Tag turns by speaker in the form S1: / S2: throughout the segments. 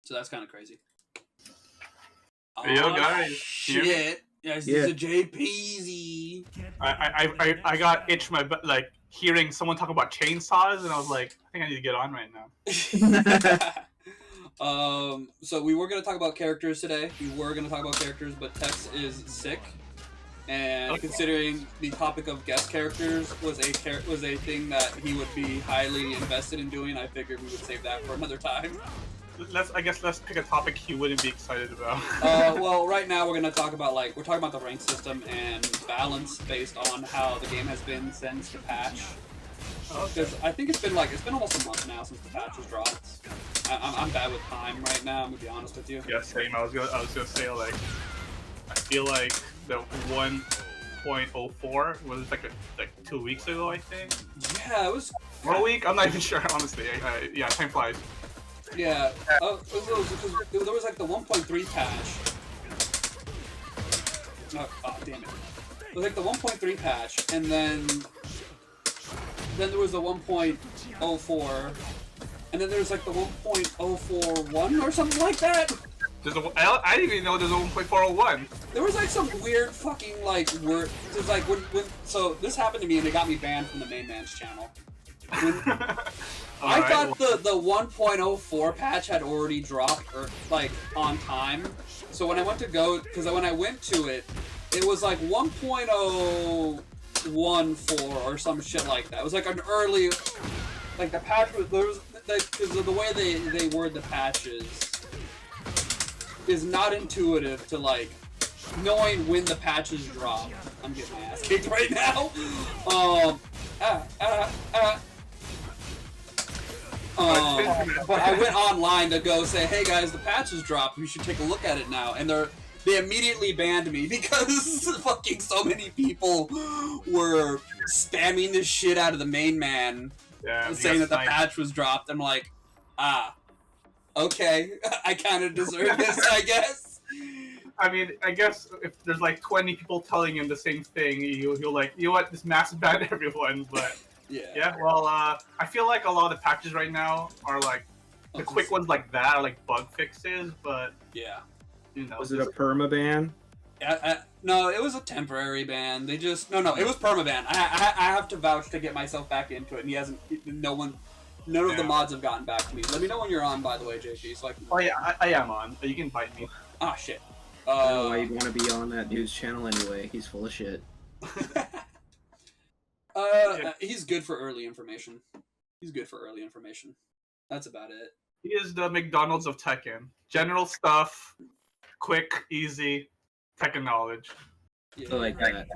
S1: So that's kind of crazy.
S2: Yo, guys.
S1: Shit. Yes, this is a JPZ.
S2: I got itched my butt, like, hearing someone talk about chainsaws, and I was like, I think I need to get on right now.
S1: So we were going to talk about characters today. But Tex is sick. And considering the topic of guest characters was a thing that he would be highly invested in doing, I figured we would save that for another time.
S2: Let's pick a topic he wouldn't be excited about.
S1: Well, right now we're talking about the rank system and balance based on how the game has been since the patch. Because I think it's been almost a month now since the patch was dropped. I'm bad with time right now. I'm gonna be honest with you.
S2: Yeah, same. I was gonna say, like, I feel like the 1.04 was like 2 weeks ago, I think.
S1: Yeah, it was.
S2: Or a week? I'm not even sure, honestly. Yeah, time flies.
S1: Yeah. There was like the 1.3 patch. Oh, damn it. It was like the 1.3 patch, and then there was the 1.04, and then there's like the 1.041 or something like that.
S2: I didn't even know there's a 1.401.
S1: There was like some weird fucking word. It was like so this happened to me and it got me banned from the main man's channel. I thought the 1.04 patch had already dropped on time. So when I went to when I went to it, it was like 1.014 or some shit like that. It was like an early, like the patch was because of the way they word the patches is not intuitive to like knowing when the patches drop. I'm getting my ass kicked right now. But I went online to go say, hey guys, the patch has dropped, we should take a look at it now. And they immediately banned me because fucking so many people were spamming this shit out of the main man, saying that the patch was dropped. I'm like, okay, I kind of deserve this, I guess.
S2: I mean, I guess if there's like 20 people telling him the same thing, he'll like, you know what, this mass ban everyone, but... Yeah, well, I feel like a lot of the patches right now are like the quick ones like that are like bug fixes, but
S1: yeah,
S3: you know. Was it a permaban?
S1: No, it was a temporary ban. They just no, it was permaban. I have to vouch to get myself back into it, and he hasn't. None of the mods have gotten back to me. Let me know when you're on, by the way, JG. So I can...
S2: Oh yeah, I am on. You can invite me.
S1: Ah shit.
S3: I don't know why you'd want to be on that dude's channel anyway. He's full of shit.
S1: He's good for early information. That's about it.
S2: He is the McDonald's of Tekken. General stuff, quick, easy, Tekken knowledge.
S3: Yeah. I like that.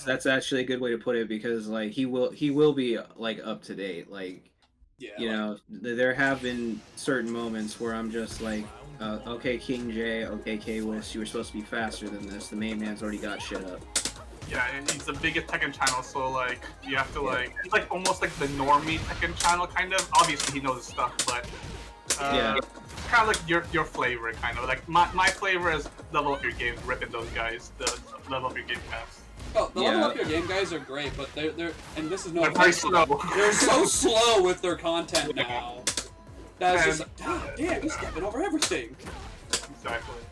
S3: That's actually a good way to put it, because like he will be like up to date. Like, you know, there have been certain moments where I'm just like, okay, King J, okay, K-Wiss, you were supposed to be faster than this. The main man's already got shit up.
S2: Yeah, he's the biggest Tekken channel, so like you have to like he's like almost like the normie Tekken channel kind of. Obviously he knows his stuff, but it's kind of like your flavor kind of. Like my flavor is level up your game, ripping those guys. The level up your game guys.
S1: Oh, the level up your game guys are great, but they're and this is no.
S2: They're very slow.
S1: They're so slow with their content now. That's just like, damn, he's stepping over everything.
S2: Exactly.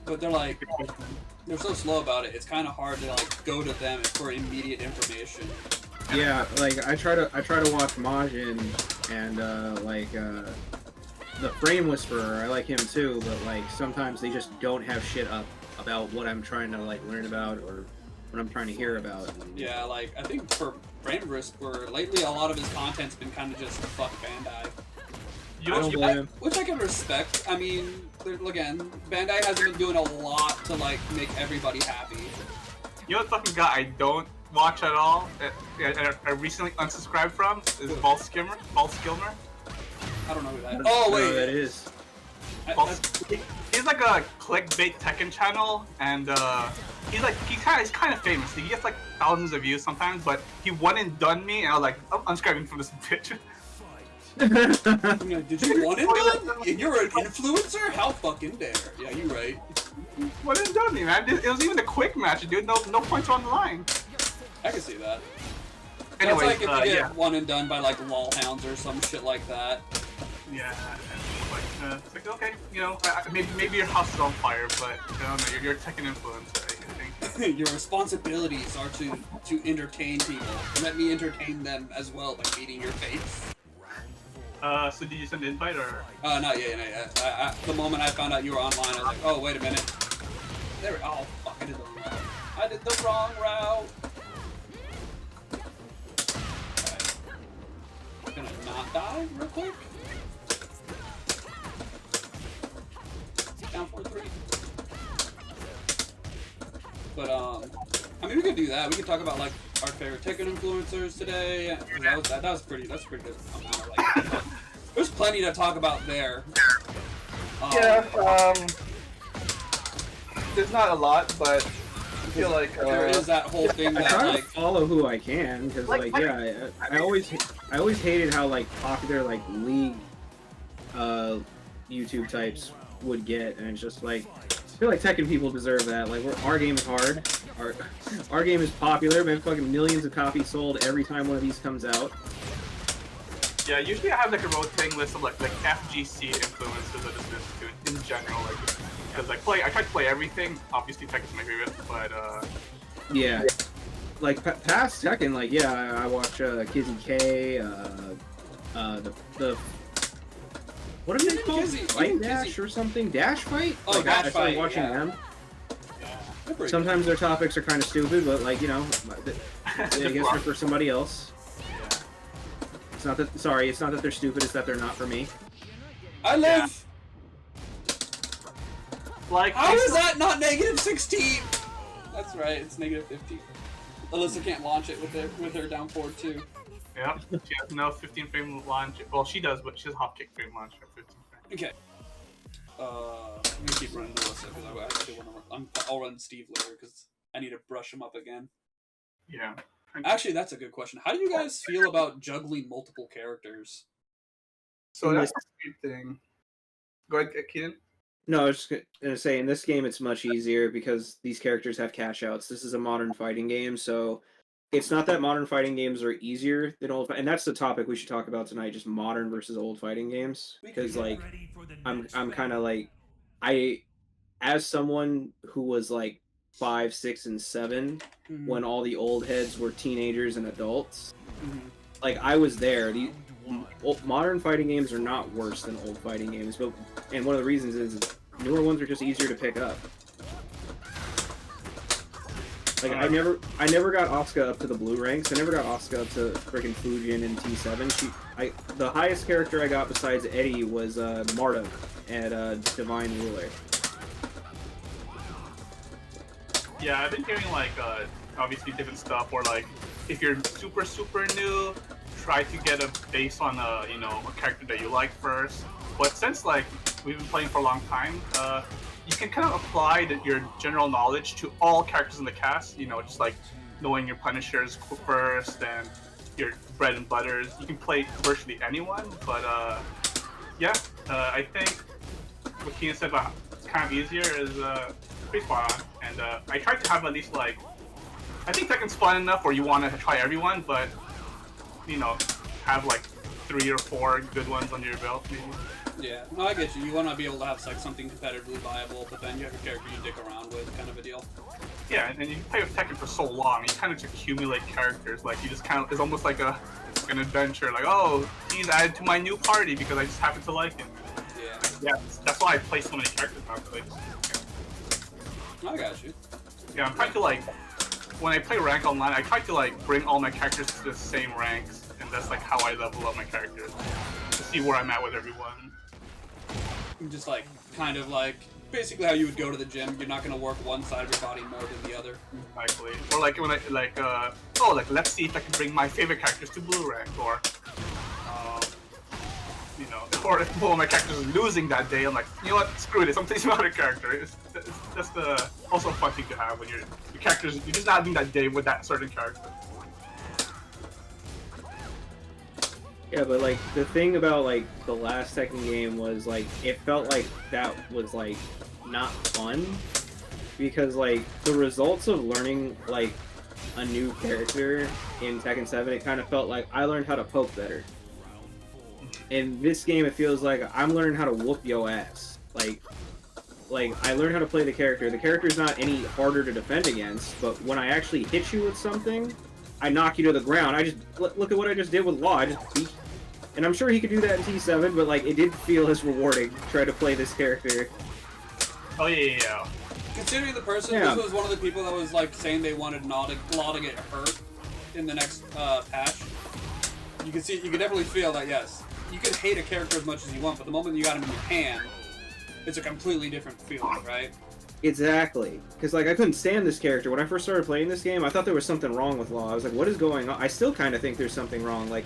S1: But they're like. They're so slow about it. It's kind of hard to like go to them for immediate information.
S3: Yeah, like I try to watch Majin and the Frame Whisperer. I like him too, but like sometimes they just don't have shit up about what I'm trying to like learn about or what I'm trying to hear about.
S1: Yeah, like I think for Frame Whisperer lately, a lot of his content's been kind of just fuck Bandai. Which I can respect. I mean, again, Bandai hasn't been doing a lot to like make everybody happy.
S2: You know what fucking guy I don't watch at all? I recently unsubscribed from is Volskilmer.
S1: I don't know who that is.
S3: Oh wait, that is.
S2: He's like a clickbait Tekken channel, and he's kind of famous. He gets like thousands of views sometimes, but he one and done me, and I was like, I'm unsubscribing from this bitch.
S1: Did you one and done? You're an influencer? How fucking dare? Yeah, you right.
S2: One and done me, man. It was even a quick match, dude. No points on the line.
S1: I can see that.
S2: Anyway,
S1: that's like if you get one and done by like lolhounds or some shit like that.
S2: Yeah. It's like, okay, you know, maybe your house is on fire, but I don't know, you're a Tekken influencer, I think.
S1: Your responsibilities are to entertain people. Let me entertain them as well by beating your face.
S2: So did you send an invite or?
S1: Not yet. The moment I found out you were online, I was like, oh, wait a minute. Oh, fuck, I did the wrong route. Alright. I'm gonna not die real quick. Down 4-3. But, I mean, we could do that. We could talk about, like, our favorite Tekken influencers today. That's pretty good. There's plenty to talk about there.
S4: There's not a lot, but I feel like
S1: there is that whole thing
S3: I
S1: that
S3: try
S1: like
S3: to follow who I can because I always hated how like popular like League YouTube types would get, and it's just like I feel like Tekken people deserve that. Like our game is hard, our game is popular, man. Fucking millions of copies sold every time one of these comes out.
S2: Yeah, usually I have like a rotating list of like FGC influences I just listen to in general, like because I try to play everything. Obviously, Tekken's my favorite, but
S3: yeah, like past Tekken, like I watch Kizzy K, the what are they called? Fight Dash or something? Dash Fight?
S1: Oh,
S3: like,
S1: Dash
S3: I started
S1: Fight,
S3: watching
S1: yeah.
S3: them.
S1: Yeah.
S3: Sometimes their topics are kind of stupid, but like I guess they're for somebody else. It's not that. Sorry, it's not that they're stupid. It's that they're not for me.
S1: I live.
S2: Like,
S1: how is that not -16? That's right, it's -50. Alyssa can't launch it with her down forward too.
S2: Yeah, she has no 15 frame launch. Well, she does, but she has hop kick frame launch at 15 frames.
S1: Okay. I'm gonna keep running Alyssa because I actually want to. I'll run Steve later because I need to brush him up again.
S2: Yeah.
S1: Actually, that's a good question. How do you guys feel about juggling multiple characters?
S2: So that's a good thing. Go ahead, Keaton.
S3: No, I was just gonna say in this game it's much easier because these characters have cash outs. This is a modern fighting game, so it's not that modern fighting games are easier than old. And that's the topic we should talk about tonight: just modern versus old fighting games. Because like, I'm kind of like, as someone who was like 5, 6, and 7 when all the old heads were teenagers and adults. Like I was there. The modern fighting games are not worse than old fighting games, and one of the reasons is newer ones are just easier to pick up. Like I never got Asuka up to the blue ranks. I never got Asuka up to freaking Fujin and T7. The highest character I got besides Eddie was Marduk at Divine Ruler.
S2: Yeah, I've been hearing like obviously different stuff where like if you're super new, try to get a base on a character that you like first. But since like we've been playing for a long time, you can kind of apply your general knowledge to all characters in the cast. You know, just like knowing your Punishers first and your bread and butters. You can play virtually anyone, but I think what Keenan said about it's kind of easier is pretty spot on. And I tried to have at least like, I think Tekken's fun enough where you want to try everyone, but have like 3 or 4 good ones under your belt maybe.
S1: Yeah, no, I get you. You want to be able to have like something competitively viable, but then you have a character you dick around with, kind of a deal.
S2: Yeah, and you play with Tekken for so long, you kind of just accumulate characters. Like you just kind of, it's almost like an adventure. Like, oh, he's added to my new party because I just happen to like him. Yeah, that's why I play so many characters now.
S1: I got you.
S2: Yeah, I'm trying to like, when I play rank online, I try to like bring all my characters to the same ranks, and that's like how I level up my characters to see where I'm at with everyone.
S1: Just like, kind of like, basically how you would go to the gym. You're not going to work one side of your body more than the other.
S2: Exactly. Or like when I let's see if I can bring my favorite characters to blue rank, or or if one of my characters is losing that day, I'm like, you know what, screw this, I'm playing some other character. It's just also a fun thing to have when your characters, you're just not having that day with that certain character.
S3: Yeah, but like the thing about like the last Tekken game was like it felt like that was like not fun because like the results of learning like a new character in Tekken 7, it kind of felt like I learned how to poke better. in this game, it feels like I'm learning how to whoop yo ass. Like I learned how to play the character. The character's not any harder to defend against, but when I actually hit you with something, I knock you to the ground. I just look at what I just did with Law. I just beat. And I'm sure he could do that in T7, but like it did feel as rewarding to try to play this character.
S2: Oh yeah.
S1: Considering the person, this was one of the people that was like saying they wanted Law to get hurt in the next patch. You can definitely feel that. Yes, you can hate a character as much as you want, but the moment you got him in your hand, it's a completely different feeling, right?
S3: Exactly, because like I couldn't stand this character when I first started playing this game. I thought there was something wrong with Law. I was like, what is going on? I still kind of think there's something wrong. Like,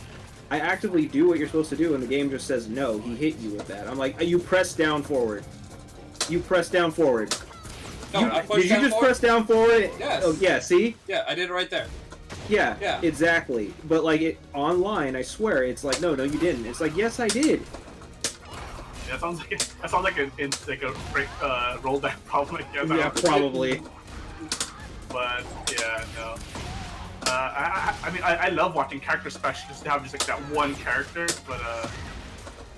S3: I actively do what you're supposed to do, and the game just says no. He hit you with that. I'm like, you press down forward. You press down forward.
S1: No,
S3: did you just press down forward?
S1: Yes.
S3: Oh yeah. See?
S1: Yeah, I did it right there.
S3: Yeah.
S1: Yeah.
S3: Exactly. But like it online, I swear, it's like no, you didn't. It's like yes, I did.
S2: Yeah, that sounds like a rollback problem.
S3: Yeah, probably.
S2: But yeah, no. I mean, I love watching character specialists to have just like that one character, but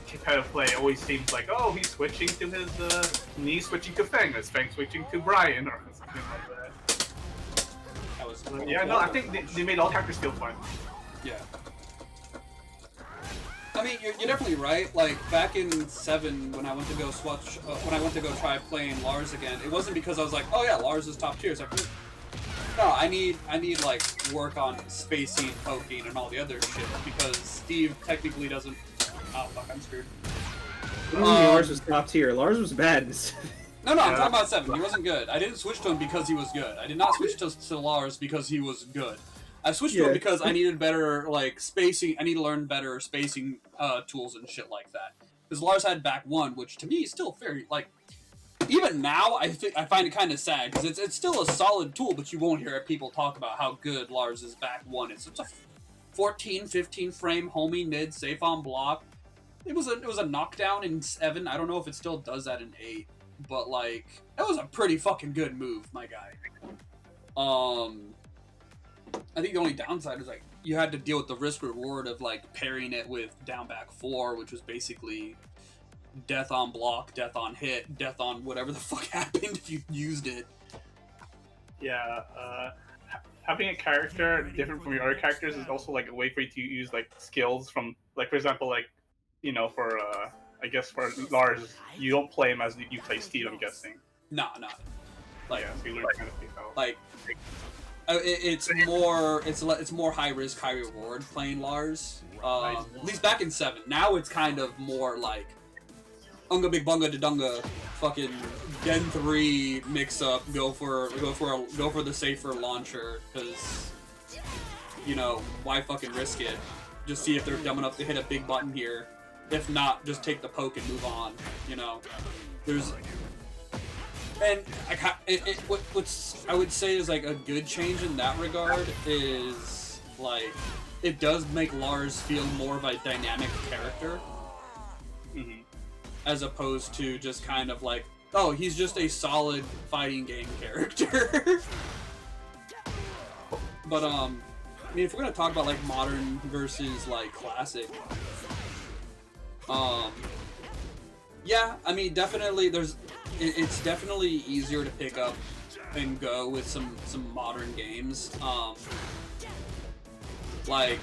S2: competitive play always seems like, oh, he's switching to his knee, switching to Feng, his Feng switching to Brian, or something like that. Yeah, no, I think they made all characters feel fun.
S1: Yeah. I mean, you're definitely right. Like back in 7, when I went to go try playing Lars again, it wasn't because I was like, oh yeah, Lars is top tier. It's like, no, I need like work on spacing, poking, and all the other shit because Steve technically doesn't. Oh fuck, I'm screwed.
S3: Lars was top tier. Lars was bad.
S1: No, I'm talking about 7. He wasn't good. I didn't switch to him because he was good. I did not switch to Lars because he was good. I switched to him because I needed better, like, spacing. I need to learn better spacing tools and shit like that. Because Lars had back 1, which to me is still very, like, even now, I find it kind of sad. Because it's still a solid tool, but you won't hear people talk about how good Lars' back 1 is. It's a 14, 15 frame homing mid, safe on block. It was a knockdown in 7. I don't know if it still does that in 8. But, like, that was a pretty fucking good move, my guy. I think the only downside is like you had to deal with the risk reward of like pairing it with down back 4, which was basically death on block, death on hit, death on whatever the fuck happened if you used it.
S2: Yeah, having a character different from your other characters is also like a way for you to use like skills from like, for example, like, you know, for I guess for Lars, you don't play him as you play Steve, I'm guessing.
S1: No. Like,
S2: yeah, so you learn kind of out.
S1: Like. It's more high risk, high reward playing Lars. At least back in 7. Now it's kind of more like Unga Big Bunga Dudunga, fucking Gen 3 mix up. Go for the safer launcher because you know why fucking risk it? Just see if they're dumb enough to hit a big button here. If not, just take the poke and move on. You know, And what I would say is like a good change in that regard is like it does make Lars feel more of a dynamic character, as opposed to just kind of like, oh, he's just a solid fighting game character. But I mean, if we're gonna talk about like modern versus like classic, yeah, I mean, definitely it's definitely easier to pick up and go with some modern games. Like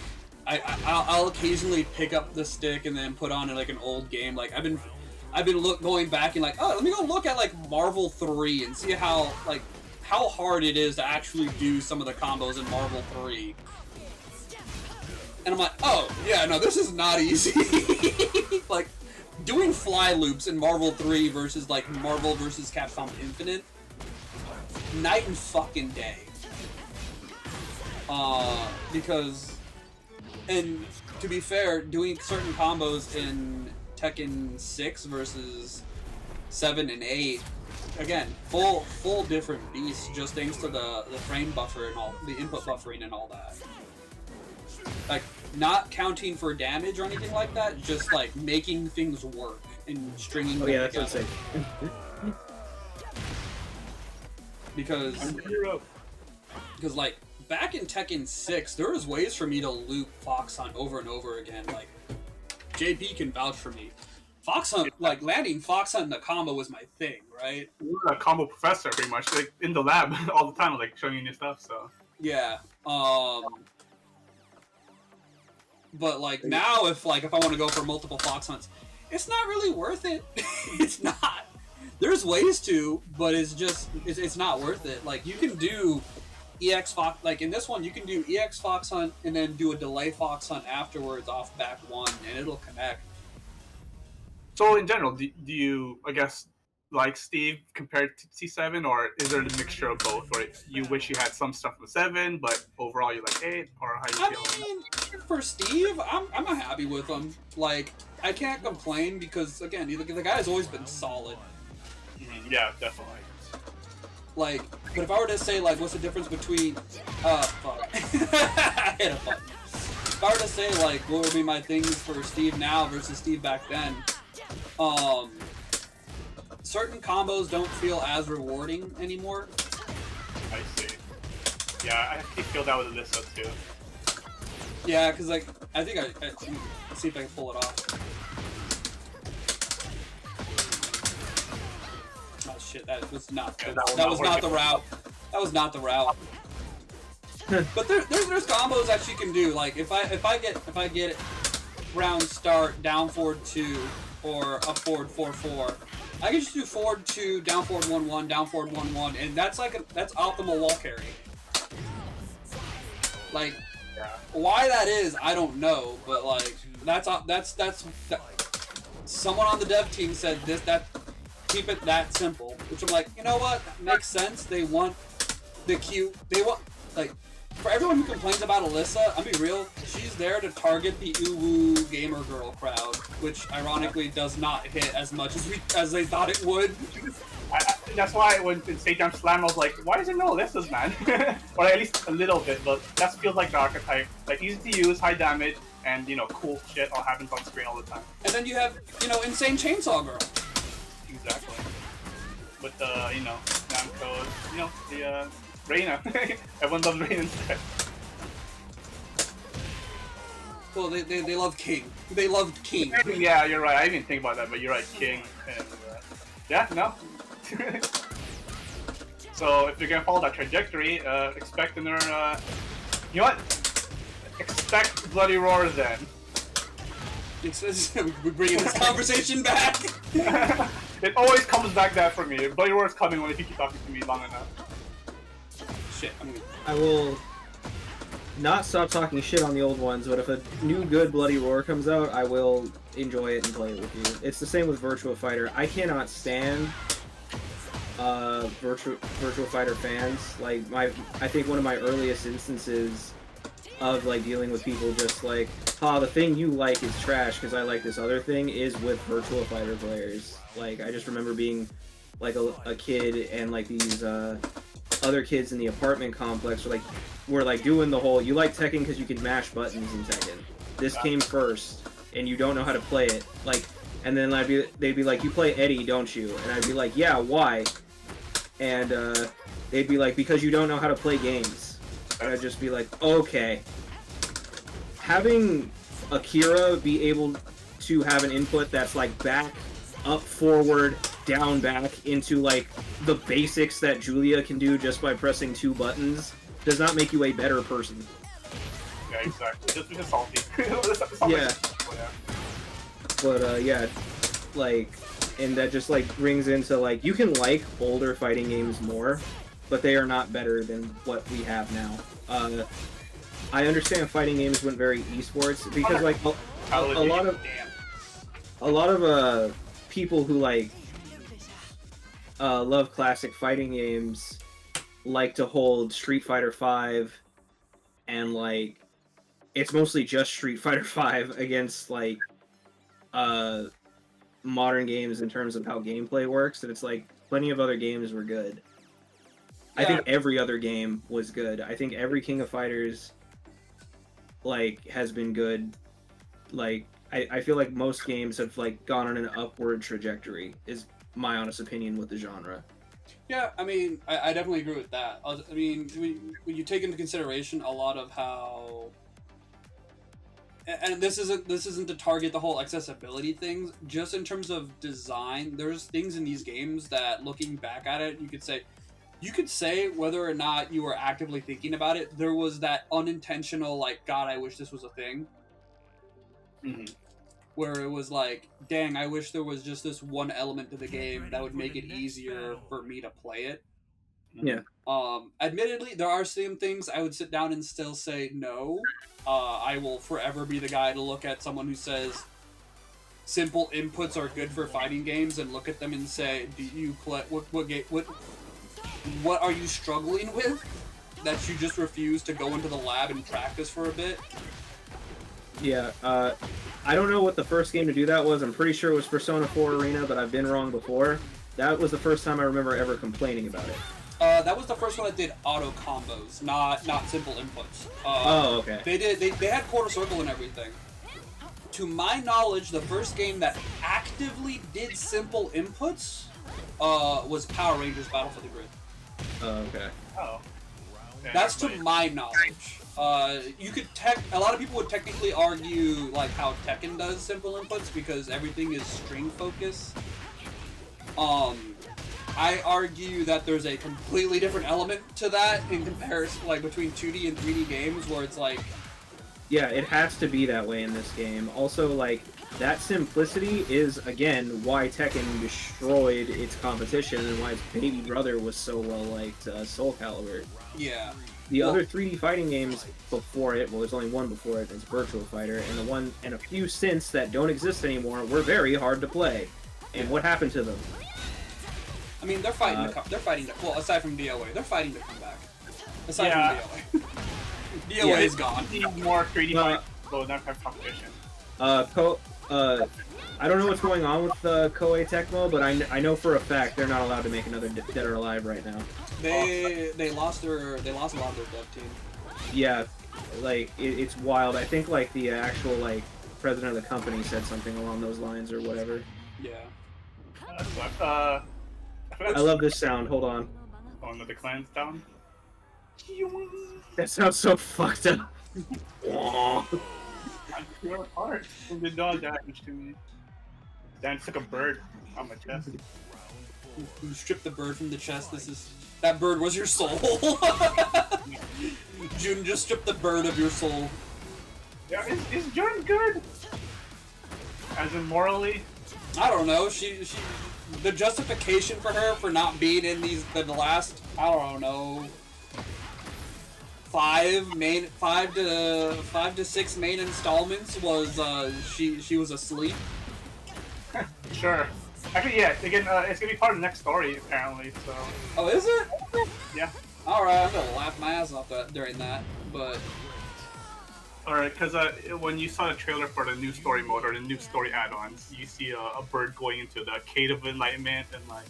S1: I'll occasionally pick up the stick and then put on like an old game. Like I've been going back and like, oh, let me go look at like Marvel 3 and see how hard it is to actually do some of the combos in Marvel 3. And I'm like, oh yeah, no, this is not easy. Like, doing fly loops in Marvel 3 versus like Marvel versus Capcom Infinite, night and fucking day. Because, and to be fair, doing certain combos in Tekken 6 versus 7 and 8, again, full different beasts, just thanks to the frame buffer and all, the input buffering and all that. Like, not counting for damage or anything like that, just like making things work and stringing them together.
S3: That's insane.
S1: Because like back in Tekken 6, there was ways for me to loop Fox on over and over again. Like JP can vouch for me. Fox Hunt, like landing Fox Hunt in the combo was my thing, right?
S2: You're a combo professor, pretty much, like in the lab all the time, like showing you new stuff. So
S1: yeah, but like now, if I want to go for multiple Fox Hunts, it's not really worth it. It's not. There's ways to, but it's not worth it. Like you can do EX Fox, like in this one, you can do EX Fox Hunt and then do a delay Fox Hunt afterwards off back one, and it'll connect.
S2: So in general, do you, I guess, like Steve compared to C7, or is there a mixture of both? Or you wish you had some stuff with 7, but overall you like 8, or how you feel?
S1: I mean, for Steve, I'm happy with him. Like, I can't complain because, again, the guy's always been solid.
S2: Yeah, definitely.
S1: Like, but if I were to say, like, what's the difference between... fuck. I hit a button. If I were to say, like, what would be my things for Steve now versus Steve back then, certain combos don't feel as rewarding anymore.
S2: I see. Yeah, I actually feel that with Alyssa too.
S1: Yeah, because like I think let's see if I can pull it off. Oh shit, that was not good. That was not the route. That was not the route. But there's combos that she can do. Like if I get it round start down forward 2 or up forward 4-4. I can just do forward 2, down forward 1-1, down forward 1-1, and that's that's optimal wall carry. Like, why that is, I don't know, but like that's someone on the dev team said keep it that simple, which I'm like, you know what, that makes sense. They want like. For everyone who complains about Alyssa, I'll be real, she's there to target the uwu gamer girl crowd, which ironically does not hit as much as they thought it would.
S2: That's why when in State Jam Slam, I was like, why is there no Alyssas, man? Or at least a little bit, but that feels like the archetype. Like, easy to use, high damage, and, cool shit all happens on screen all the time.
S1: And then you have, insane Chainsaw Girl.
S2: Exactly. With the, Namco, the, Reina. Everyone loves Reina instead.
S1: Well, they love King. They loved King.
S2: Yeah, you're right. I didn't think about that, but you're right, King. And, yeah, no. So if you're gonna follow that trajectory, expect another. You know what? Expect Bloody Roar then.
S1: We're bringing this conversation back.
S2: It always comes back that for me. Bloody Roar is coming when you keep talking to me long enough.
S3: I will not stop talking shit on the old ones, but if a new good Bloody Roar comes out, I will enjoy it and play it with you. It's the same with Virtua Fighter. I cannot stand Virtua Fighter fans. Like I think one of my earliest instances of like dealing with people just like, the thing you like is trash because I like this other thing is with Virtua Fighter players. Like I just remember being like a kid and like these other kids in the apartment complex were doing the whole, you like Tekken because you can mash buttons in Tekken. This came first, and you don't know how to play it. Like, and then they'd be like, you play Eddie, don't you? And I'd be like, yeah, why? And they'd be like, because you don't know how to play games. And I'd just be like, okay. Having Akira be able to have an input that's like back, up, forward, down, back into like the basics that Julia can do just by pressing 2 buttons does not make you a better person.
S2: Yeah, exactly. Just salty.
S3: Yeah. But yeah, like, and that just like brings into like, you can like older fighting games more, but they are not better than what we have now. I understand fighting games went very esports because like a lot of people who like love classic fighting games like to hold Street Fighter V, and like it's mostly just Street Fighter V against like modern games in terms of how gameplay works, and it's like plenty of other games were good. Yeah. I think every other game was good. I think every King of Fighters like has been good. Like I feel like most games have like gone on an upward trajectory, is my honest opinion with the genre.
S1: Yeah, I mean, I definitely agree with that. I mean, when you take into consideration a lot of how and this isn't to target the whole accessibility things. Just in terms of design, there's things in these games that, looking back at it, you could say whether or not you were actively thinking about it, there was that unintentional, like, God, I wish this was a thing.
S2: Mm-hmm.
S1: Where it was like, dang, I wish there was just this one element to the game that would make it easier for me to play it.
S3: Yeah.
S1: Admittedly, there are some things I would sit down and still say no. I will forever be the guy to look at someone who says simple inputs are good for fighting games and look at them and say, do you play what are you struggling with that you just refuse to go into the lab and practice for a bit?
S3: Yeah, I don't know what the first game to do that was. I'm pretty sure it was Persona 4 Arena, but I've been wrong before. That was the first time I remember ever complaining about it.
S1: That was the first one that did auto combos, not simple inputs.
S3: Oh, okay.
S1: They had quarter circle and everything. To my knowledge, the first game that actively did simple inputs was Power Rangers Battle for the Grid.
S3: Oh, okay.
S2: Oh. Yeah,
S1: That's to my knowledge. You could a lot of people would technically argue like how Tekken does simple inputs because everything is string focus. I argue that there's a completely different element to that in comparison, like between 2D and 3D games, where it's like,
S3: yeah, it has to be that way in this game. Also, like, that simplicity is, again, why Tekken destroyed its competition and why its baby brother was so well liked, Soul Calibur.
S1: yeah.
S3: The other 3D fighting games before it, well, there's only one before it, it's Virtua Fighter, and the one and a few since that don't exist anymore were very hard to play. And what happened to them?
S1: I mean, they're fighting. Well, aside from DOA, they're fighting to come back. Aside from DOA, DOA is gone.
S2: Need more 3D fights, so not have competition.
S3: I don't know what's going on with Koei Tecmo, but I know for a fact they're not allowed to make another Dead or Alive right now.
S1: They lost a lot of their dev team.
S3: Yeah, like it's wild. I think like the actual like president of the company said something along those lines or whatever.
S1: Yeah.
S3: I love this sound. Hold on.
S2: On the clan's down.
S3: That sounds so fucked up.
S2: I'm tear apart. It did not damage to me. Dan took a bird on my chest.
S1: You stripped the bird from the chest. That bird was your soul. June just stripped the bird of your soul.
S2: Yeah, is June good? As in morally?
S1: I don't know. She the justification for her for not being in the last, I don't know, 5 to 6 main installments was she was asleep.
S2: Sure. Actually, yeah. Again, it's gonna be part of the next story apparently. So.
S1: Oh, is it?
S2: Yeah.
S1: All right, I'm gonna laugh my ass off during that, but.
S2: Alright, because when you saw the trailer for the new story mode or the new story add-ons, you see a bird going into the Cave of Enlightenment and like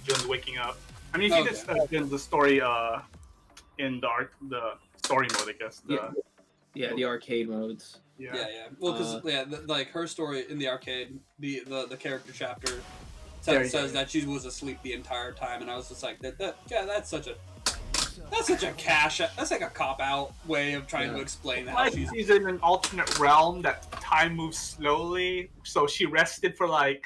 S2: Jun's waking up. I mean, you see this in the story in the story mode, I guess.
S3: The arcade modes.
S1: Yeah. Well, because like her story in the arcade, the character chapter says that she was asleep the entire time, and I was just like, that's such a cop-out way of trying to explain how
S2: she's in an alternate realm that time moves slowly, so she rested for like,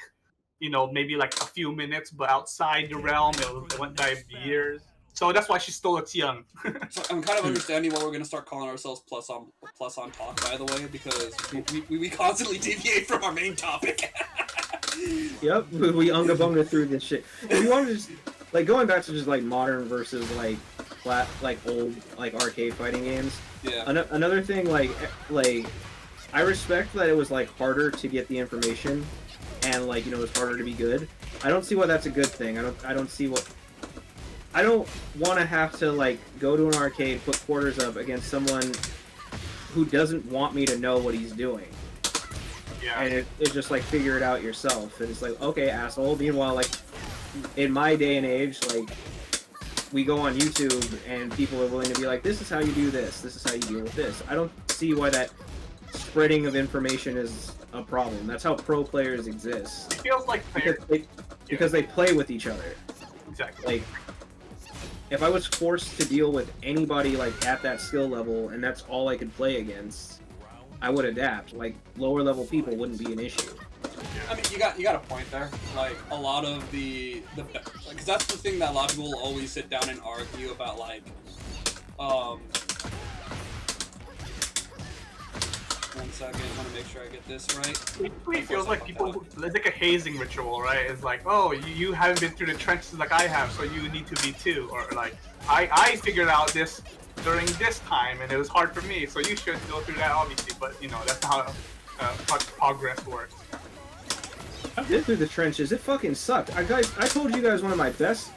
S2: maybe like a few minutes, but outside the realm it went by years. So that's why she still looks young.
S1: So I'm kind of understanding why we're going to start calling ourselves Plus on Talk, by the way, because we constantly deviate from our main topic.
S3: Yep, we unga bunga through this shit. If you want to just like going back to just like modern versus like old like arcade fighting games.
S1: Yeah.
S3: Another thing like I respect that it was like harder to get the information and like it was harder to be good. I don't see why that's a good thing. I don't want to have to like go to an arcade, put quarters up against someone who doesn't want me to know what he's doing.
S2: Yeah.
S3: And it's just like figure it out yourself. And it's like, okay, asshole. Meanwhile, like in my day and age, like we go on YouTube and people are willing to be like, this is how you do this. This is how you deal with this. I don't see why that spreading of information is a problem. That's how pro players exist.
S2: It feels like
S3: because they play with each other.
S2: Exactly.
S3: Like, if I was forced to deal with anybody like at that skill level and that's all I could play against, I would adapt. Like lower level people wouldn't be an issue.
S1: I mean, you got a point there. Like a lot of because that's the thing that a lot of people will always sit down and argue about. Like, one second, I want to make sure I get this right.
S2: It feels like people, it's like a hazing ritual, right? It's like, oh, you haven't been through the trenches like I have, so you need to be too. Or like, I figured out this during this time, and it was hard for me, so you should go through that, obviously. But you know, that's not how progress works.
S3: I've been through the trenches. It fucking sucked. I told you guys one of my best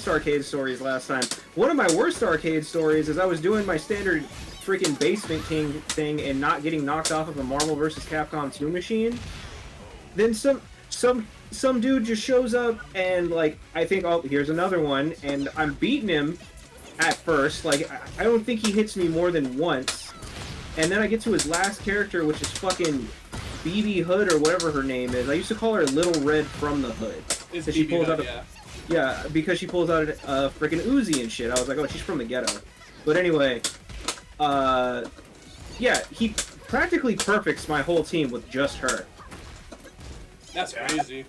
S3: arcade stories last time. One of my worst arcade stories is I was doing my standard freaking Basement King thing and not getting knocked off of a Marvel vs. Capcom 2 machine. Then some dude just shows up and like I think, oh, here's another one, and I'm beating him at first. Like I don't think he hits me more than once, and then I get to his last character, which is fucking BB Hood or whatever her name is. I used to call her Little Red from the Hood.
S1: It's she pulls Hood,
S3: out yeah, because she pulls out a freaking Uzi and shit. I was like, oh, she's from the ghetto. But anyway, yeah, he practically perfects my whole team with just her.
S1: That's crazy.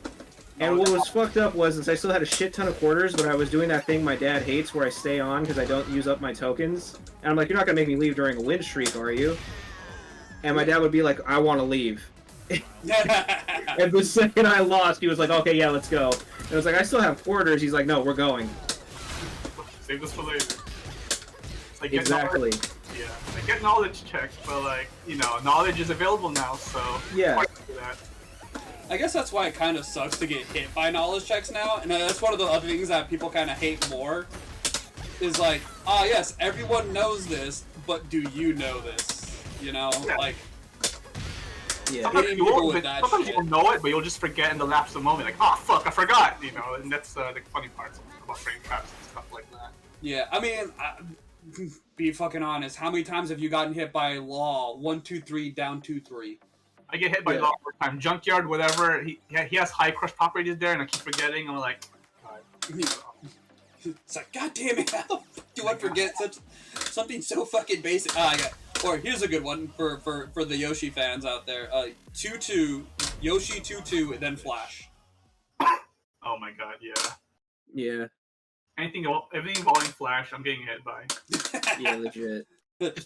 S3: And what was fucked up was I still had a shit ton of quarters, but I was doing that thing my dad hates where I stay on because I don't use up my tokens. And I'm like, you're not going to make me leave during a win streak, are you? And my dad would be like, I want to leave. And the second I lost, he was like, okay, yeah, let's go. And I was like, I still have quarters. He's like, no, we're going.
S2: Save this for later. Like,
S3: exactly.
S2: Yeah, I get knowledge checks, but like, you know, knowledge is available now, so
S3: yeah.
S1: I guess that's why it kind of sucks to get hit by knowledge checks now, and that's one of the other things that people kind of hate more. Is like, ah, yes, everyone knows this, but do you know this? You know, like.
S3: Yeah.
S2: Sometimes you'll know it, but you'll just forget in the lapse of a moment. Like, oh fuck, I forgot. You know, and that's the funny parts about frame traps and stuff like that.
S1: Yeah, I mean, be fucking honest. How many times have you gotten hit by Law? 1, 2, 3, down 2, 3.
S2: I get hit by Law all the time. Junkyard, whatever. He has high crush properties there, and I keep forgetting. I'm like,
S1: it's like, god damn it! How the fuck do I forget something so fucking basic? Ah, yeah. Or here's a good one for the Yoshi fans out there. 2-2, Yoshi 2-2, and then Flash.
S2: Oh my god, yeah.
S3: Yeah.
S2: Everything involving Flash, I'm getting hit by.
S3: Yeah, legit.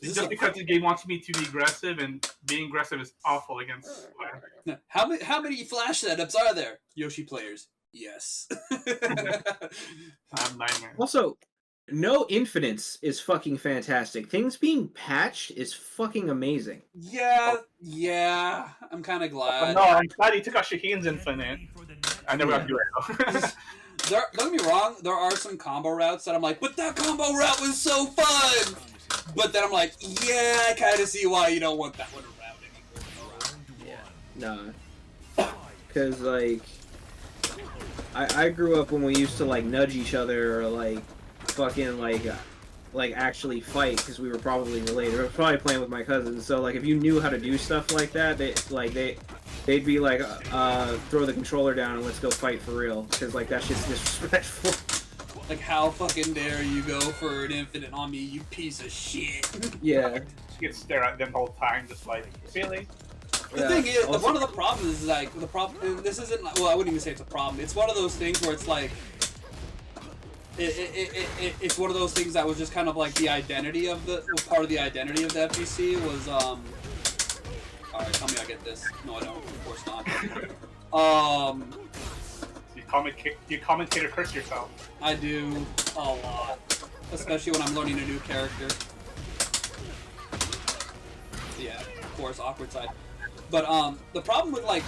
S2: Just because the game wants me to be aggressive, and being aggressive is awful against Flash.
S1: How many Flash setups are there? Yoshi players. Yes.
S2: I'm nightmare.
S3: Also, no infinites is fucking fantastic. Things being patched is fucking amazing.
S1: Yeah. I'm kind of glad.
S2: No, I'm glad he took out Shaheen's infinite. I never got to do it.
S1: Don't get me wrong, there are some combo routes that I'm like, but that combo route was so fun! But then I'm like, yeah, I kind of see why you don't want that one around anymore.
S3: Yeah. No. Because, like, I grew up when we used to, like, nudge each other or, like, fucking, like actually fight because we were probably related. I was probably playing with my cousins, so, like, if you knew how to do stuff like that, they'd be like, throw the controller down and let's go fight for real. Because, like, that shit's disrespectful.
S1: Like, how fucking dare you go for an infinite on me, you piece of shit.
S3: Yeah.
S2: Just get stare at them the whole time, just like, really?
S1: The thing is, one of the problems is, like, this isn't, well, I wouldn't even say it's a problem. It's one of those things where it's like, it's one of those things that was just kind of like the identity of part of the identity of the FGC was, alright, tell me I get this. No, I don't. Of course not.
S2: You commentator curse yourself.
S1: I do a lot. Especially when I'm learning a new character. Yeah, of course, awkward side. But, the problem with, like,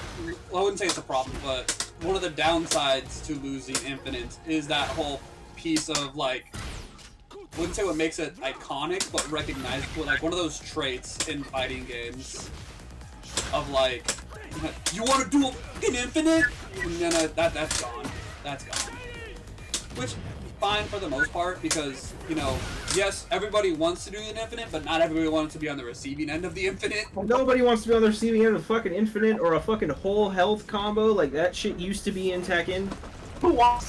S1: well, I wouldn't say it's a problem, but one of the downsides to losing Infinite is that whole piece of, like, I wouldn't say what makes it iconic, but recognizable, like, one of those traits in fighting games of, like, you want to do an Infinite? And then that's gone. That's gone. Which, fine for the most part, because, you know, yes, everybody wants to do an Infinite, but not everybody wants to be on the receiving end of the Infinite.
S3: Nobody wants to be on the receiving end of a fucking Infinite or a fucking whole health combo. Like, that shit used to be in Tekken.
S2: Who wants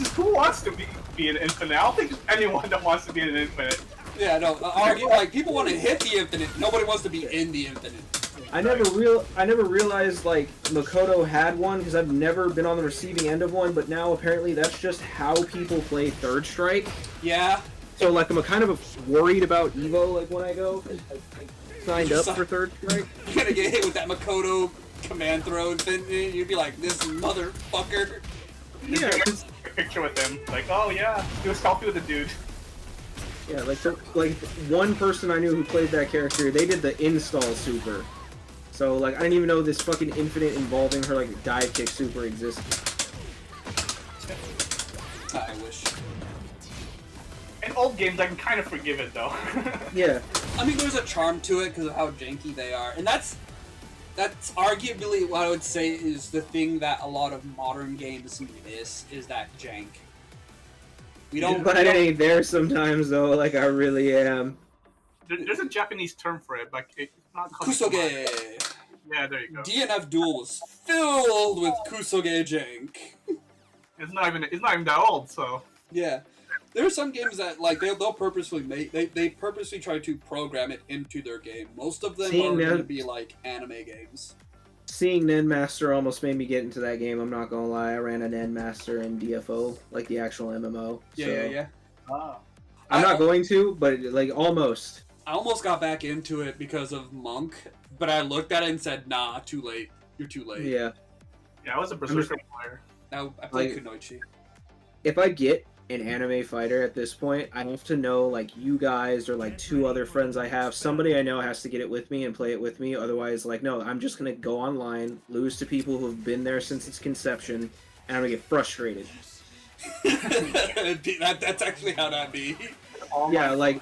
S2: to be an Infinite? I don't think there's anyone that wants to be an Infinite.
S1: Yeah, no, argue, like, people want to hit the Infinite, nobody wants to be in the Infinite.
S3: I never realized like Makoto had one because I've never been on the receiving end of one, but now apparently that's just how people play Third Strike.
S1: Yeah.
S3: So like I'm kind of worried about Evo like when I go. I signed up for Third Strike.
S1: You're gonna get hit with that Makoto command throw, and then you'd be like, this motherfucker.
S2: Yeah, just a picture with him. Like, oh yeah, do a selfie with the dude.
S3: Yeah, like one person I knew who played that character, they did the install super. So like I didn't even know this fucking infinite involving her like dive kick super existed.
S1: I wish.
S2: In old games, I can kind of forgive it though.
S3: Yeah.
S1: I mean, there's a charm to it because of how janky they are, and that's arguably what I would say is the thing that a lot of modern games miss is that jank.
S3: But it ain't there sometimes though. Like I really am.
S2: There's a Japanese term for it, but it's not called
S1: Kusoge.
S2: Yeah, there you go.
S1: DNF Duel was filled with Kusoge jank.
S2: It's not even that old, so.
S1: Yeah. There are some games that like they'll purposely they purposely try to program it into their game. Most of them are going to be like anime games.
S3: Seeing Nendmaster almost made me get into that game. I'm not gonna lie. I ran a Nendmaster in DFO, like the actual MMO.
S1: Yeah.
S2: Ah.
S3: I'm not going to, but like almost.
S1: I almost got back into it because of Monk, but I looked at it and said, "Nah, too late. You're too late."
S3: Yeah.
S2: Yeah, I was a Berserker player.
S1: Now I played Kunoichi.
S3: If I get an anime fighter at this point, I have to know like you guys or like two other friends I have. Somebody I know has to get it with me and play it with me. Otherwise, like no, I'm just gonna go online, lose to people who have been there since its conception, and I'm gonna get frustrated.
S1: That's actually how that be.
S3: Yeah, like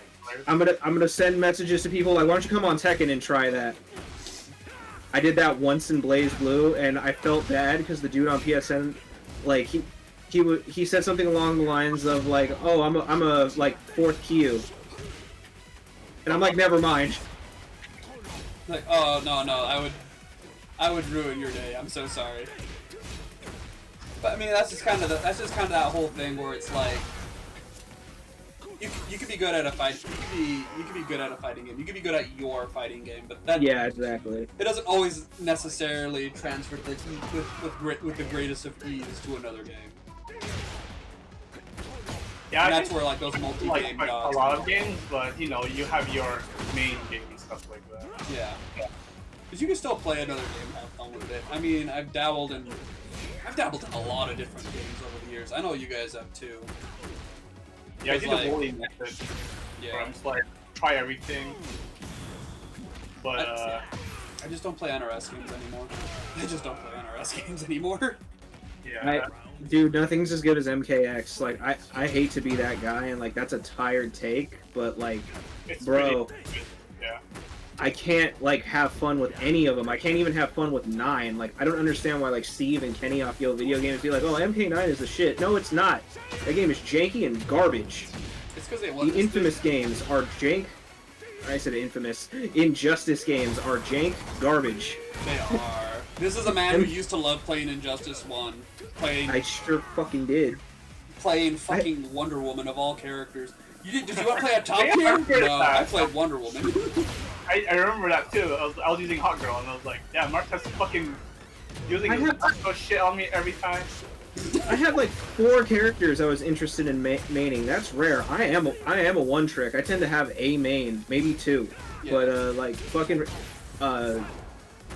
S3: I'm gonna send messages to people like, why don't you come on Tekken and try that? I did that once in Blaze Blue, and I felt bad because the dude on PSN, like he said something along the lines of like, oh, I'm a like 4th Q, and I'm like, never mind.
S1: Like, oh no, I would ruin your day. I'm so sorry. But I mean, that's just kind of that whole thing where it's like, you could be good at a fight. You could be good at a fighting game. You could be good at your fighting game, but that
S3: yeah, exactly.
S1: It doesn't always necessarily transfer with the greatest of ease to another game.
S2: Yeah,
S1: and that's where like those multi-game
S2: like a lot of games, but you know, you have your main game and stuff like that.
S1: Yeah. Because you can still play another game and have fun with it. I mean, I've dabbled in a lot of different games over the years. I know you guys have too.
S2: Yeah, I do
S1: like,
S2: the bullying method. Yeah. Where I'm just like, try everything. But
S1: I just don't play NRS games anymore. I just don't play NRS games anymore.
S2: Yeah.
S3: Dude, nothing's as good as MKX. Like, I hate to be that guy, and like that's a tired take, but like,
S2: it's
S3: bro,
S2: yeah.
S3: I can't like have fun with any of them. I can't even have fun with 9. Like, I don't understand why like Steve and Kenny off Yo Video Games be like, oh, MK9 is the shit. No, it's not. That game is janky and garbage.
S1: It's because
S3: the Infamous games are jank. I said infamous. Injustice games are jank garbage.
S1: They are. This is a man who used to love playing Injustice 1.
S3: I sure fucking did.
S1: Playing fucking Wonder Woman of all characters. Did you want to play a top tier? No, I played Wonder Woman.
S2: I remember that too. I was using Hot Girl and I was like, yeah, Mark has fucking using his shit on me every time.
S3: I had like 4 characters I was interested in maining. That's rare. I am a one trick. I tend to have a main, maybe 2. Yeah. But like fucking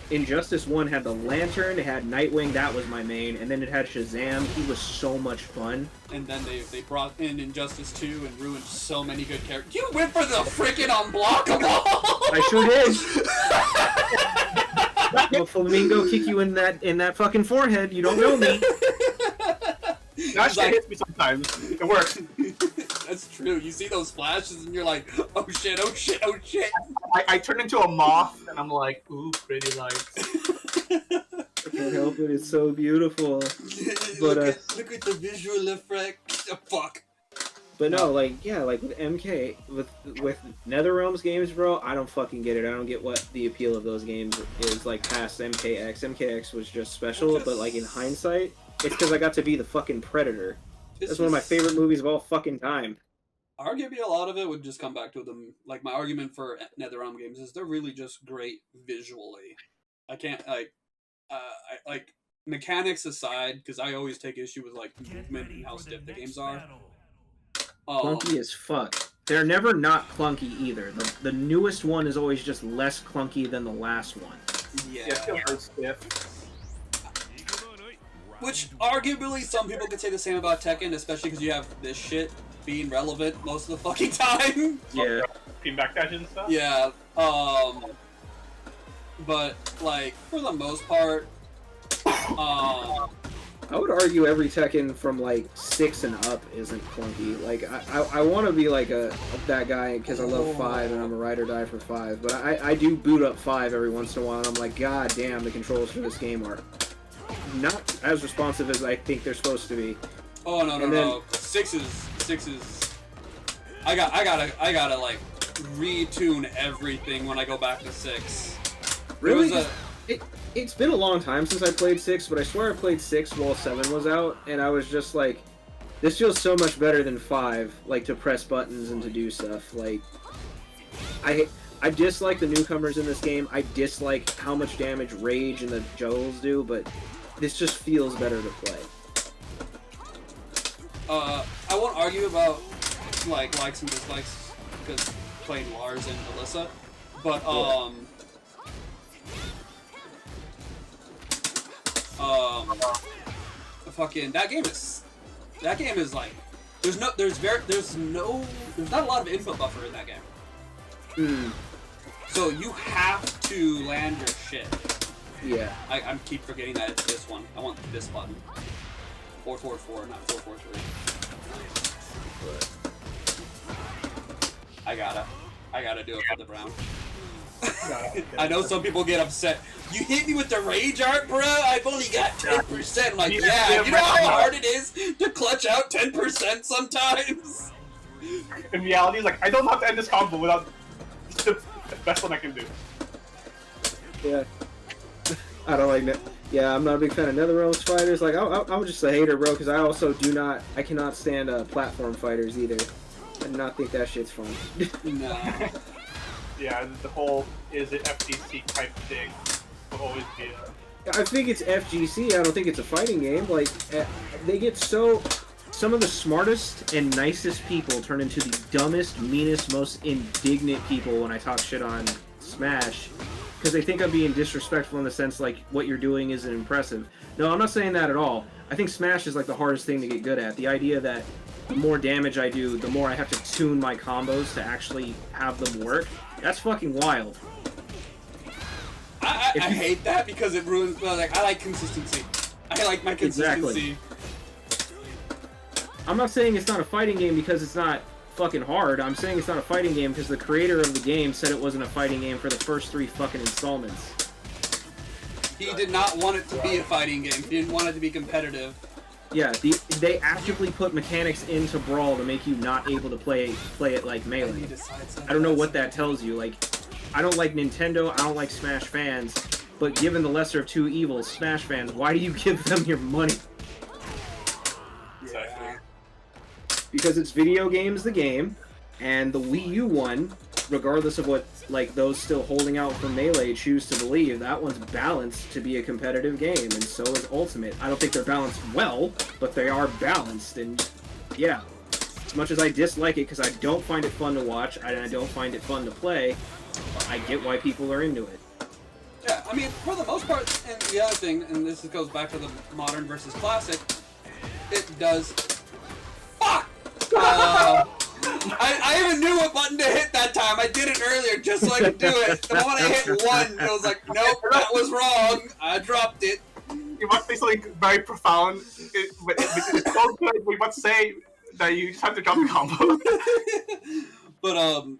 S3: Injustice 1 had the Lantern, it had Nightwing, that was my main, and then it had Shazam. He was so much fun.
S1: And then they brought in Injustice 2 and ruined so many good characters. You went for the freaking unblockable!
S3: I sure did! Well, Flamingo kick you in that fucking forehead, you don't know me.
S2: That shit hits me sometimes. It works.
S1: That's true. You see those flashes and you're like, oh shit, oh shit, oh shit.
S2: I turn into a moth and I'm like, ooh, pretty lights.
S3: I can't help it, it's so beautiful. But
S1: look at the visual effect. Oh, fuck.
S3: But no, like, yeah, like with MK, with NetherRealms games, bro, I don't fucking get it. I don't get what the appeal of those games is, like, past MKX. MKX was just special, but, like, in hindsight, it's because I got to be the fucking Predator. That's one of my favorite movies of all fucking time.
S1: Arguably, a lot of it would just come back to them. Like, my argument for NetherRealm games is they're really just great visually. I can't, like, mechanics aside, because I always take issue with, like, movement and how stiff the games are.
S3: Clunky as fuck. They're never not clunky either. The newest one is always just less clunky than the last one.
S1: Yeah.
S4: Yeah, it feels very stiff.
S1: Which, arguably, some people could say the same about Tekken, especially because you have this shit being relevant most of the fucking time.
S3: Yeah.
S2: Team backdash and stuff.
S1: Yeah. But, like, for the most part,
S3: I would argue every Tekken from like 6 and up isn't clunky. Like I want to be like that guy because I love 5 and I'm a ride or die for 5. But I do boot up 5 every once in a while and I'm like, god damn, the controls for this game are not as responsive as I think they're supposed to be.
S1: Oh no. 6 is. I gotta like retune everything when I go back to 6.
S3: Really? It's been a long time since I played 6, but I swear I played 6 while 7 was out, and I was just like, this feels so much better than 5, like, to press buttons and to do stuff. Like, I dislike the newcomers in this game, I dislike how much damage Rage and the Joels do, but this just feels better to play.
S1: I won't argue about, like, likes and dislikes, because playing Lars and Alyssa, but, fucking that game is like there's not a lot of input buffer in that game. So you have to land your shit.
S3: Yeah.
S1: I keep forgetting that it's this one. I want this button. 444, not 443. I gotta do it for the Brown. I know some people get upset. You hit me with the rage art, bruh? I've only got 10%. I'm like, yeah, you know how hard it is to clutch out 10% sometimes?
S2: In reality, it's like, I don't have to end this combo without the best one I can do.
S3: Yeah. I don't like that. Yeah, I'm not a big fan of NetherRealm fighters. Like, I'm just a hater, bro, because I also I cannot stand platform fighters either. I do not think that shit's fun.
S1: No.
S2: Yeah, the whole is it FGC type thing will always be
S3: I think it's FGC. I don't think it's a fighting game. Like, they get some of the smartest and nicest people turn into the dumbest, meanest, most indignant people when I talk shit on Smash, because they think I'm being disrespectful in the sense like what you're doing isn't impressive. No, I'm not saying that at all. I think Smash is like the hardest thing to get good at. The idea that the more damage I do, the more I have to tune my combos to actually have them work. That's fucking wild.
S1: I hate that because it ruins. Well, like, I like consistency. I like my consistency.
S3: Exactly. I'm not saying it's not a fighting game because it's not fucking hard. I'm saying it's not a fighting game because the creator of the game said it wasn't a fighting game for the first 3 fucking installments.
S1: He did not want it to be a fighting game. He didn't want it to be competitive.
S3: Yeah, they actively put mechanics into Brawl to make you not able to play it like Melee. I don't know what that tells you. Like, I don't like Nintendo, I don't like Smash fans, but given the lesser of two evils, Smash fans, why do you give them your money?
S2: Exactly.
S3: Because it's video games the game, and the Wii U one, regardless of what like those still holding out for Melee choose to believe, that one's balanced to be a competitive game, and so is Ultimate. I don't think they're balanced well, but they are balanced, and yeah. As much as I dislike it because I don't find it fun to watch, and I don't find it fun to play, I get why people are into it.
S1: Yeah, I mean, for the most part, and the other thing, and this goes back to the modern versus classic, it does... Fuck! I even knew what button to hit that time. I did it earlier just so I could do it. The moment I hit 1, I was like, nope, that was wrong. I dropped it.
S2: You must say something very profound. It's so good. We must say that you just have to drop the combo.
S1: But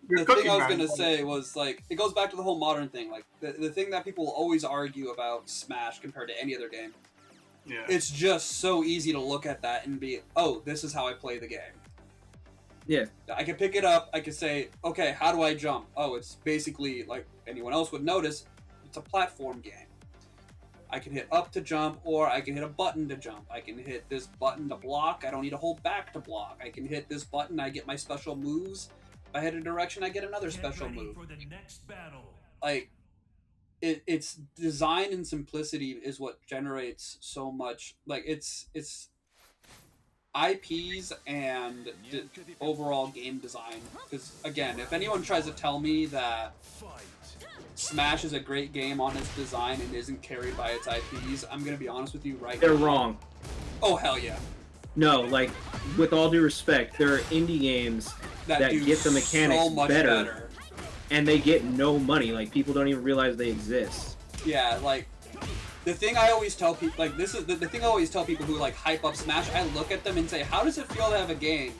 S2: You're
S1: the
S2: cooking,
S1: thing I was
S2: man.
S1: gonna say was, like, it goes back to the whole modern thing. Like, the thing that people always argue about Smash compared to any other game,
S2: Yeah.
S1: it's just so easy to look at that and be, oh, this is how I play the game.
S3: Yeah.
S1: I can pick it up, I can say, okay, how do I jump? Oh, it's basically, like anyone else would notice, it's a platform game. I can hit up to jump, or I can hit a button to jump. I can hit this button to block. I don't need to hold back to block. I can hit this button. I get my special moves. If I hit a direction, I get another special move. Like, its design and simplicity is what generates so much. Like, it's IPs and overall game design. Because, again, if anyone tries to tell me that Smash is a great game on its design and isn't carried by its IPs, I'm gonna be honest with you right now.
S3: They're wrong.
S1: Oh, hell yeah.
S3: No, like, with all due respect, there are indie games that get the mechanics
S1: so much better,
S3: and they get no money. Like, people don't even realize they exist.
S1: Yeah, like, the thing I always tell people, like, this is the thing I always tell people who, like, hype up Smash, I look at them and say, how does it feel to have a game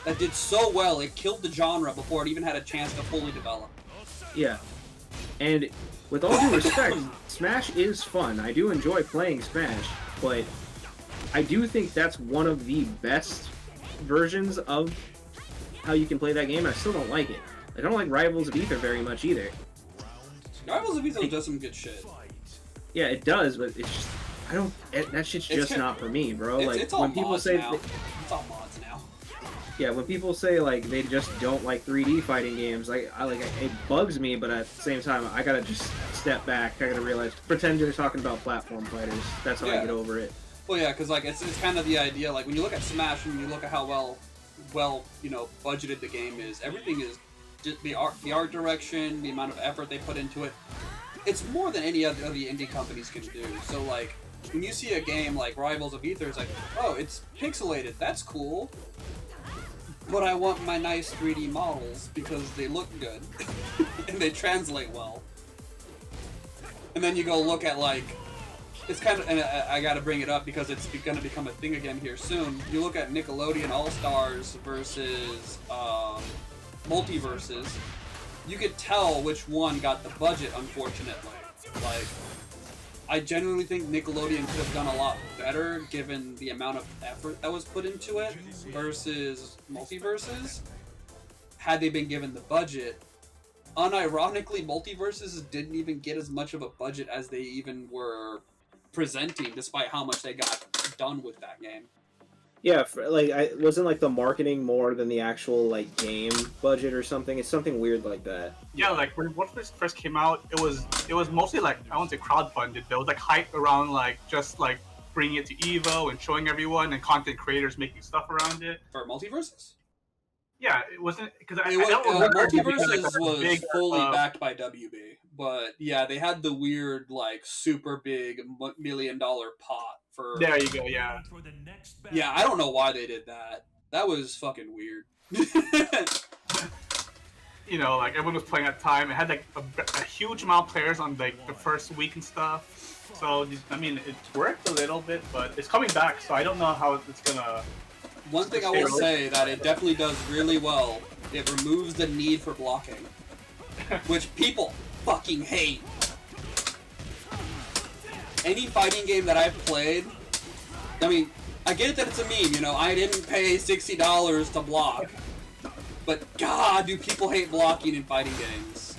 S1: that did so well, it killed the genre before it even had a chance to fully develop?
S3: Yeah. And with all due respect, Smash is fun. I do enjoy playing Smash, but I do think that's one of the best versions of how you can play that game. I still don't like it. I don't like Rivals of Aether very much either.
S1: Rivals of Aether does some good shit.
S3: Yeah, it does, but it's just, that shit's just not for me, bro.
S1: It's all when people say it's all mods now.
S3: Yeah, when people say like they just don't like 3D fighting games, it bugs me, but at the same time, I gotta just step back. I gotta realize, pretend you're talking about platform fighters. That's how I get over it.
S1: Well, yeah, because like it's kind of the idea. Like when you look at Smash and you look at how well budgeted the game is, everything is just the art direction, the amount of effort they put into it. It's more than any of the indie companies can do. So like when you see a game like Rivals of Aether, it's like, oh, it's pixelated. That's cool. But I want my nice 3D models because they look good and they translate well. And then you go look at like, it's kind of, and I gotta bring it up because it's gonna become a thing again here soon. You look at Nickelodeon All-Stars versus Multiverses, you could tell which one got the budget, unfortunately. Like, I genuinely think Nickelodeon could have done a lot better given the amount of effort that was put into it versus Multiverses. Had they been given the budget, unironically, Multiverses didn't even get as much of a budget as they even were presenting, despite how much they got done with that game.
S3: Yeah, wasn't like the marketing more than the actual like game budget or something? It's something weird like that.
S2: Yeah, like when this first came out, it was mostly like, I won't say crowdfunded, but it was like hype around like just like bringing it to Evo and showing everyone and content creators making stuff around it.
S1: For Multiverses?
S2: Yeah, it wasn't because
S1: Multiverses was fully backed by WB, but yeah, they had the weird like super big $1 million pot for.
S2: There you go. Yeah.
S1: Yeah, I don't know why they did that. That was fucking weird.
S2: You know, like everyone was playing at the time. It had like a huge amount of players on like the first week and stuff. So I mean, it worked a little bit, but it's coming back. So I don't know how it's gonna.
S1: One thing I will say that it definitely does really well, it removes the need for blocking, which people fucking hate. Any fighting game that I've played, I mean, I get it that it's a meme, you know, I didn't pay $60 to block, but god, do people hate blocking in fighting games.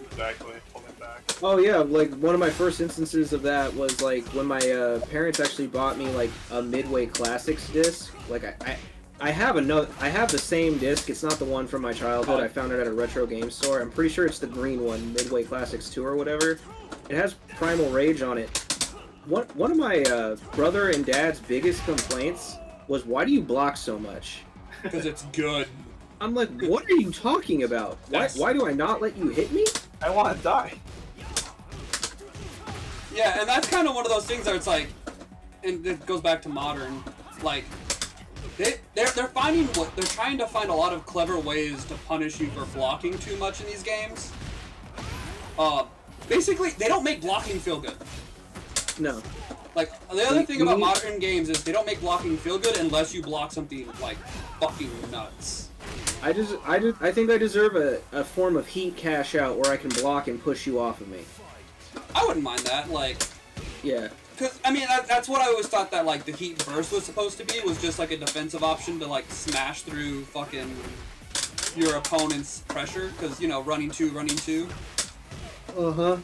S2: Exactly, pull it back.
S3: Oh yeah, like one of my first instances of that was like when my parents actually bought me like a Midway Classics disc. Like I have the same disc. It's not the one from my childhood. I found it at a retro game store. I'm pretty sure it's the green one, Midway Classics 2 or whatever. It has Primal Rage on it. One of my brother and dad's biggest complaints was, why do you block so much?
S1: Because it's good.
S3: I'm like, what are you talking about? Why do I not let you hit me?
S4: I want to die.
S1: Yeah, and that's kind of one of those things where it's like, and it goes back to modern, like, they're trying to find a lot of clever ways to punish you for blocking too much in these games. Basically, they don't make blocking feel good.
S3: No.
S1: Like, the other thing about modern games is they don't make blocking feel good unless you block something, like, fucking nuts.
S3: I think I deserve a form of heat cash out where I can block and push you off of me.
S1: I wouldn't mind that, like...
S3: Yeah.
S1: Because, I mean, that's what I always thought that, like, the heat burst was supposed to be, was just, like, a defensive option to, like, smash through fucking your opponent's pressure, because, you know, running two.
S3: Uh-huh.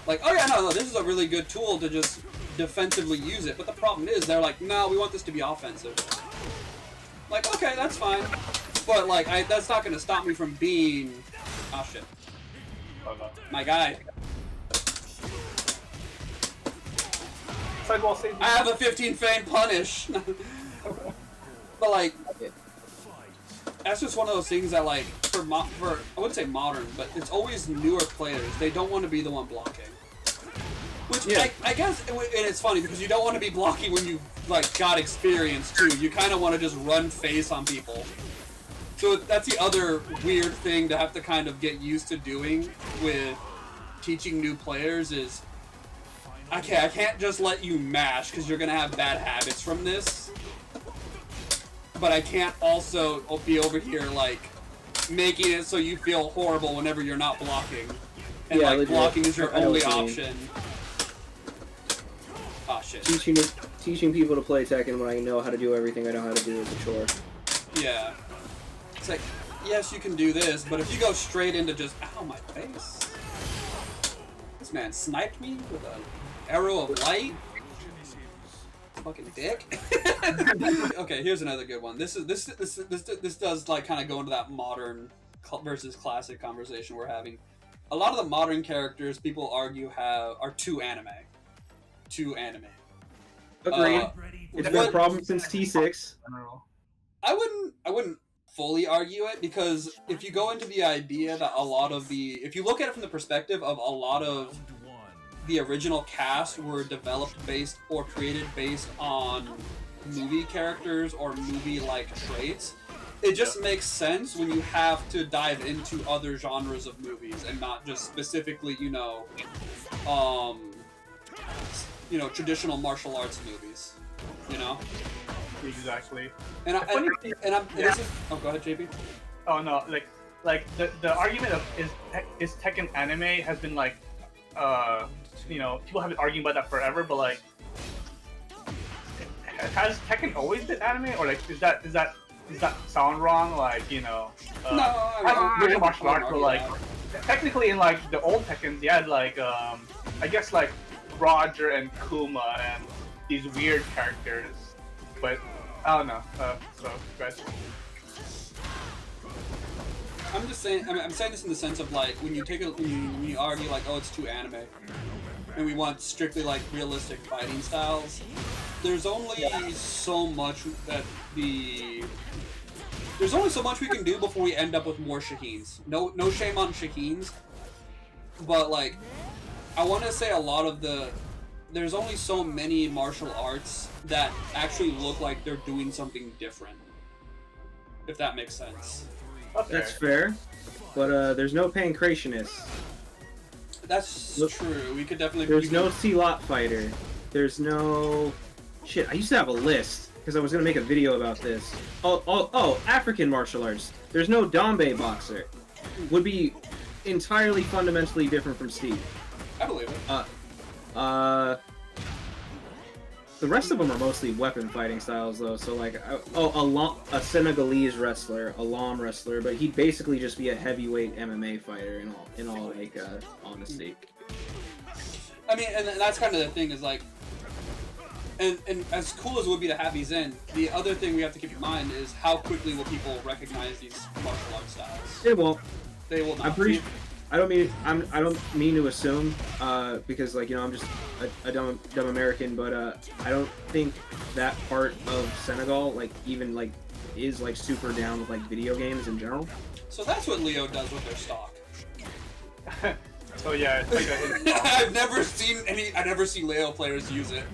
S1: like, oh yeah, no, this is a really good tool to just defensively use it. But the problem is, they're like, no, we want this to be offensive. Like, okay, that's fine. But, like, that's not going to stop me from being... Oh, shit. My guy.
S4: Sidewall save.
S1: I have a 15 feint punish. But, like, that's just one of those things that, like, for I wouldn't say modern, but it's always newer players. They don't want to be the one blocking. Which, I guess, and it's funny, because you don't want to be blocking when you've, like, got experience, too. You kind of want to just run face on people. So that's the other weird thing to have to kind of get used to doing with teaching new players is, okay, I can't just let you mash because you're going to have bad habits from this. But I can't also be over here, like, making it so you feel horrible whenever you're not blocking. And, yeah, like, blocking is your only option. Oh, shit.
S3: Teaching people to play Tekken when I know how to do everything I know how to do is a chore.
S1: Yeah. It's like, yes, you can do this, but if you go straight into just, ow, my face. This man sniped me with an arrow of light. Fucking dick. Okay, here's another good one. This does like kind of go into that modern versus classic conversation we're having. A lot of the modern characters people argue are too anime.
S3: Agreed. It's been a problem since T6.
S1: I wouldn't fully argue it, because if you go into the idea that if you look at it from the perspective of a lot of the original cast were developed based or created based on movie characters or movie-like traits, it just makes sense when you have to dive into other genres of movies and not just specifically, traditional martial arts movies,
S2: Exactly.
S1: And oh, go ahead, JP.
S2: Oh no, like the argument of is Tekken anime has been like, people have been arguing about that forever, but like, has Tekken always been anime, or like does that sound wrong? Like,
S1: no,
S2: I martial arts, but like technically in like the old Tekkens, you had like I guess like Roger and Kuma and these weird characters, but I don't know. So guys.
S1: I'm just saying. I'm saying this in the sense of like when you argue like, oh, it's too anime, and we want strictly like realistic fighting styles. There's only so much there's only so much we can do before we end up with more Shaheens. No shame on Shaheens, but like I want to say a lot of there's only so many martial arts that actually look like they're doing something different. If that makes sense.
S3: Okay. That's fair, but there's no Pancrationists.
S1: That's true. We could definitely.
S3: There's no C-Lot fighter. There's no. Shit, I used to have a list because I was gonna make a video about this. Oh, African martial arts. There's no Dombe boxer. Would be entirely fundamentally different from Steve.
S1: I believe it.
S3: The rest of them are mostly weapon fighting styles, though. So, like, a Senegalese wrestler, a Lam wrestler, but he'd basically just be a heavyweight MMA fighter in all like, honesty.
S1: I mean, and that's kind of the thing is like, and as cool as it would be to have these in, the other thing we have to keep in mind is how quickly will people recognize these martial arts styles?
S3: They won't.
S1: They will not.
S3: I don't mean to assume, because like I'm just a dumb American, but I don't think that part of Senegal even is like super down with like video games in general.
S1: So that's what Leo does with their stock.
S2: So yeah, it's like
S1: I've never seen Leo players use it.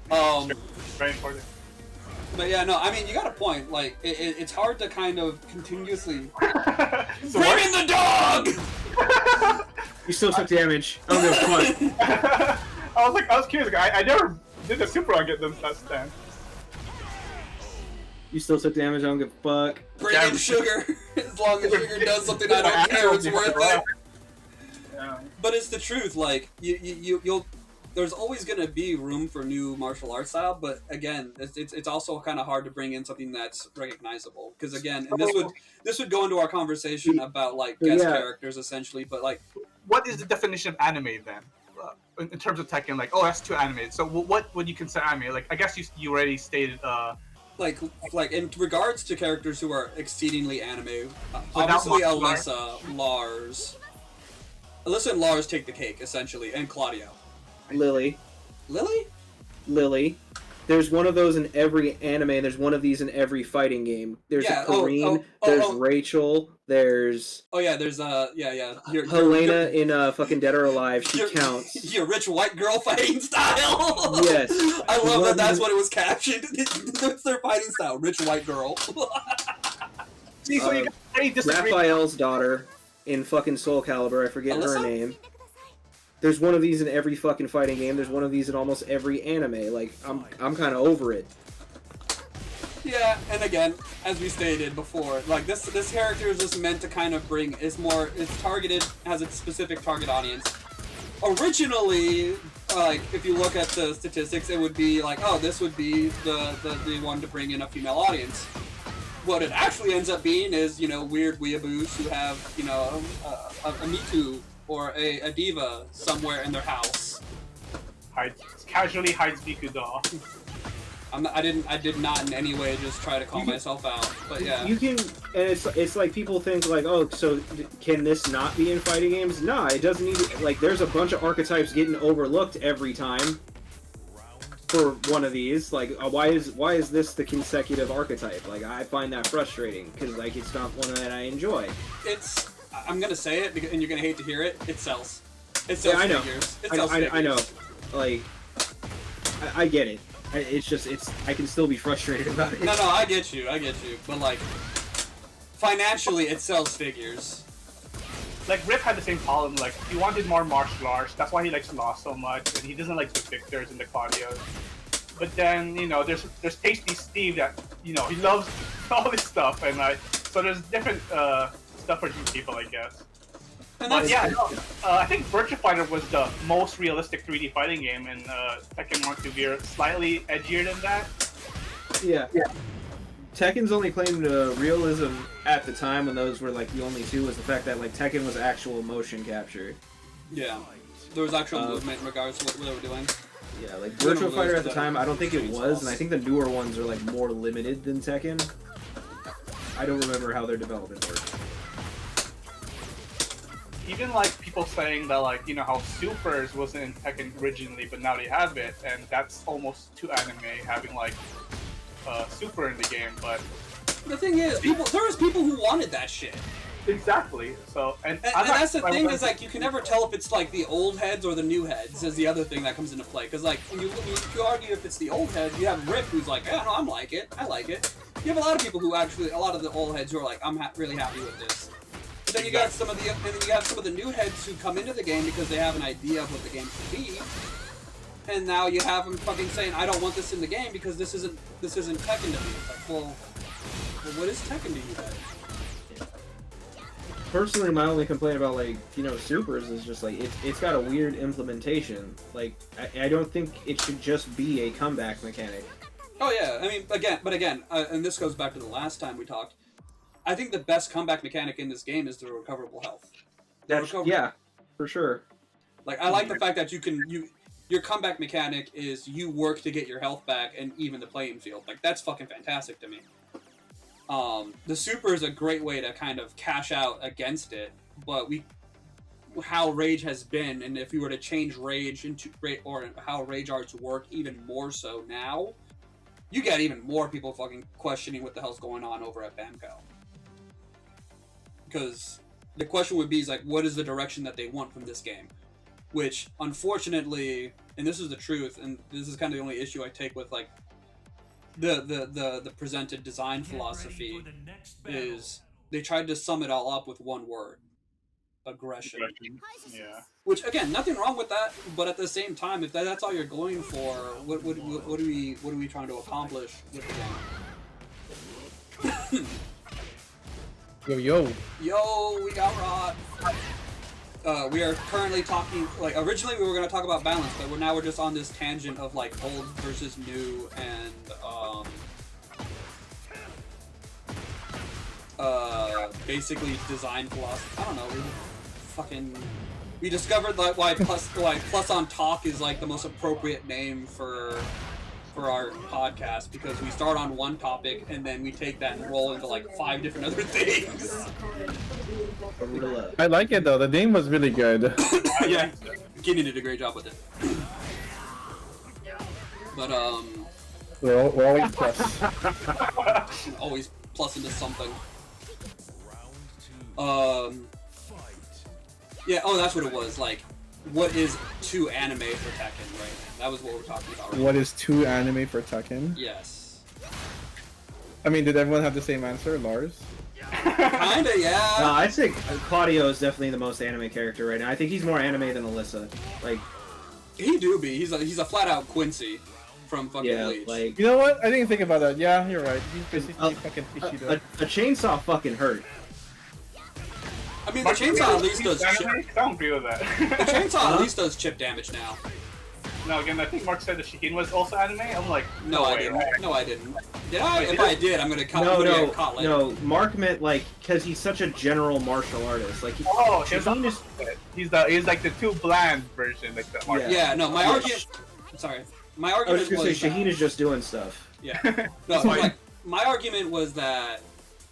S2: Very important.
S1: But yeah, no, I mean, you got a point. Like, it's hard to kind of continuously...
S2: So
S1: bring in the dog!
S3: You still took damage. I don't give a fuck.
S2: I was curious. I never did the super on get them that stand.
S3: You still took damage. I don't give a fuck.
S1: Bring in Sugar. As long as Sugar does something I don't care, it's worth it.
S2: Yeah.
S1: But it's the truth. Like, you'll... There's always going to be room for new martial arts style, but again, it's also kind of hard to bring in something that's recognizable. Because again, and this would go into our conversation about like guest characters essentially, but like
S2: what is the definition of anime then? In terms of Tekken, like, oh, that's too animated. So what would you consider anime? Like, I guess you already stated.
S1: Like in regards to characters who are exceedingly anime, obviously Alyssa, Lars. Alyssa and Lars take the cake essentially, and Claudio.
S3: Lily.
S1: Lily?
S3: There's one of those in every anime, and there's one of these in every fighting game. There's a Kareen, there's Rachel, there's...
S1: Oh yeah, there's
S3: Helena in fucking Dead or Alive, she counts.
S1: Your rich white girl fighting style!
S3: Yes.
S1: I love that's what it was captioned. That's their fighting style, rich white girl.
S2: See, so you got any disagreement?
S3: Raphael's daughter in fucking Soul Calibur, I forget her name. There's one of these in every fucking fighting game. There's one of these in almost every anime. Like, I'm kind of over it.
S1: Yeah, and again, as we stated before, like this character is just meant to kind of bring. It's targeted, has a specific target audience. Originally, like if you look at the statistics, it would be like, oh, this would be the one to bring in a female audience. What it actually ends up being is, you know, weird weeaboos who have, you know, a Me Too or a diva somewhere in their house.
S2: Casually hides Miku doll.
S1: I did not in any way just try to call myself out, but yeah.
S3: You can, and it's like people think like, oh, so can this not be in fighting games? Nah, it doesn't need, like, there's a bunch of archetypes getting overlooked every time for one of these. Like, why is this the consecutive archetype? Like, I find that frustrating, because, like, it's not one that I enjoy.
S1: I'm gonna say it, and you're gonna hate to hear it, it sells. It sells figures. It sells figures.
S3: I know. Like, I get it. It's just, I can still be frustrated about it.
S1: No, I get you. But, like, financially, it sells figures.
S2: Like, Rip had the same problem. Like, he wanted more martial arts. That's why he likes Law so much, and he doesn't like the Victors and the Claudios. But then, you know, there's Tasty Steve that, you know, he loves all this stuff, and so there's different stuff for different people, I guess. But yeah, I think Virtua Fighter was the most realistic 3D fighting game, and Tekken 1 2 are slightly edgier than that.
S3: Yeah. Tekken's only claim to realism at the time, when those were like the only two, was the fact that like Tekken was actual motion capture.
S1: Yeah, there was actual movement in regards to what they were doing.
S3: Yeah, like Virtua Fighter at the time, I don't think it was, and I think the newer ones are like more limited than Tekken. I don't remember how their development worked.
S2: Even like people saying that, like, you know, how Supers wasn't in Tekken originally, but now they have it, and that's almost too anime having like Super in the game. But
S1: the thing is, there was people who wanted that shit.
S2: Exactly. So and
S1: that's the thing, is like you can never tell if it's like the old heads or the new heads is the other thing that comes into play. Because like when you argue if it's the old heads, you have Rip who's like, yeah, no, I like it. You have a lot of people who actually, a lot of the old heads who are like, I'm really happy with this. But then you got some of the new heads who come into the game because they have an idea of what the game should be, and now you have them fucking saying, I don't want this in the game because this isn't Tekken to me. It's like, well, what is Tekken to you then?
S3: Personally, my only complaint about, like, you know, Supers is just like it's got a weird implementation. Like, I don't think it should just be a comeback mechanic.
S1: Oh yeah, I mean, again, and this goes back to the last time we talked. I think the best comeback mechanic in this game is the recoverable health.
S3: Yeah, for sure.
S1: Like, I like the fact that your comeback mechanic is you work to get your health back and even the playing field. Like, that's fucking fantastic to me. The Super is a great way to kind of cash out against it, but how Rage has been, and if you were to change Rage or how Rage Arts work even more so now, you get even more people fucking questioning what the hell's going on over at Bamco. Because the question would be, is like, what is the direction that they want from this game? Which, unfortunately, and this is the truth, and this is kind of the only issue I take with, like, the presented design philosophy, is they tried to sum it all up with one word: aggression.
S2: Yeah.
S1: Which, again, nothing wrong with that, but at the same time, if that's all you're going for, what are we trying to accomplish with the game?
S5: Yo,
S1: we got Rod. We are currently talking, like, originally we were going to talk about balance, but now we're just on this tangent of, like, old versus new, and, basically design philosophy. I don't know, fucking we discovered that why PlusOnTalk is like the most appropriate name for our podcast, because we start on one topic and then we take that and roll into like 5 different other things.
S5: I like it though. The name was really good.
S1: Yeah, Keenan did a great job with it. But
S5: we're always plus.
S1: always plus into something. Yeah. Oh, that's what it was. Like, what is too anime for Tekken, right? That was what we're talking about, right?
S5: What is too anime for Tekken?
S1: Yes.
S5: I mean, did everyone have the same answer, Lars?
S1: Kinda, yeah.
S3: No, I think Claudio is definitely the most anime character right now. I think he's more anime than Alyssa. Like,
S1: he do be. He's a flat out Quincy from fucking Bleach.
S3: like,
S5: You know what? I didn't think about that. Yeah, you're right. He's basically fucking Ishido.
S3: a chainsaw fucking hurt.
S1: I mean, the chainsaw at least does chip.
S2: I don't agree with that.
S1: The chainsaw at least does chip damage now.
S2: No, again, I think Mark said that Shaheen was also anime. I'm like,
S1: No, I
S2: way,
S1: didn't.
S2: right?
S1: No, I didn't. Did I? If I did, I'm gonna cut.
S3: No,
S1: caught later.
S3: no. Mark meant like because he's such a general martial artist. Like,
S2: Oh,
S3: Shaheen is.
S2: he's like the too bland version, like the Mark.
S1: Yeah, no, my argument. Sorry, my
S3: I was
S1: argument
S3: just gonna
S1: was.
S3: say Shaheen is just doing stuff.
S1: Yeah. No, like my argument was that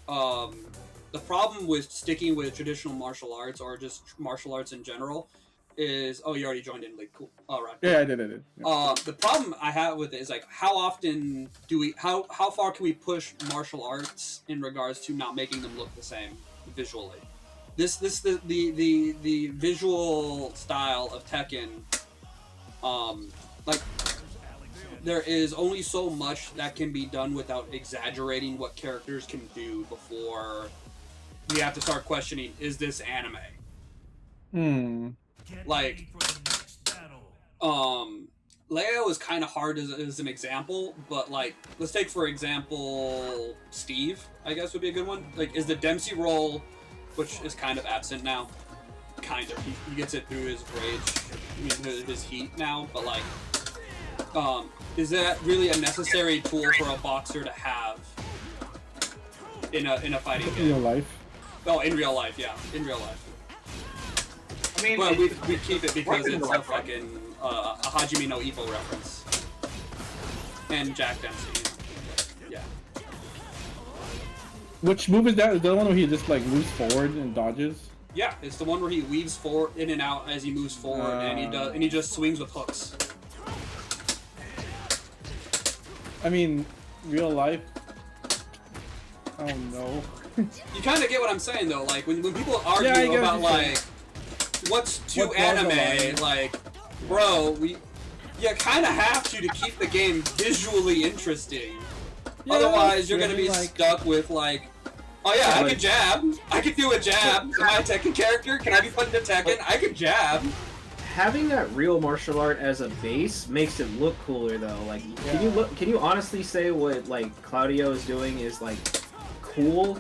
S1: the problem with sticking with traditional martial arts or just martial arts in general is you already joined in, like, cool. All right.
S5: Yeah, I did. Yeah.
S1: The problem I have with it is like how often do we how far can we push martial arts in regards to not making them look the same visually? The visual style of Tekken, like, there is only so much that can be done without exaggerating what characters can do before we have to start questioning, is this anime? Like, Leo is kind of hard as an example, but like, let's take for example Steve, I guess would be a good one. Like, is the Dempsey role, which is kind of absent now, kind of, he gets it through his rage, his heat now, but like, is that really a necessary tool for a boxer to have in a fighting game?
S5: In real life.
S1: Oh, in real life, yeah, in real life.
S2: I mean,
S1: Well, we keep it because it's a fucking a Hajime no Ippo reference. And Jack Dempsey. Yeah.
S5: Which move is that? Is that the one where he just like moves forward and dodges?
S1: Yeah, it's the one where he weaves forward, in and out as he moves forward, and he just swings with hooks.
S5: I mean, real life. Oh no.
S1: You kind of get what I'm saying though. Like when people argue
S5: Yeah, I get
S1: about
S5: what you're
S1: like what's too
S5: What draws the
S1: anime,
S5: line?
S1: like, bro, you kind of have to keep the game visually interesting.
S5: Yeah,
S1: Otherwise, you're gonna be
S5: like-
S1: stuck with like, oh yeah, I can jab. I can do a jab. Am I a Tekken character? Can I be put into Tekken? I can jab.
S3: Having that real martial art as a base makes it look cooler though. Like, can you honestly say what like Claudio is doing is like cool?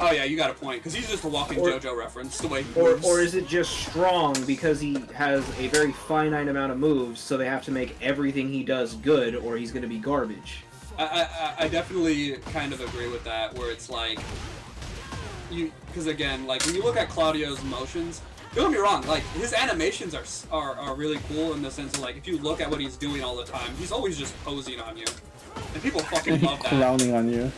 S1: Oh yeah, you got a point, because he's just a walking JoJo reference, the way he
S3: Or
S1: moves.
S3: is it just strong because he has a very finite amount of moves, so they have to make everything he does good, or he's going to be garbage?
S1: I definitely kind of agree with that, where it's like, because again, like when you look at Claudio's motions, don't get me wrong, like his animations are really cool in the sense of like, if you look at what he's doing all the time, he's always just posing on you, and people fucking love that.
S5: Clowning on you.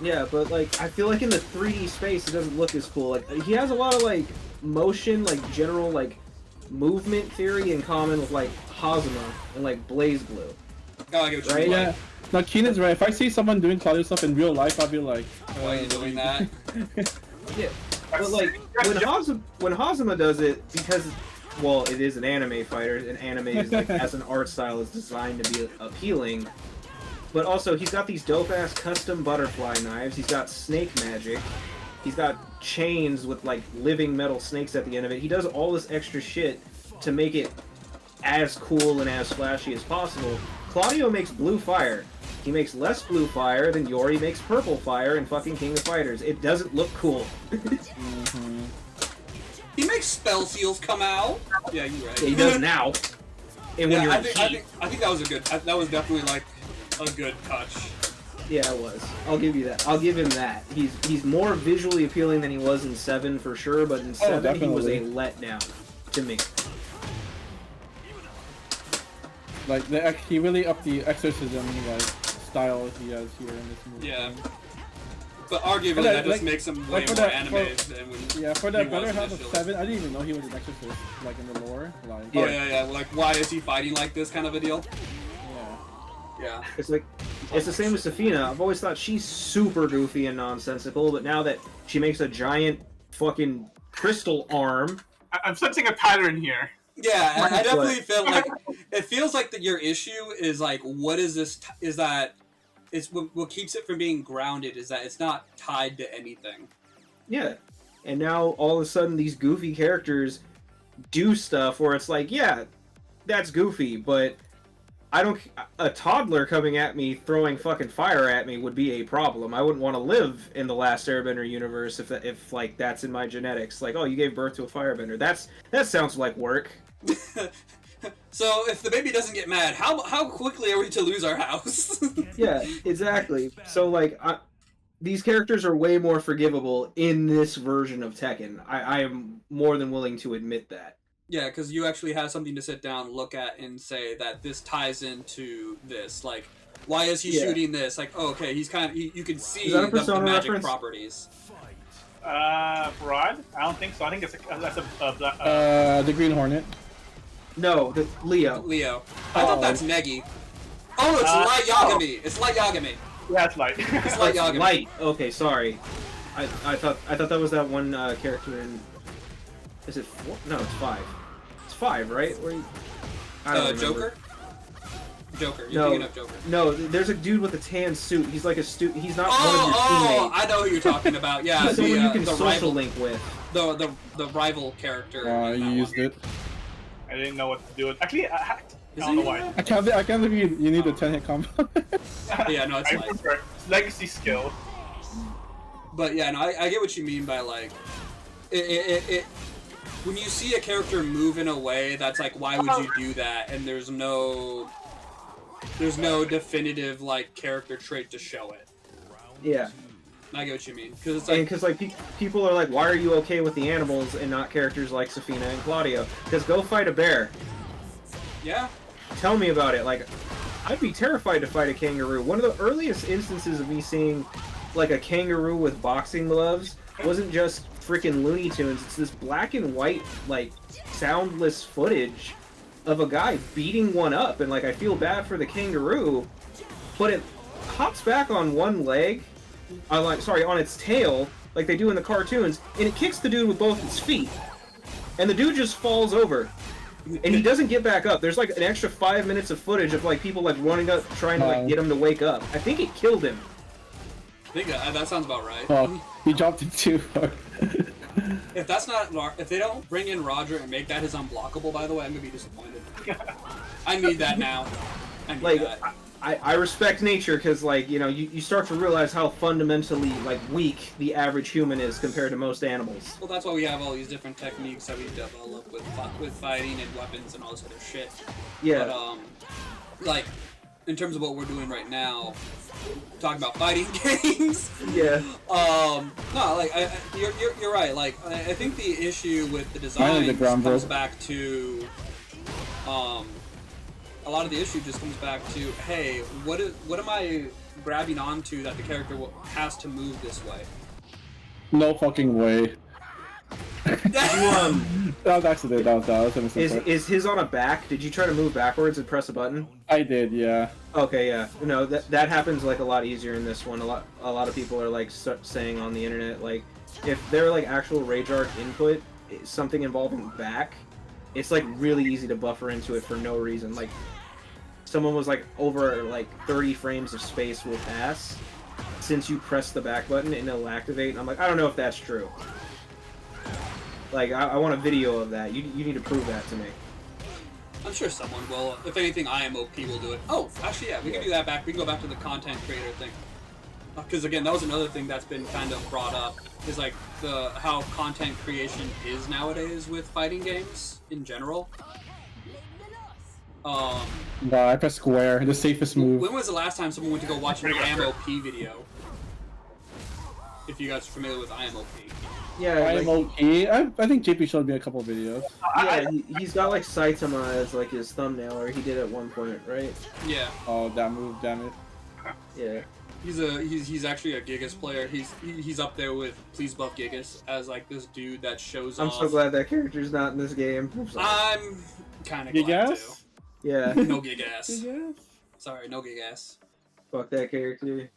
S3: Yeah, but like I feel like in the 3D space it doesn't look as cool. Like he has a lot of like motion, like general like movement theory in common with like Hazama and like Blaze Blue.
S1: Oh, I get what you
S3: Right?
S1: mean.
S5: Yeah. No, Keenan's right. If I see someone doing Claudio stuff in real life, I'll be like,
S1: Why are you doing that?
S3: Yeah, but like when Hazama does it, because well, it is an anime fighter, and anime is like as an art style is designed to be appealing. But also, he's got these dope-ass custom butterfly knives. He's got snake magic. He's got chains with, like, living metal snakes at the end of it. He does all this extra shit to make it as cool and as flashy as possible. Claudio makes blue fire. He makes less blue fire than Yori makes purple fire in fucking King of Fighters. It doesn't look cool.
S1: He makes spell seals come out. Yeah, you're right.
S3: He does now. And when
S1: Yeah,
S3: you're
S1: I
S3: in heat.
S1: think that was a good. That was definitely like a good touch.
S3: Yeah, it was. I'll give you that. I'll give him that. He's more visually appealing than he was in 7 for sure, but in 7 he was a
S5: definitely.
S3: letdown. to me.
S5: Like he really upped the exorcism like style he has here in this movie.
S1: Yeah. But arguably, that just makes him way more anime than when
S5: yeah, for that
S1: he
S5: better
S1: was
S5: half of
S1: initially.
S5: 7, I didn't even know he was an exorcist, like in the lore. Like,
S1: Oh yeah. Like, why is he fighting like this kind of a deal?
S5: yeah.
S1: Yeah.
S3: It's like, it's the same with Safina. I've always thought she's super goofy and nonsensical, but now that she makes a giant fucking crystal arm.
S2: I'm sensing a pattern here.
S1: Yeah, I definitely feel like it feels like that your issue is like, what is this? Is that it's what keeps it from being grounded is that it's not tied to anything.
S3: Yeah, and now all of a sudden these goofy characters do stuff where it's like, yeah, that's goofy, but I don't. A toddler coming at me throwing fucking fire at me would be a problem. I wouldn't want to live in the Last Airbender universe if like that's in my genetics. Like, oh, you gave birth to a firebender. That sounds like work.
S1: So if the baby doesn't get mad, how quickly are we to lose our house?
S3: Yeah, exactly. So like, these characters are way more forgivable in this version of Tekken. I am more than willing to admit that.
S1: Yeah, because you actually have something to sit down, look at, and say that this ties into this. Like, why is he shooting this? Like, oh, okay, he's kind of you can see the magic
S3: reference?
S1: properties.
S4: Rod? I don't think so. I think that's a
S5: The Green Hornet.
S3: No, the Leo.
S1: Leo. I thought that's Negi. Oh, it's Light Yagami. It's Light Yagami.
S4: yeah, it's light.
S1: It's Light Yagami.
S3: Light. Okay, sorry. I thought that was that one character in. Is it 4? No, it's 5. It's 5, right? Where I don't remember.
S1: Joker. Joker. You're thinking of Joker.
S3: No, there's a dude with a tan suit. He's like a He's not one of your teammates.
S1: I know who you're talking about. Yeah,
S3: He's someone you can
S1: the
S3: social
S1: rival,
S3: link with.
S1: the rival character.
S5: You used it.
S4: I didn't know what to do. Actually, I don't know why.
S5: I can't believe you need a 10-hit combo.
S1: Yeah, no, it's
S4: I
S1: Light.
S4: prefer legacy skill.
S1: But yeah, no, I get what you mean by like, it when you see a character move in a way that's like, why would you do that? And there's no definitive like character trait to show it.
S3: Yeah.
S1: I get what you mean, because it's like,
S3: Because like people are like, why are you okay with the animals and not characters like Safina and Claudio? Because go fight a bear.
S1: yeah,
S3: Tell me about it. Like, I'd be terrified to fight a kangaroo. One of the earliest instances of me seeing like a kangaroo with boxing gloves wasn't just freaking Looney Tunes. It's this black and white, like, soundless footage of a guy beating one up, and like, I feel bad for the kangaroo, but it hops back on one leg, on its tail, like they do in the cartoons, and it kicks the dude with both its feet, and the dude just falls over, and he doesn't get back up. There's like an extra 5 minutes of footage of like people like running up trying to like get him to wake up. I think it killed him.
S1: I think that sounds about right.
S5: Oh, he dropped it too far.
S1: If they don't bring in Roger and make that his unblockable, by the way, I'm gonna be disappointed. I need that now. I need that.
S3: I respect nature because, like, you know, you start to realize how fundamentally, like, weak the average human is compared to most animals.
S1: Well, that's why we have all these different techniques that we develop with fighting and weapons and all this other shit.
S3: Yeah.
S1: But, like, in terms of what we're doing right now, talking about fighting games.
S3: Yeah.
S1: No, like, you're right. Like, I think the issue with the design comes back to, a lot of the issue just comes back to, hey, what am I grabbing onto that the character has to move this way?
S5: No fucking way. That was accident. That was
S3: Is his on a back? Did you try to move backwards and press a button?
S5: I did, yeah.
S3: Okay, yeah. No, that happens like a lot easier in this one. A lot of people are like saying on the internet, like, if they're like actual Rage Arc input, something involving back, it's like really easy to buffer into it for no reason. Like, someone was like, over like 30 frames of space will pass since you press the back button and it'll activate. And I'm like, I don't know if that's true. Like, I want a video of that. You need to prove that to me.
S1: I'm sure someone will. If anything, IMOP will do it. Oh, actually, yeah, we can do that back. We can go back to the content creator thing. Because again, that was another thing that's been kind of brought up, is like how content creation is nowadays with fighting games in general.
S5: Wow, I pressed square, the safest move.
S1: When was the last time someone went to go watch an IMOP video? If you guys are familiar with IMOP.
S3: Yeah,
S5: IMOP. I think JP showed me a couple videos.
S3: Yeah, he's got like Saitama as like his thumbnail, or he did at one point, right?
S1: Yeah.
S5: Oh, that move, damn it.
S3: Yeah.
S1: He's actually a Gigas player. He's up there with Please Buff Gigas as like this dude that shows
S3: I'm
S1: off.
S3: so glad that character's not in this game.
S1: I'm kind of glad too.
S5: Gigas?
S3: Yeah.
S1: No Gigas.
S5: Gigas?
S1: Sorry, no Gigas.
S3: Fuck that character.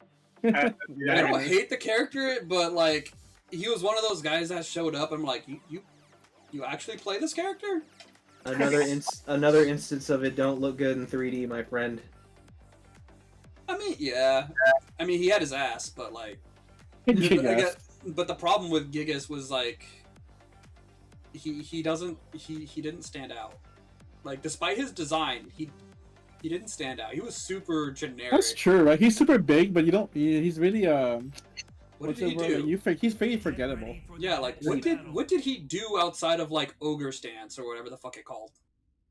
S1: I don't hate the character, but like he was one of those guys that showed up. I'm like, you actually play this character?
S3: Another instance of it don't look good in 3D, my friend.
S1: I mean, yeah. I mean, he had his ass, but like,
S5: Gigas.
S1: but the problem with Gigas was like, he didn't stand out. Like, despite his design, he didn't stand out. He was super generic.
S5: That's true, right? He's super big, but you don't. He's really
S1: What did he do?
S5: He's pretty forgettable.
S1: Yeah, like what did he do outside of like ogre stance or whatever the fuck it called?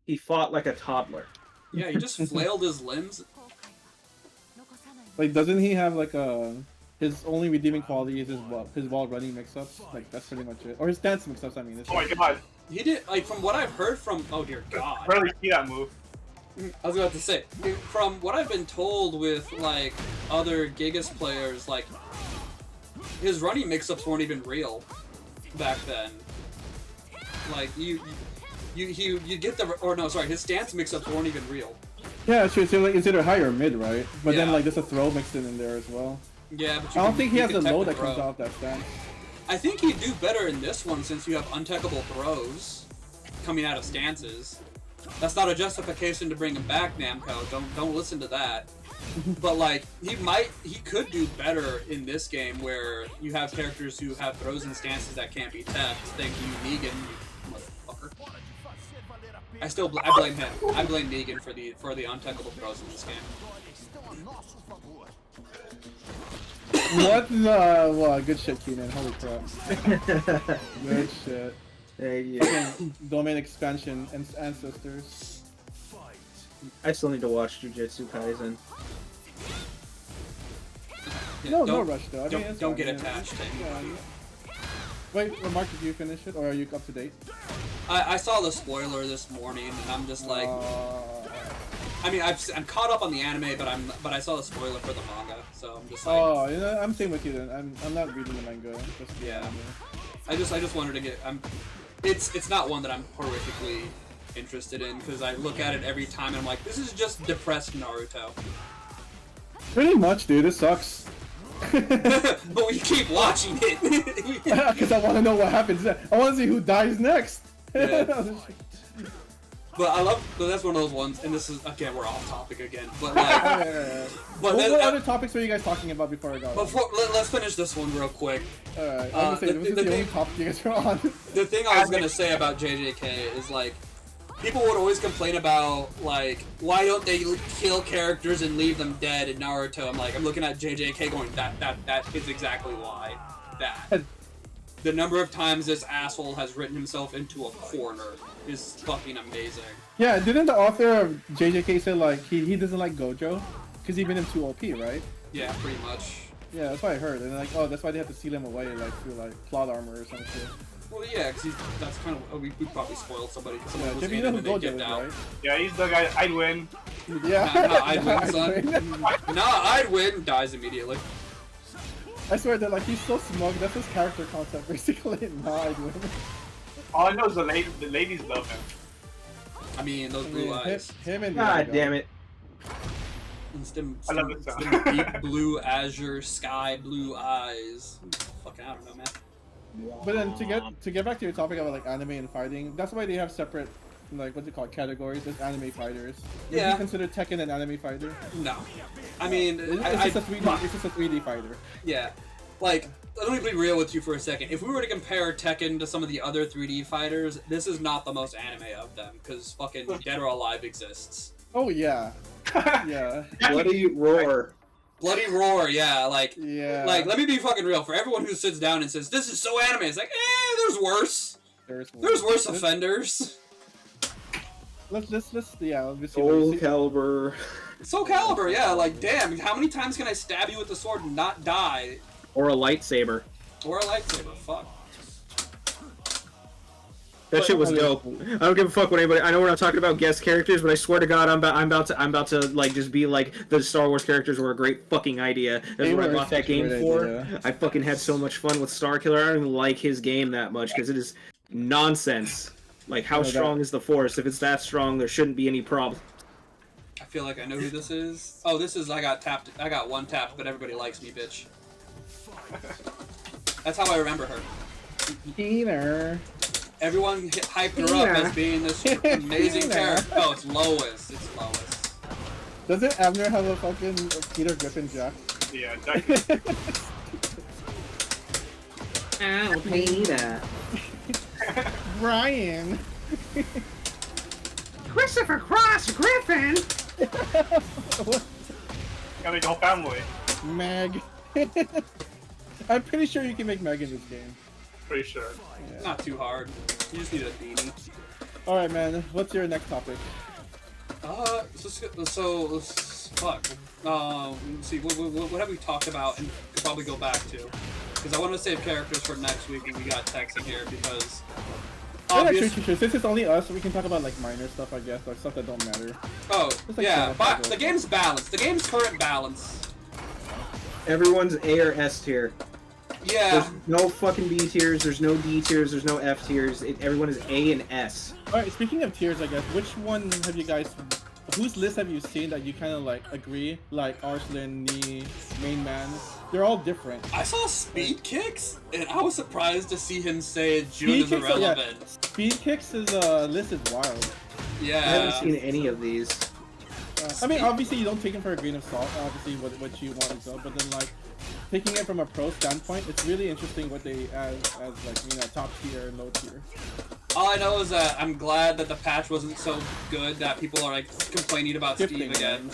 S3: He fought like a toddler.
S1: Yeah, he just flailed his limbs.
S5: Like, doesn't he have like his only redeeming quality is his wall running mix-ups? Like, that's pretty much it. Or his dance mix-ups, I mean.
S2: Oh my god.
S1: He did, like, from what I've heard from, oh dear god.
S2: Rarely see that move.
S1: I was about to say, from what I've been told with, like, other Gigas players, like, his running mix-ups weren't even real back then. Like, you get the, or no, sorry, his stance mix-ups weren't even real.
S5: Yeah, sure. So like, it's either high or mid, right? But then
S1: Yeah.
S5: like there's a throw mixed in there as well.
S1: Yeah, but
S5: I don't think he has a
S1: can tech
S5: low
S1: the
S5: that comes
S1: throw.
S5: off that stance.
S1: I think he'd do better in this one since you have untechable throws coming out of stances. That's not a justification to bring him back, Namco. Don't listen to that. But like he could do better in this game where you have characters who have throws and stances that can't be teched. Thank you, Negan, you motherfucker. I blame him. I blame Negan for the untechable throws in this game.
S5: What the? Wow, good shit, Keenan. Holy crap. Good shit.
S3: Thank you.
S5: Fucking domain expansion and ancestors.
S3: I still need to watch Jujutsu Kaisen.
S1: Yeah,
S5: No rush though. I mean, it's
S1: don't
S5: fine,
S1: get
S5: yeah.
S1: attached to anyone.
S5: Yeah. Wait, Mark, did you finish it, or are you up to date?
S1: I saw the spoiler this morning, and I'm just like, I mean, I'm caught up on the anime, but I saw the spoiler for the manga, so I'm just like,
S5: Oh, you know, I'm same with you then. I'm not reading the manga. Just the
S1: Yeah.
S5: anime.
S1: I just wanted to get. It's not one that I'm horrifically interested in because I look at it every time and I'm like, this is just depressed Naruto.
S5: Pretty much, dude. It sucks.
S1: But we keep watching it.
S5: Because I want to know what happens next. I want to see who dies next.
S1: Yeah. But that's one of those ones, and this is, again, we're off topic again, but like, but
S5: what other topics were you guys talking about before I got on?
S1: let's finish this one real quick.
S5: Alright, I'm gonna say, this is the only topic you guys are on.
S1: The thing I was gonna say about JJK is like, people would always complain about like, why don't they kill characters and leave them dead in Naruto? I'm looking at JJK going, that is exactly why. That. The number of times this asshole has written himself into a corner is fucking amazing.
S5: Yeah, didn't the author of JJK say like he doesn't like Gojo? Because he made him too OP, right?
S1: Yeah, pretty much.
S5: Yeah, that's what I heard. And like, oh, that's why they have to seal him away, like through like plot armor or some shit.
S1: Well, yeah, because that's kind of, we probably spoiled somebody.
S5: Yeah, Jimmy, you know who Gojo is, right?
S2: Yeah, he's the guy. I'd win.
S5: Yeah.
S1: Nah, I'd win, son. Nah, I'd win. Dies immediately.
S5: I swear that like he's so smug. That's his character concept, basically. Nah, I'd win.
S2: All I know is the ladies love him.
S1: I mean, those blue eyes.
S5: Him and
S3: God damn it.
S2: I love this sound.
S1: Stem deep blue azure sky blue eyes. Fucking, I don't know, man.
S5: But then to get back to your topic about like anime and fighting, that's why they have separate, like what's it called, categories. There's anime fighters. Would
S1: Yeah.
S5: you consider Tekken an anime fighter?
S1: No. I mean,
S5: It's just a 3D. It's just a 3D fighter.
S1: yeah. Like, let me be real with you for a second. If we were to compare Tekken to some of the other 3D fighters, this is not the most anime of them, because fucking Dead or Alive exists.
S5: Oh yeah. Yeah.
S3: Bloody Roar.
S1: Bloody Roar, yeah, like,
S5: Yeah.
S1: like, let me be fucking real. For everyone who sits down and says, this is so anime, it's like, there's worse. There's worse offenders.
S5: Let's see.
S3: Soul Calibur.
S1: Soul Calibur, yeah, like, damn, how many times can I stab you with the sword and not die?
S3: Or a lightsaber.
S1: Or a lightsaber. Fuck.
S3: That shit was dope. I don't give a fuck what anybody. I know we're not talking about guest characters, but I swear to God, I'm about to like just be like the Star Wars characters were a great fucking idea. That's what I bought that game for. Idea. I fucking had so much fun with Starkiller. I don't even like his game that much because it is nonsense. Like, how strong is the Force? If it's that strong, there shouldn't be any problem.
S1: I feel like I know who this is. Oh, this is I got tapped. I got one tapped, but everybody likes me, bitch. That's how I remember her.
S5: Peter.
S1: Everyone hyped her up as being this amazing character. Oh, it's Lois. It's Lois.
S5: Doesn't Abner have a fucking Peter Griffin Jack?
S2: Yeah, Jack.
S3: Oh, Peter.
S5: Brian.
S3: Christopher Cross Griffin.
S2: Gotta make the whole family.
S5: Meg. I'm pretty sure you can make Meg in this game.
S2: Pretty sure.
S1: Yeah. Not too hard. You just need a beanie.
S5: Alright, man. What's your next topic?
S1: So fuck. Let's see. What have we talked about and could probably go back to? Because I want to save characters for next week when we got Tex in here because.
S5: True. Since it's only us, we can talk about like minor stuff, I guess, or stuff that don't matter.
S1: Oh,
S5: like
S1: yeah. But the game's balanced. The game's current balance.
S3: Everyone's A or S tier.
S1: Yeah.
S3: There's no fucking B tiers, there's no D tiers, there's no F tiers. Everyone is A and S.
S5: Alright, speaking of tiers, I guess, which one have you guys... Whose list have you seen that you kind of like agree? Like Arslan, Nee, Main Man. They're all different.
S1: I saw Speed Kicks, and I was surprised to see him say June is irrelevant.
S5: Yeah. Speed Kicks' list is wild.
S1: Yeah.
S3: I haven't seen any of these.
S5: I mean, obviously you don't take them for a grain of salt, obviously what you want is up, but then like, taking it from a pro standpoint, it's really interesting what they as like, you know, top tier and low tier.
S1: All I know is that I'm glad that the patch wasn't so good that people are like complaining about Steve again.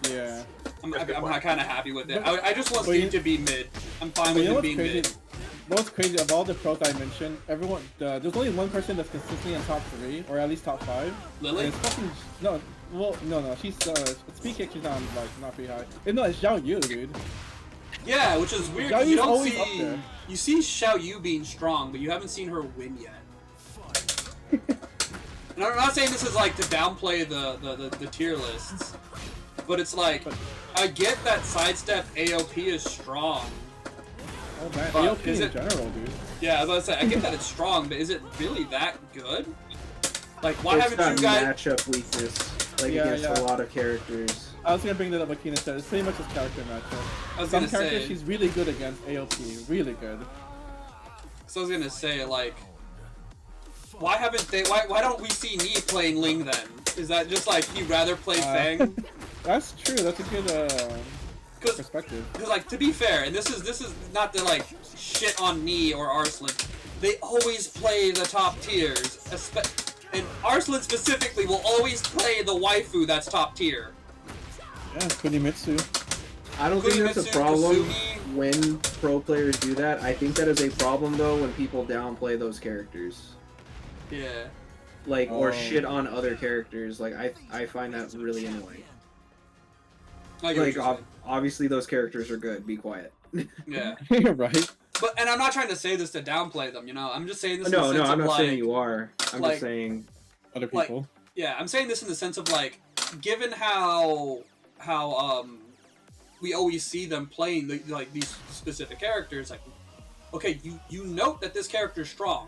S5: Yeah.
S1: I'm kind of happy with it. I just want Steve to be mid. I'm fine with him being mid.
S5: What's crazy, of all the pros I mentioned, everyone, there's only one person that's consistently in top 3, or at least top 5.
S1: Lily?
S5: It's fucking, no, she's, Speed Kick, she's not pretty high. No, it's Xiao Yu, dude.
S1: Yeah, which is weird.
S5: Xiao
S1: You
S5: Yu's
S1: don't
S5: always
S1: see,
S5: up there.
S1: you see Xiao Yu being strong, but you haven't seen her win yet. And I'm not saying this is like to downplay the tier lists, but it's like, I get that sidestep AOP is strong.
S5: Oh man, AOP in general, dude.
S1: Yeah, I was about to say, I get that it's strong, but is it really that good? Like, why haven't you guys...
S3: matchup weakness, like against a lot of characters.
S5: I was gonna bring that up what Keenan said. It's pretty much his character matchup.
S1: I was
S5: Some
S1: gonna
S5: characters
S1: say,
S5: she's really good against AOP, really good.
S1: So I was gonna say, like, why haven't they? Why don't we see Nee playing Ling then? Is that just like he'd rather play Fang?
S5: That's true. That's a good perspective.
S1: Because like, to be fair, and this is not to like shit on Nee or Arslan. They always play the top tiers, and Arslan specifically will always play the waifu that's top tier.
S5: Yeah, Kunimitsu.
S3: I don't think that's a problem
S1: Kasumi.
S3: when pro players do that. I think that is a problem though when people downplay those characters.
S1: Yeah.
S3: Like, or shit on other characters. Like, I find that really annoying. Like, obviously those characters are good. Be quiet.
S1: Yeah.
S5: Right.
S1: And I'm not trying to say this to downplay them, you know? I'm just saying this
S3: No,
S1: in the sense
S3: I'm
S1: of
S3: not
S1: like...
S3: saying you are. I'm
S1: like,
S3: just saying...
S5: Other people.
S1: Like, yeah, I'm saying this in the sense of, like, given how we always see them playing, these specific characters, like, okay, you note that this character's strong.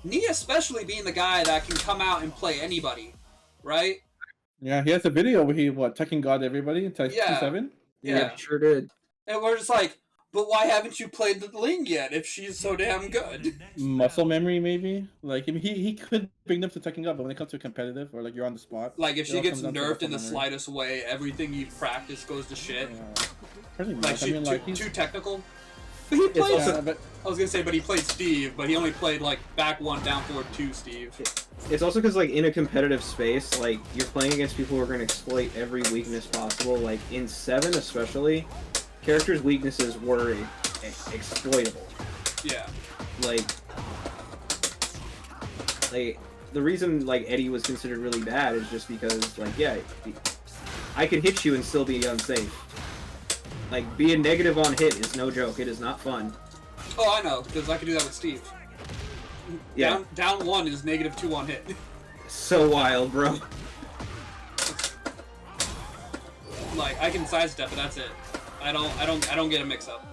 S1: Nee especially being the guy that can come out and play anybody, right?
S5: Yeah, he has a video where he, Tekken God everybody in Tekken 7?
S1: Yeah,
S3: sure did.
S1: And we're just like, but why haven't you played the Ling yet if she's so damn good?
S5: Muscle memory, maybe? Like, he could bring them to Tekken God, but when it comes to competitive, or like you're on the spot...
S1: Like, if she gets nerfed in the slightest way, everything you've practiced goes to shit.
S5: Yeah. Pretty much.
S1: Like,
S5: I mean, like,
S1: too technical. But he played...
S5: Also,
S1: I was gonna say, but he played Steve, but he only played, like, back 1, down 4, 2 Steve.
S3: It's also because, like, in a competitive space, like, you're playing against people who are going to exploit every weakness possible. Like, in 7 especially, characters' weaknesses were exploitable.
S1: Yeah.
S3: Like, the reason, like, Eddie was considered really bad is just because, like, yeah, I could hit you and still be unsafe. Like, being negative on hit is no joke. It is not fun.
S1: Oh, I know, because I can do that with Steve.
S3: Yeah.
S1: Down 1 is -2 on hit.
S3: So wild, bro.
S1: Like, I can sidestep, but that's it. I don't get a mix-up.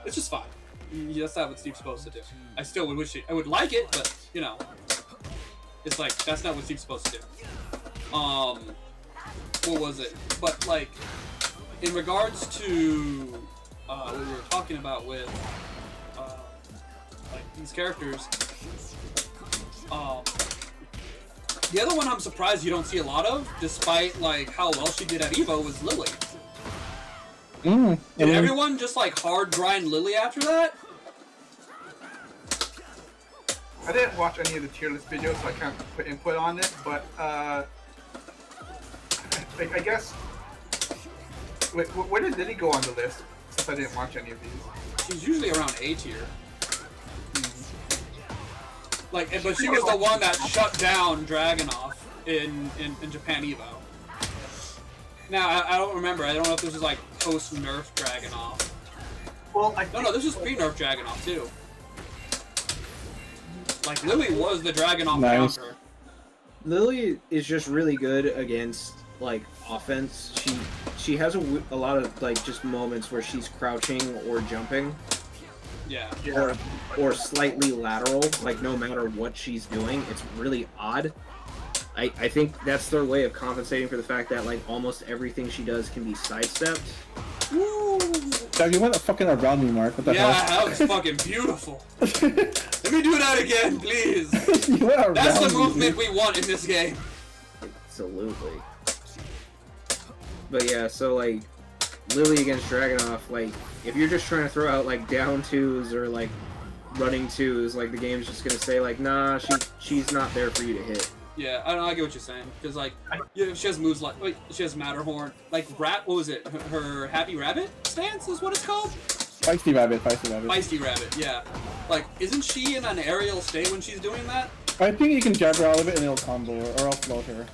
S1: It's just fine. That's not what Steve's supposed to do. I still would wish I would like it, but you know, it's like that's not what Steve's supposed to do. What was it? But like, in regards to what we were talking about with like these characters, the other one I'm surprised you don't see a lot of, despite like how well she did at Evo, was Lily. Did everyone just like hard grind Lily after that?
S2: I didn't watch any of the tier list videos, so I can't put input on it. But I guess, wait, where did Lily go on the list? Since I didn't watch any of these.
S1: She's usually around A tier. Like, but she was the one that shut down Dragunov in Japan Evo. Now, I don't remember. I don't know if this was like post-nerf Dragunov.
S2: Well,
S1: No, this was pre-nerf Dragunov too. Like, Lily was the Dragunov counter.
S3: Lily is just really good against like offense. She has a lot of like just moments where she's crouching or jumping.
S1: Yeah.
S3: Or slightly lateral, like no matter what she's doing. It's really odd. I think that's their way of compensating for the fact that like almost everything she does can be sidestepped.
S1: Woo!
S5: Doug, you went fucking around me, Mark. What the hell?
S1: Yeah, that was fucking beautiful. Let me do that again, please.
S5: You went around
S1: That's the
S5: me,
S1: movement
S5: dude.
S1: we want in this game.
S3: Absolutely. But yeah, so like Lily against Dragunov, like if you're just trying to throw out like down 2s or like running 2s, like the game's just gonna say like, nah, she's not there for you to hit.
S1: Yeah, I get what you're saying. Because, like, she has moves like, wait, she has Matterhorn. Like, what was it? Her Happy Rabbit stance is what it's called?
S5: Feisty Rabbit.
S1: Feisty Rabbit, yeah. Like, isn't she in an aerial state when she's doing that?
S5: I think you can jab her out of it and it'll combo her, or I'll float her.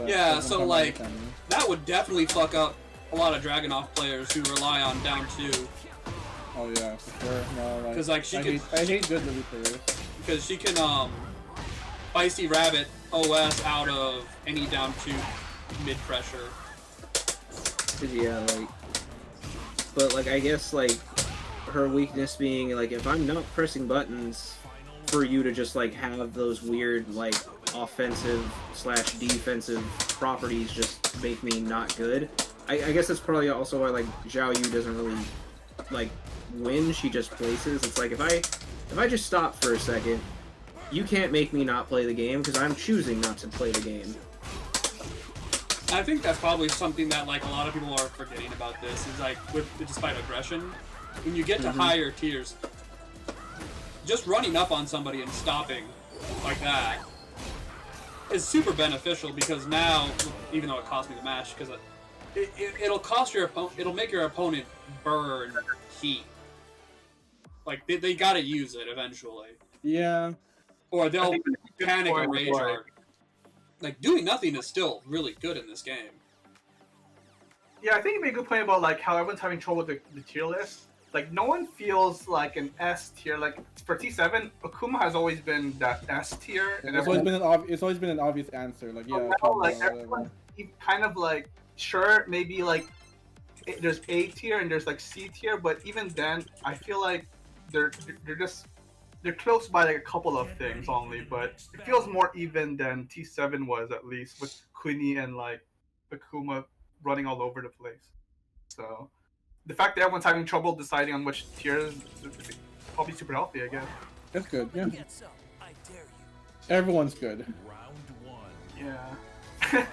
S1: Yeah, so, like, that would definitely fuck up a lot of Dragunov players who rely on down 2.
S5: Oh, yeah, for sure. No, like,
S1: Because, like,
S5: I hate good Lily players.
S1: Because she can, Feisty Rabbit OS out of any down 2 mid pressure.
S3: Yeah, like, but like I guess like her weakness being like if I'm not pressing buttons for you to just like have those weird like offensive / defensive properties just make me not good. I guess that's probably also why like Zhao Yu doesn't really like win. She just places. It's like if I just stop for a second, you can't make me not play the game because I'm choosing not to play the game.
S1: I think that's probably something that like a lot of people are forgetting about this is like despite aggression, when you get to higher tiers, just running up on somebody and stopping like that is super beneficial because now, even though it cost me the match, because it'll cost your opponent, it'll make your opponent burn heat. Like they gotta use it eventually.
S5: Yeah.
S1: Or they'll panic or rage arc. Like, doing nothing is still really good in this game.
S2: Yeah, I think you made a good point about like how everyone's having trouble with the tier list. Like, no one feels like an S tier. Like, for T7, Akuma has always been that S tier. And
S5: It's always been an obvious answer. Like, yeah.
S2: Now, like, everyone's kind of like, sure, maybe like, there's A tier and there's like C tier, but even then, I feel like they're close by like a couple of things only, but it feels more even than T7 was, at least, with Queenie and like Akuma running all over the place. So the fact that everyone's having trouble deciding on which tiers is probably super healthy, I guess.
S5: That's good, yeah. Everyone's good.
S2: Yeah.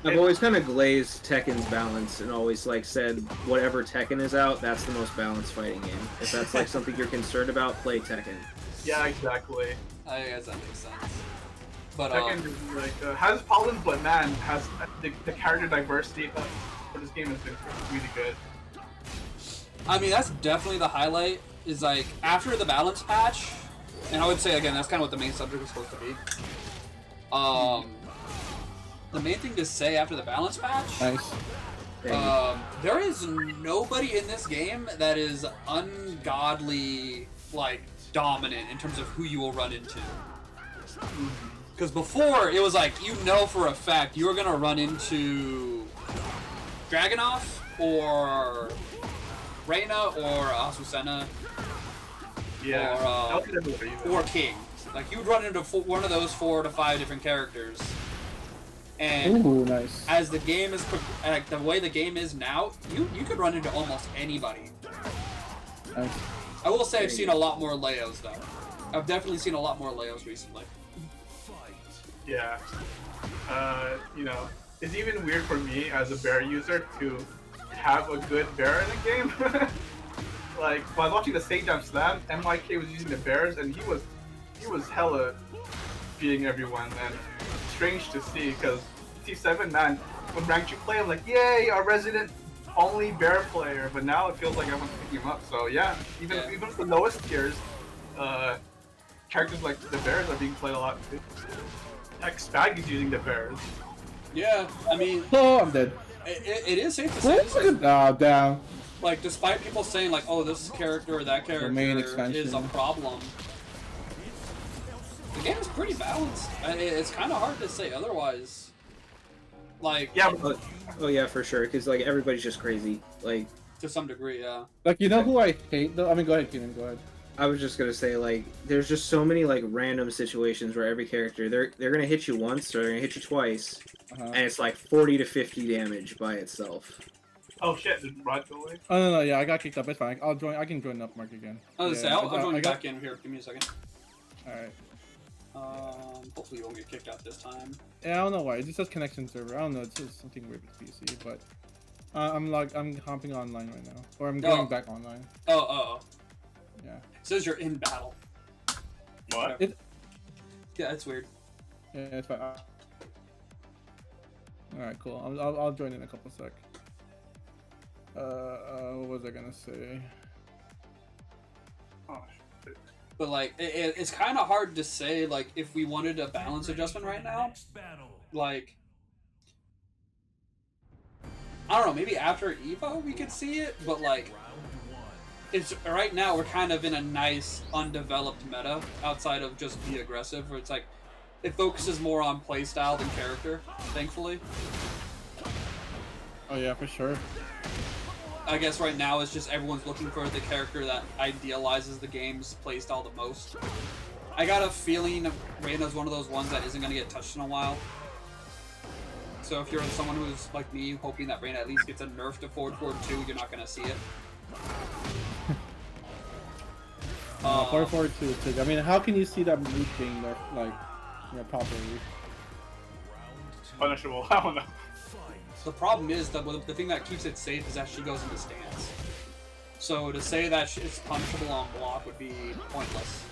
S3: I've always kind of glazed Tekken's balance and always like said whatever Tekken is out, that's the most balanced fighting game. If that's like something you're concerned about, play Tekken.
S2: Yeah, exactly.
S1: I guess that makes sense. But
S2: Tekken is like has problems, but man, has the character diversity for this game has been really good.
S1: I mean, that's definitely the highlight. Is like after the balance patch, and I would say again that's kind of what the main subject was supposed to be. The main thing to say after the balance patch There is nobody in this game that is ungodly, like, dominant in terms of who you will run into. Because before, it was like, you know for a fact you were going to run into Dragunov or Reina or Azucena or King. Like, you would run into one of those 4 to 5 different characters. And
S5: ooh, nice.
S1: as the game is, like, the way the game is now, you could run into almost anybody.
S5: Nice.
S1: I will say I've seen a lot more Leos, though. I've definitely seen a lot more Leos recently.
S2: Yeah. You know, it's even weird for me as a bear user to have a good bear in the game. Like, when I was watching the St. Jam Slam, MYK was using the bears, and he was hella beating everyone, and strange to see, because T7, man, when ranked you play, I'm like, yay, our resident only bear player, but now it feels like everyone's picking him up, so yeah, even with the lowest tiers, characters like the bears are being played a lot too. Like, Spag is using the bears.
S1: Yeah, I mean...
S5: Oh, I'm dead.
S1: It is safe to say this is,
S5: oh, down.
S1: like, despite people saying, like, oh, this character or that character is a problem, the game is pretty balanced. It's kind of hard to say otherwise. Like...
S2: Yeah,
S3: oh yeah, for sure, because, like, everybody's just crazy. Like...
S1: To some degree, yeah.
S5: Like, you know who I hate, though? I mean, go ahead, Keenan, go ahead.
S3: I was just gonna say, like, there's just so many, like, random situations where every character, they're gonna hit you once, or they're gonna hit you twice, and it's like 40 to 50 damage by itself.
S2: oh shit, did Rod go away?
S5: Oh, no, yeah, I got kicked up, it's fine. I can join up Mark again.
S1: I was gonna say, I'll join
S5: I
S1: back in here. Give me a second.
S5: Alright.
S1: Hopefully you won't get kicked out this time.
S5: Yeah, I don't know why. It just says connection server. I don't know. It's just something weird with PC, but I'm hopping online right now, or I'm going back online.
S1: Oh.
S5: Yeah.
S1: It says you're in battle.
S2: What?
S5: It,
S1: Yeah, that's weird.
S5: yeah, it's fine. All right, cool. I'll join in a couple sec. What was I gonna say?
S2: Oh shit.
S1: But like, it's kind of hard to say like if we wanted a balance adjustment right now. Like, I don't know. Maybe after Evo we could see it, but like, it's right now we're kind of in a nice undeveloped meta outside of just be aggressive, where it's like it focuses more on playstyle than character. Thankfully.
S5: Oh yeah, for sure.
S1: I guess right now it's just everyone's looking for the character that idealizes the game's playstyle the most. I got a feeling Reina's one of those ones that isn't going to get touched in a while. So if you're someone who's like me, hoping that Reina at least gets a nerf to forward 2, you're not going to see it.
S5: Forward 2. I mean, how can you see that move being nerfed, like, properly?
S2: Punishable, I don't know.
S1: The problem is that the thing that keeps it safe is that she goes into stance. So to say that it's punishable on block would be pointless.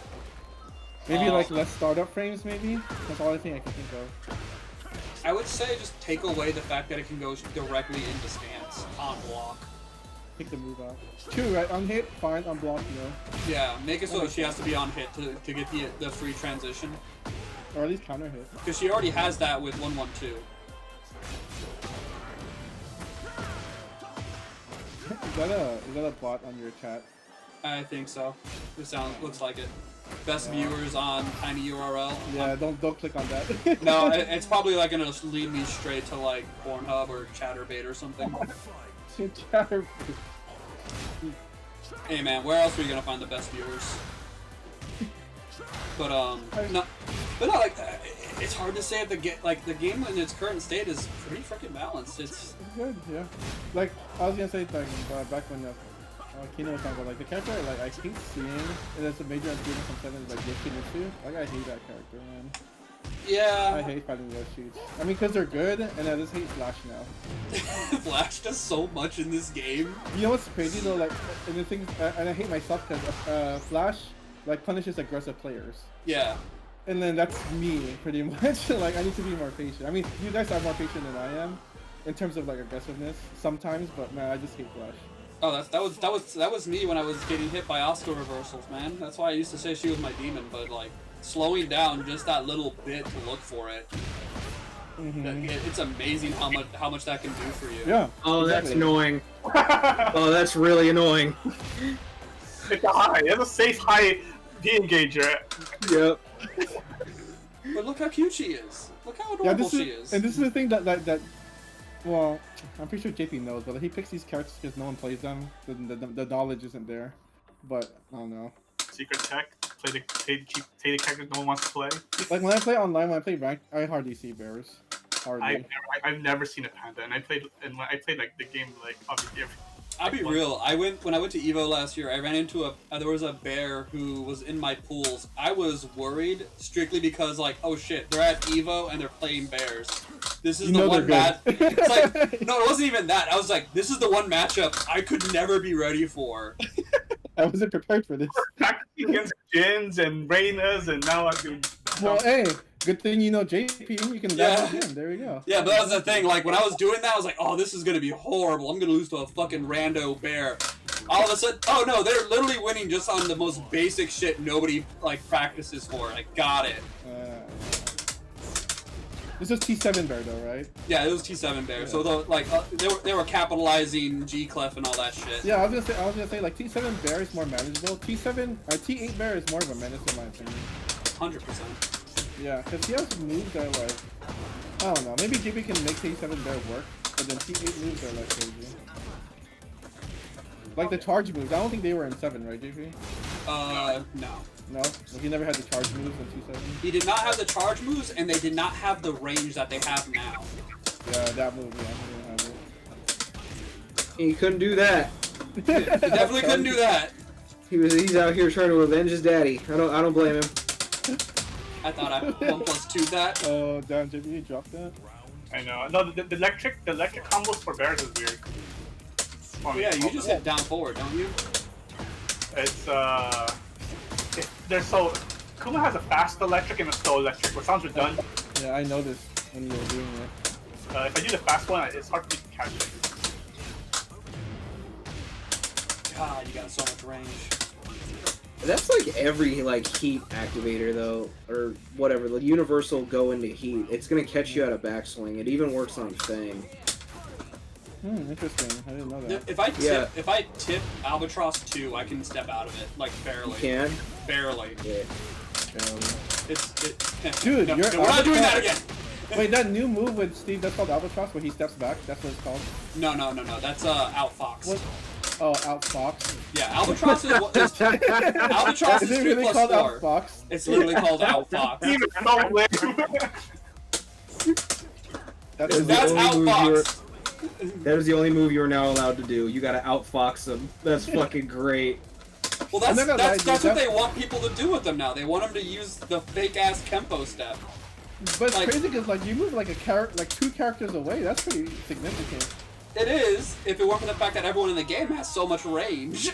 S5: Maybe like less startup frames, maybe? That's all I think I can think of.
S1: I would say just take away the fact that it can go directly into stance on block.
S5: Take the move out. True, right? On hit, fine. On block, no.
S1: Yeah, make it so that she has to be on hit to get the free transition.
S5: Or at least counter hit.
S1: Because she already has that with 1-1-2.
S5: Is that a bot on your chat?
S1: I think so. It looks like it. Best viewers on Tiny URL.
S5: Yeah, don't click on that.
S1: No, it's probably like gonna lead me straight to like Pornhub or ChatterBait or something.
S5: Chatterbait.
S1: Hey man, where else are you gonna find the best viewers? But no, like it's hard to say if the game in its current state is pretty freaking balanced. It's
S5: good, yeah. Like I was gonna say, like back when Kino was talking about, like the character, like I keep seeing, and it's a major improvement from 7 is like Yoshimitsu. Like I hate that character, man.
S1: Yeah.
S5: I hate fighting Yoshis. I mean, because they're good, and I just hate Flash now.
S1: Flash does so much in this game.
S5: You know what's crazy though? Like, and the thing, and I hate myself because Flash like punishes aggressive players.
S1: Yeah.
S5: And then that's me, pretty much. Like, I need to be more patient. I mean, you guys are more patient than I am, in terms of like aggressiveness sometimes. But man, I just hate Flash.
S1: Oh, that was me when I was getting hit by Oscar reversals, man. That's why I used to say she was my demon. But like slowing down just that little bit to look for it It's amazing how much that can do for you.
S5: Yeah.
S3: Oh, that's annoying. Oh, that's really annoying.
S2: It's a high. It's a safe high de-engager.
S3: Yep.
S1: But look how cute she is. Look how adorable she is.
S5: And this is the thing that well, I'm pretty sure JP knows, but he picks these characters because no one plays them. The knowledge isn't there. But I don't know.
S2: Secret tech. Play the characters no one wants to play.
S5: Like when I play online, when I play ranked, I hardly see bears. Hardly.
S2: I've never seen a panda, and I played like the game like obviously every.
S1: I'll be real. When I went to Evo last year, I ran into there was a bear who was in my pools. I was worried strictly because like, oh shit, they're at Evo and they're playing bears. This is the one match. It's like, no, it wasn't even that. I was like, this is the one matchup I could never be ready for.
S5: I wasn't prepared for this.
S2: Practicing against Jins and Reynas, and now I'm doing.
S5: Well, hey, good thing you know JP. You can level him. There we go.
S1: Yeah, but that was the thing. Like when I was doing that, I was like, oh, this is gonna be horrible. I'm gonna lose to a fucking rando bear. All of a sudden, oh no, they're literally winning just on the most basic shit nobody like practices for. I got it.
S5: This is T7 bear though, right?
S1: Yeah, it was T7 bear. Yeah. So they were capitalizing G clef and all that shit.
S5: Yeah, I was gonna say like T7 bear is more manageable. T8 bear is more of a menace in my opinion.
S1: 100%.
S5: Yeah, because he has moves that are like, I don't know. Maybe JP can make T7 bear work, but then T8 moves are like crazy. Like the charge moves. I don't think they were in 7, right, JP?
S1: No.
S5: No? Like he never had the charge moves in T7?
S1: He did not have the charge moves, and they did not have the range that they have now.
S5: Yeah, that move, yeah. He didn't have it.
S3: He couldn't do that.
S1: He definitely couldn't do that.
S3: He's out here trying to avenge his daddy. I don't blame him.
S1: I thought I 1+2'd that.
S5: Oh, damn, JP, you dropped that?
S2: I know. No, the electric combos for bears is weird.
S1: Oh, yeah, you just hit down forward, don't you?
S2: It's they're so. Kuma has a fast electric and a slow electric, which sounds redundant.
S5: Yeah, I noticed when you were doing it.
S2: If I do the fast one, it's hard for me to catch it.
S1: God, you got so much range.
S3: That's like every like heat activator though, or whatever. The universal go into heat. It's gonna catch you out of backswing. It even works on Fang.
S5: Interesting. I didn't know that.
S1: If I tip Albatross 2, I can step out of it, like barely.
S3: You can?
S1: Barely.
S3: Yeah.
S5: Dude,
S1: we're not doing that again.
S5: Wait, that new move with Steve, that's called Albatross, where he steps back? That's what it's called?
S1: No. That's Outfox.
S5: What? Oh, Outfox.
S1: Yeah, Albatross is Albatross is 3+4.
S5: Really called Outfox?
S1: It's literally called Outfox.
S5: That's
S1: Outfox.
S3: That is the only move you're now allowed to do. You gotta outfox them. That's fucking great.
S1: Well, that's what they want people to do with them now. They want them to use the fake ass Kempo step.
S5: But it's crazy because like you move like like 2 characters away. That's pretty significant.
S1: It is, if it weren't for the fact that everyone in the game has so much range.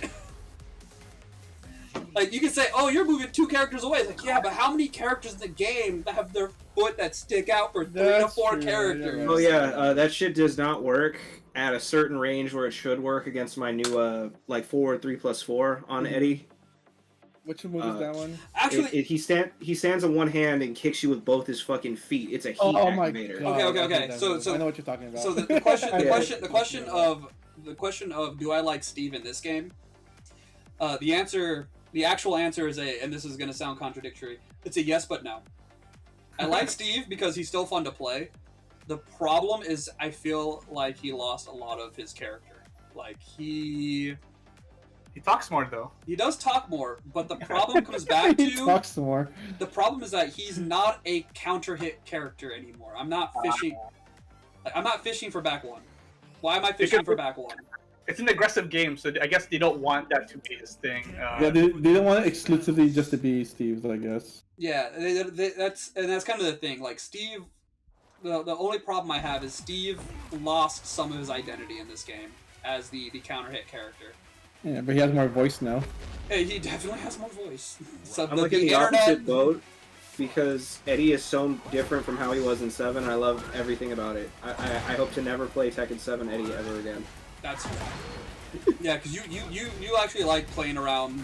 S1: Like, you can say, oh, you're moving 2 characters away. It's like, yeah, but how many characters in the game that have their foot that stick out for 3 to 4 characters?
S3: Yeah. Oh, yeah, that shit does not work at a certain range where it should work against my new, like, forward 3+4 on Eddie.
S5: Which move is that one?
S1: Actually,
S3: he stands on one hand and kicks you with both his fucking feet. It's a heat activator.
S5: My God.
S1: Okay. So
S5: I know what you're talking about.
S1: So the question of do I like Steve in this game? The actual answer is and this is gonna sound contradictory. It's a yes, but no. I like Steve because he's still fun to play. The problem is I feel like he lost a lot of his character. Like he
S2: talks more though.
S1: He does talk more, but the problem comes back to
S5: he talks more.
S1: The problem is that he's not a counter hit character anymore. I'm not fishing. I'm not fishing for back 1. Why am I fishing for back 1?
S2: It's an aggressive game, so I guess they don't want that to be his thing.
S5: Yeah, they don't want it exclusively just to be Steve's, I guess.
S1: Yeah, that's kind of the thing. Like Steve, the only problem I have is Steve lost some of his identity in this game as the counter hit character.
S5: Yeah, but he has more voice now.
S1: Hey, he definitely has more voice. So
S3: I'm like in the opposite boat because Eddie is so different from how he was in 7. And I love everything about it. I hope to never play Tekken 7 Eddie ever again.
S1: That's yeah, because you actually like playing around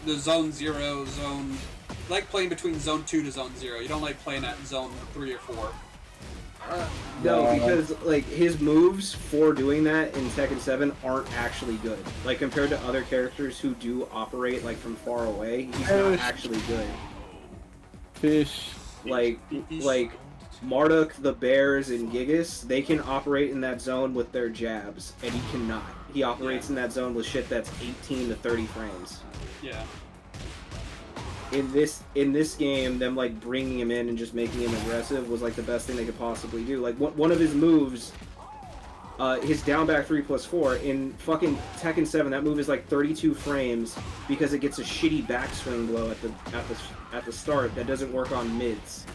S1: the zone 0 zone. You like playing between zone 2 to zone 0. You don't like playing at zone 3 or 4.
S3: No, because like his moves for doing that in Tekken 7 aren't actually good. Like compared to other characters who do operate like from far away, he's not actually good.
S5: Fish.
S3: Like Marduk, the Bears, and Gigas, they can operate in that zone with their jabs, and he cannot. He operates in that zone with shit that's 18 to 30 frames.
S1: Yeah.
S3: In this game, them like bringing him in and just making him aggressive was like the best thing they could possibly do. Like one of his moves, his down back 3+4 in fucking Tekken 7, that move is like 32 frames because it gets a shitty backswing blow at the start that doesn't work on mids.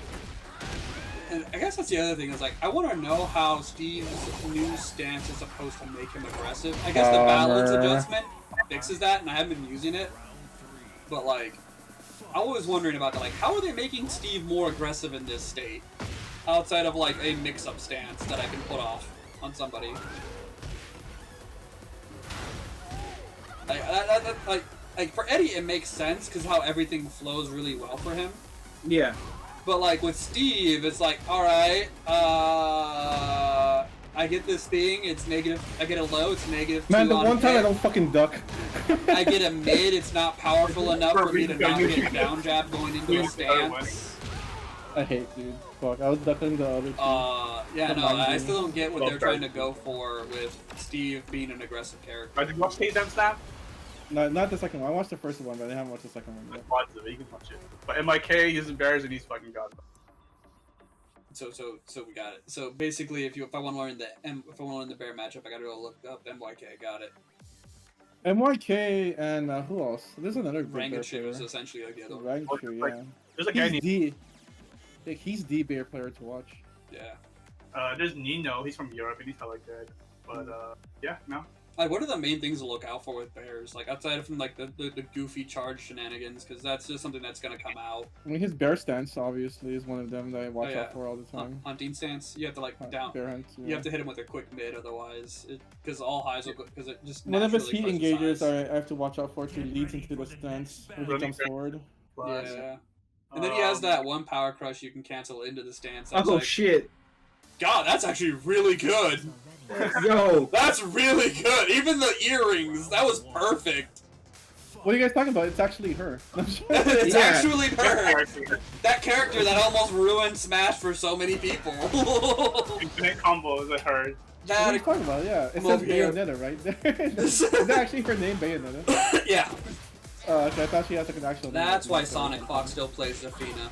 S1: And I guess that's the other thing is like I want to know how Steve's new stance is supposed to make him aggressive. I guess the balance adjustment fixes that, and I haven't been using it. But like, I was wondering about that. Like, how are they making Steve more aggressive in this state, outside of like a mix-up stance that I can put off on somebody? Like for Eddie, it makes sense because how everything flows really well for him.
S3: Yeah.
S1: But like with Steve, it's like, all right, I get this thing, it's negative. I get a low, it's negative.
S5: Man,
S1: 2
S5: the
S1: on
S5: one time
S1: hit.
S5: I don't fucking duck.
S1: I get a mid, it's not powerful enough for me to not get down jab going into a stance.
S5: I hate, dude. Fuck, I was ducking the other two.
S1: Yeah, no, I still don't get what they're trying to go for with Steve being an aggressive character.
S2: Did you watch K-Down Snap?
S5: No, not the second one. I watched the first one, but I haven't watched the second one yet.
S2: Watch it, you can watch it. But MIK uses bears and he's fucking god.
S1: So we got it. So basically, if I want to learn the bear matchup, I gotta go look up MYK. Got it.
S5: MYK and who else? There's another big bear
S1: Rangachu
S5: player.
S1: is essentially like the other one.
S5: Rangachu, yeah.
S2: There's a guy named
S5: He's the bear player to watch.
S1: Yeah.
S2: There's Nino. He's from Europe and he's hella good. But yeah, no.
S1: Like, what are the main things to look out for with bears? Like, outside from like the goofy charge shenanigans, because that's just something that's gonna come out.
S5: I mean, his bear stance obviously is one of them that I watch out for all the time.
S1: Hunting stance, you have to like down.
S5: Bear hunt, yeah.
S1: You have to hit him with a quick mid, otherwise, because all highs will go. Because it just
S5: one of his heat
S1: naturally
S5: engagers
S1: size.
S5: I have to watch out for to leads into the stance when he comes forward.
S1: Yeah. And then he has that one power crush you can cancel into the stance. That's
S3: Oh
S1: like,
S3: shit!
S1: God, that's actually really good.
S3: Yo,
S1: That's really good. Even the earrings, that was perfect.
S5: What are you guys talking about? It's actually her.
S1: It's actually her. That character that almost ruined Smash for so many people.
S2: Infinite combos, I heard.
S5: What are you talking about? Yeah, it says Bayonetta, right? Is that actually her name, Bayonetta?
S1: Yeah.
S5: Okay, I thought she has like an actual name.
S1: That's why Sonic Fox still plays Zafina.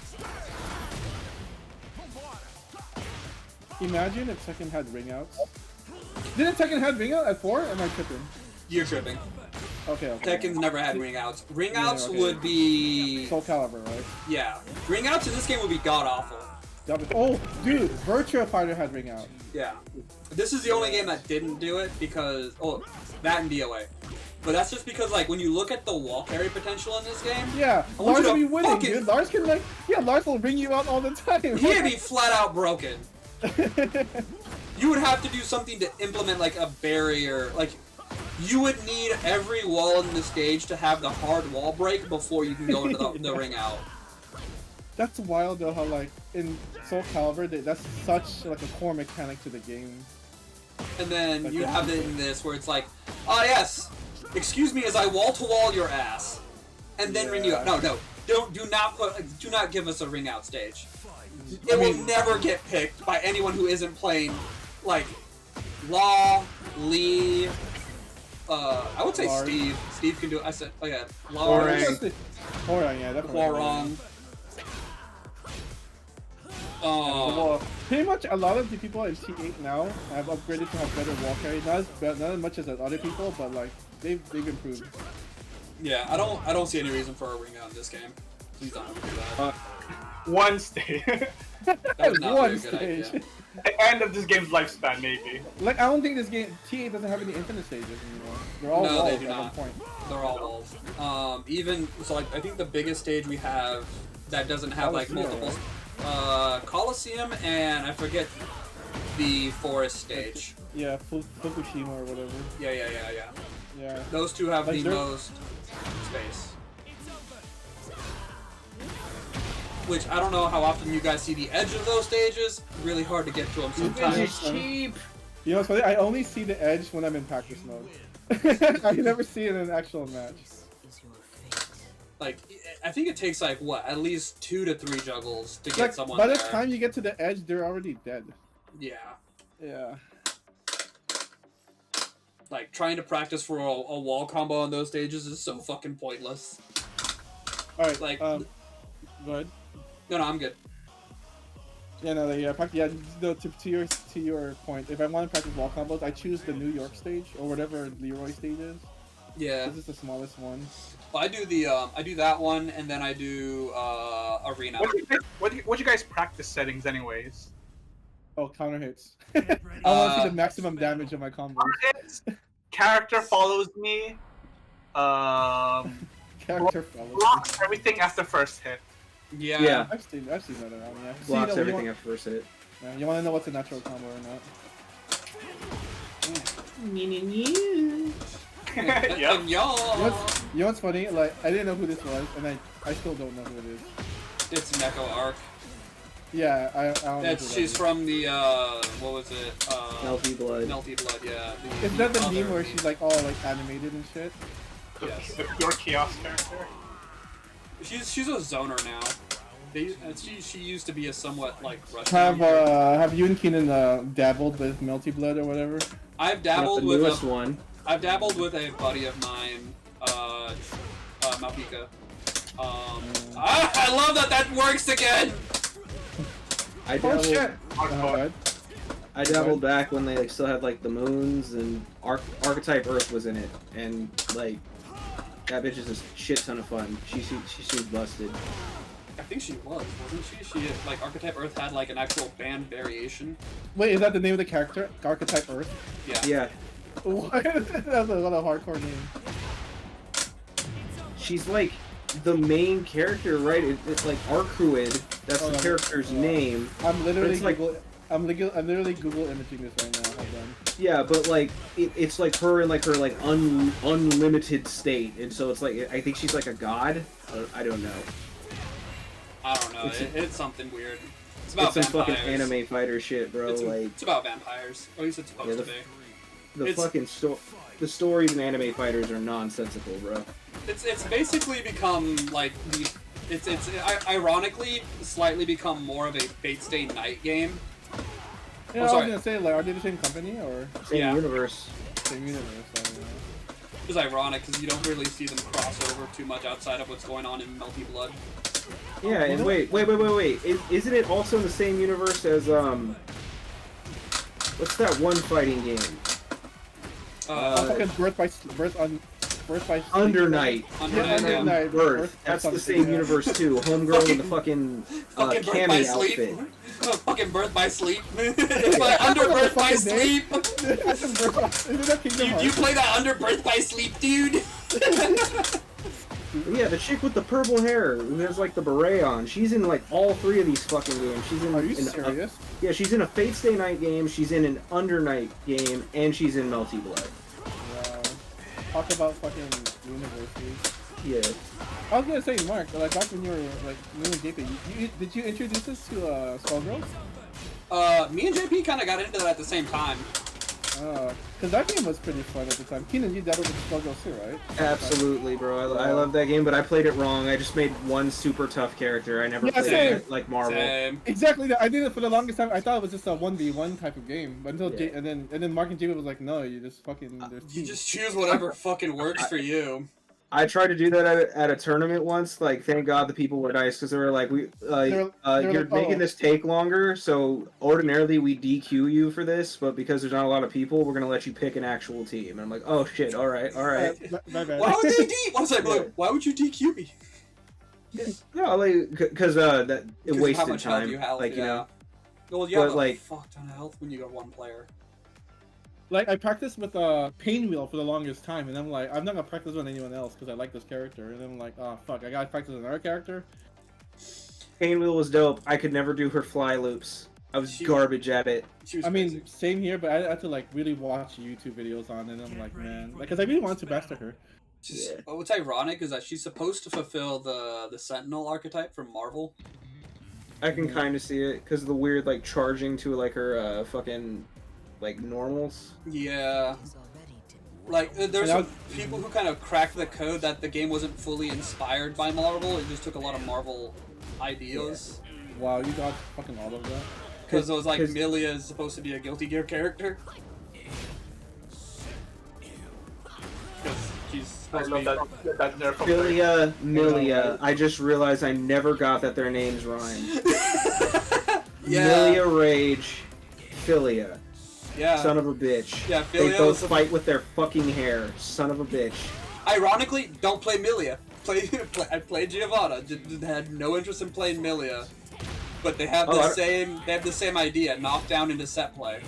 S5: Imagine if Tekken had ring outs. Didn't Tekken have ring out at 4? Am I tripping?
S1: You're tripping.
S5: Okay.
S1: Tekken's never had ring outs. Ring outs
S5: okay.
S1: would be...
S5: Soul Calibur, right?
S1: Yeah. Ring outs in this game would be god-awful.
S5: Oh, dude, Virtua Fighter had ring out.
S1: Yeah. This is the only game that didn't do it because... Oh, that and DOA. But that's just because, like, when you look at the wall carry potential in this game...
S5: Yeah, Lars will be winning, dude. Lars can, like... Yeah, Lars will ring you out all the time.
S1: He'd be flat out broken. You would have to do something to implement, like, a barrier. Like, you would need every wall in the stage to have the hard wall break before you can go into the ring out.
S5: That's wild, though, how, like, in Soul Calibur, that's such, like, a core mechanic to the game.
S1: And then you have it in this where it's like, ah, yes, excuse me as I wall-to-wall your ass. And then ring you out. No, do not give us a ring out stage. It will never get picked by anyone who isn't playing, like, Law, Lee, I would say
S5: Lars.
S1: Steve. Steve can do it. I said, oh yeah, Lars.
S5: Horang, yeah, definitely.
S1: Horang.
S5: Well, pretty much a lot of the people in T8 now have upgraded to have better wall carry. Not as much as other people, but like they've improved.
S1: Yeah, I don't see any reason for a ring out in this game. Please don't do that.
S2: One stage.
S1: That was not
S5: One
S1: a good idea.
S2: The end of this game's lifespan, maybe.
S5: Like, I don't think this game, T8 doesn't have any infinite stages anymore. They're all
S1: No,
S5: walls
S1: they do
S5: at
S1: not.
S5: one point.
S1: They're all walls. Even, so like, I think the biggest stage we have that doesn't have like
S5: Coliseum,
S1: multiple, Coliseum and I forget the forest stage.
S5: Yeah, Fukushima or whatever.
S1: Yeah. Those two have
S5: Like,
S1: the most space. which I don't know how often you guys see the edge of those stages. Really hard to get to them sometimes.
S3: It's cheap.
S5: You know what's funny? I only see the edge when I'm in practice mode. I never see it in an actual match.
S1: Like, I think it takes like what, at least 2 to 3 juggles to get someone
S5: by the
S1: there.
S5: time you get to the edge, they're already dead.
S1: Yeah.
S5: Yeah.
S1: Like, trying to practice for a wall combo on those stages is so fucking pointless.
S5: Alright,
S1: Like,
S5: go ahead.
S1: No, I'm good.
S5: Yeah, no, to your point, if I want to practice wall combos, I choose the New York stage, or whatever Leroy stage is.
S1: Yeah.
S5: This is the smallest one.
S1: Well, I do that one, and then I do arena.
S2: What do you guys practice settings anyways?
S5: Oh, counter hits. I want to see the maximum damage of my combos.
S2: Character follows me.
S5: Character follows me.
S2: Blocks everything after first hit.
S1: Yeah.
S5: I've seen that around. Yeah.
S3: Blocks everything after first hit.
S5: Yeah, you want to know what's a natural combo or not?
S2: Yep.
S5: You know what's funny? Like, I didn't know who this was, and I still don't know who it is.
S1: It's Neko Arc.
S5: Yeah, I don't know.
S1: She's from the what was it?
S3: Melty Blood.
S1: Melty Blood, yeah.
S5: Is that the meme where she's like all like animated and shit?
S1: Yes.
S2: The pure chaos character.
S1: She's a zoner now. She used to be a somewhat like Russian.
S5: Have you and Keenan dabbled with Melty Blood or whatever?
S1: I've dabbled
S3: the
S1: with
S3: newest one.
S1: I've dabbled with a buddy of mine, Malpika. I love that works again.
S3: I dabbled,
S5: shit!
S3: I dabbled back when they still had like the moons and Archetype Earth was in it, and like that bitch is a shit ton of fun. She's busted.
S1: I think she wasn't she? She like Archetype Earth had like an actual band variation.
S5: Wait, is that the name of the character? Archetype Earth?
S1: Yeah.
S3: Yeah.
S5: What? That's a lot of hardcore name.
S3: She's like the main character, right? It's like Arcruid. That's the character's name.
S5: I'm literally
S3: like,
S5: I'm literally Google imaging this right now. Hold on.
S3: Yeah, but like it's like her in like her like unlimited state, and so it's like I think she's like a god. I don't know.
S1: I don't know. It's something weird. It's about
S3: some
S1: vampires.
S3: fucking anime fighter shit, bro.
S1: It's about vampires. Or at least it's supposed to be.
S3: The stories in anime fighters are nonsensical, bro.
S1: It's basically become like it's ironically slightly become more of a Fate Stay Night game.
S5: Yeah, I was gonna say, like, are they the same company or
S3: same universe?
S5: Same universe. I don't know.
S1: It's ironic because you don't really see them cross over too much outside of what's going on in Melty Blood.
S3: Yeah, and wait. Isn't it also in the same universe as what's that one fighting game?
S5: Fucking Birth by
S3: Under Night.
S5: Under Night.
S3: Birth. That's the same universe too. Homegirl in the fucking cami outfit.
S1: Fucking Birth by Sleep. It's like Under Birth by Sleep. You play that Under Birth by Sleep, dude?
S3: Yeah, the chick with the purple hair who has like the beret on. She's in like all 3 of these fucking games. She's in.
S5: Are you serious?
S3: Yeah, she's in a Fate Stay Night game. She's in an Under Night game, and she's in Melty Blood.
S5: Wow. Talk about fucking universities.
S3: Yeah.
S5: I was gonna say, Mark, like back when you were like new and JP, did you introduce us to Skullgirls?
S1: Me and JP kind of got into that at the same time.
S5: Because that game was pretty fun at the time. Keenan, you dabbled with Skullgirls too, right?
S3: Absolutely, bro. I love that game, but I played it wrong. I just made one super tough character. I never played it like Marvel.
S1: Same.
S5: Exactly. I did it for the longest time. I thought it was just a 1v1 type of game, but until and then Mark and JP was like, no, you just fucking.
S1: You just choose whatever fucking works for you.
S3: I tried to do that at a tournament once. Like, thank God the people were nice because they were like, you're
S5: like,
S3: making this take longer. So ordinarily we DQ you for this, but because there's not a lot of people, we're gonna let you pick an actual team. And I'm like, oh shit, all right.
S5: My bad.
S1: Why would they why would you DQ me?
S3: No, like because that it wasted
S1: much
S3: time.
S1: Health you have,
S3: like you know.
S1: Well, you have
S3: but, like,
S1: fuck ton of health when you got one player.
S5: Like, I practiced with Painwheel for the longest time, and I'm like, I'm not gonna practice with anyone else because I like this character. And then I'm like, oh fuck, I gotta practice with another character.
S3: Painwheel was dope. I could never do her fly loops. I was garbage at it.
S5: I mean, same here, but I had to like really watch YouTube videos on it, and I'm like, man, like, because I really wanted to master her.
S1: What's ironic is that she's supposed to fulfill the Sentinel archetype from Marvel,
S3: I can kind of see it because of the weird like charging to like her fucking like normals.
S1: Yeah. Like there's some people who kind of cracked the code that the game wasn't fully inspired by Marvel. It just took a lot of Marvel ideas.
S5: Wow, you got fucking all of that.
S1: Because it was like Milia is supposed to be a Guilty Gear character. Because she's supposed to be.
S3: Milia. I just realized I never got that their names rhyme.
S1: Yeah.
S3: Milia Rage, Philia.
S1: Yeah.
S3: Son of a bitch.
S1: Yeah,
S3: They
S1: Philia
S3: both fight with their fucking hair. Son of a bitch.
S1: Ironically, don't play Milia. I played Giovanna. Had no interest in playing Milia. But they have the same. They have the same idea. Knockdown into set play.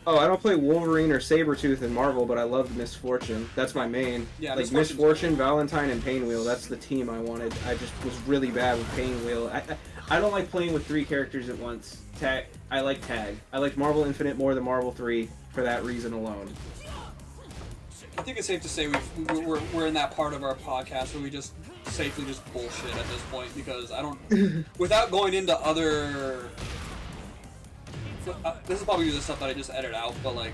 S3: Oh, I don't play Wolverine or Sabretooth in Marvel, but I loved Misfortune. That's my main.
S1: Yeah,
S3: like Misfortune, Valentine, and Painwheel. That's the team I wanted. I just was really bad with Painwheel. I don't like playing with 3 characters at once. I like Tag. I like Marvel Infinite more than Marvel 3 for that reason alone.
S1: I think it's safe to say we're in that part of our podcast where we just safely just bullshit at this point, because I don't. Without going into other. This is probably the stuff that I just edited out, but like,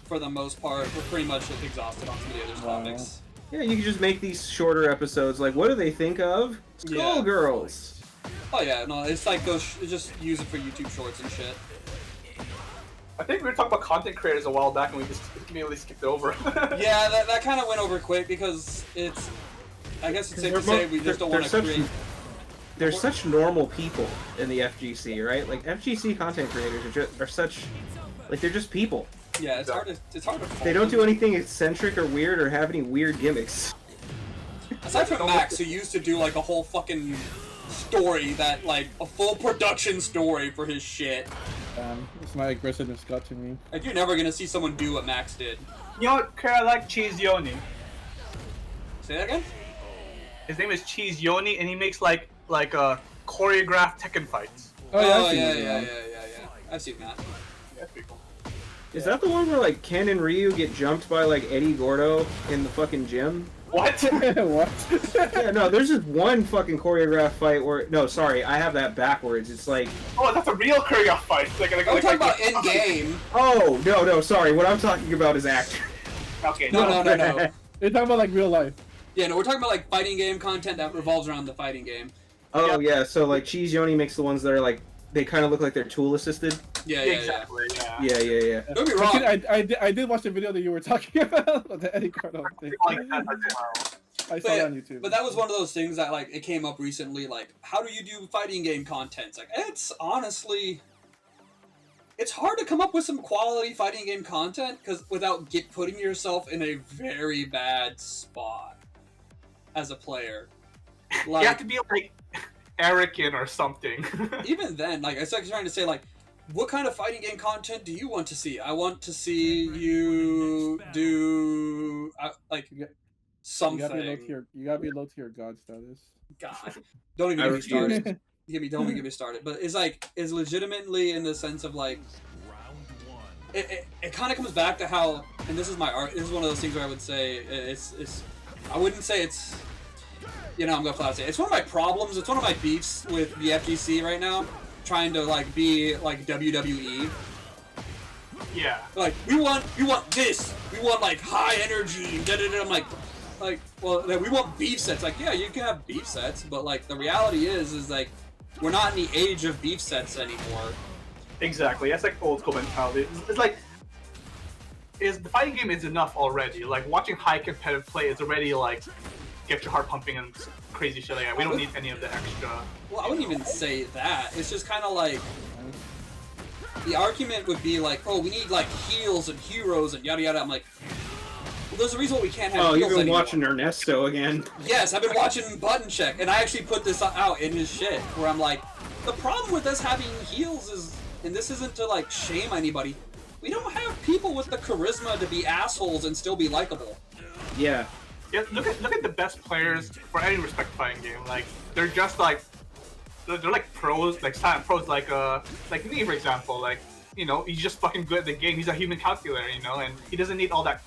S1: for the most part, we're pretty much exhausted on some of the other topics.
S3: Yeah, you can just make these shorter episodes. Like, what do they think of Skullgirls?
S1: Oh yeah, no, it's like those. Just use it for YouTube Shorts and shit.
S2: I think we were talking about content creators a while back, and we just immediately skipped over.
S1: Yeah, that kind of went over quick because it's. I guess it's safe to say we just don't want to create.
S3: They're such normal people in the FGC, right? Like FGC content creators are such, like they're just people.
S1: Yeah, it's hard to.
S3: They don't do anything eccentric or weird or have any weird gimmicks.
S1: Aside from Max, who used to do like a whole fucking story that like a full production story for his shit.
S5: It's my aggressiveness got to me.
S1: Like you're never gonna see someone do what Max did.
S2: You know what? I like Cheese Yoni.
S1: Say that again.
S2: His name is Cheese Yoni, and he makes like choreographed Tekken fights.
S1: Oh yeah. I've seen that.
S2: Yeah, that's pretty cool.
S3: Is that the one where like Ken and Ryu get jumped by like Eddie Gordo in the fucking gym?
S2: What?
S5: What?
S3: Yeah, no, there's just one fucking choreographed fight where no, sorry, I have that backwards. It's like
S2: that's a real choreographed fight.
S1: We're talking about in game.
S3: oh no, sorry. What I'm talking about is actor.
S2: Okay.
S1: No.
S5: You're talking about like real life.
S1: Yeah, no, we're talking about like fighting game content that revolves around the fighting game.
S3: Oh yeah, so like Cheese Yoni makes the ones that are like they kind of look like they're tool assisted.
S1: Yeah,
S2: exactly.
S3: Yeah.
S1: Don't be wrong.
S5: I did watch the video that you were talking about, the Eddie Gordo thing. I saw it on YouTube.
S1: But that was one of those things that like it came up recently. Like, how do you do fighting game content? It's like it's honestly, it's hard to come up with some quality fighting game content because without putting yourself in a very bad spot as a player. Like,
S2: you have to be like arrogant or something.
S1: Even then, like I was trying to say, like, what kind of fighting game content do you want to see? I want to see you do like something.
S5: You gotta be low to your god status.
S1: God, don't even get me started. Don't even get me started. But it's like is legitimately in the sense of like it kind of comes back to how, and this is my art. This is one of those things where I would say it's I wouldn't say it's. You know, I'm gonna flat say it's one of my problems. It's one of my beefs with the FGC right now, trying to like be like WWE.
S2: Yeah.
S1: Like we want this. We want like high energy. I'm like, well, we want beef sets. Like, yeah, you can have beef sets, but like the reality is like we're not in the age of beef sets anymore.
S2: Exactly. That's like old school mentality. It's like the fighting game is enough already. Like watching high competitive play is already like. Get your heart pumping and crazy shit like that. We don't need any of the extra.
S1: Well, I wouldn't even say that. It's just kind of like the argument would be like, oh, we need like heals and heroes and yada yada. I'm like, well, there's a reason why we can't have.
S3: Oh,
S1: heals
S3: you've been
S1: anymore.
S3: watching Ernesto again.
S1: Yes, I've been watching Button Check, and I actually put this out in his shit where I'm like, the problem with us having heals is, and this isn't to like shame anybody, we don't have people with the charisma to be assholes and still be likable.
S3: Yeah.
S2: Yeah, look at the best players for any respect fighting game. Like they're just like they're like pros, like silent pros. Like me for example. Like you know he's just fucking good at the game. He's a human calculator, you know, and he doesn't need all that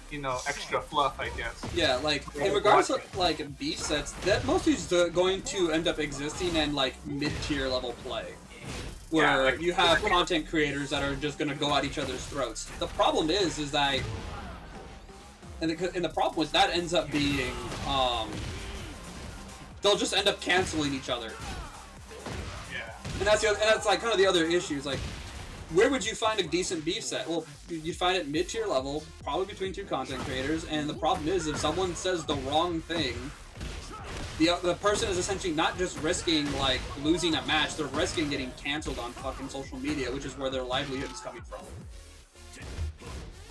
S2: extra fluff, I guess.
S1: Yeah, like in regards to like beef sets, that mostly is going to end up existing in like mid-tier level play. where you have content creators that are just gonna go at each other's throats. The problem is that, and the problem with that ends up being, they'll just end up canceling each other.
S2: Yeah.
S1: And that's like kind of the other issues. Like, where would you find a decent beef set? Well, you'd find it mid-tier level, probably between two content creators. And the problem is, if someone says the wrong thing, the person is essentially not just risking like losing a match; they're risking getting canceled on fucking social media, which is where their livelihood is coming from.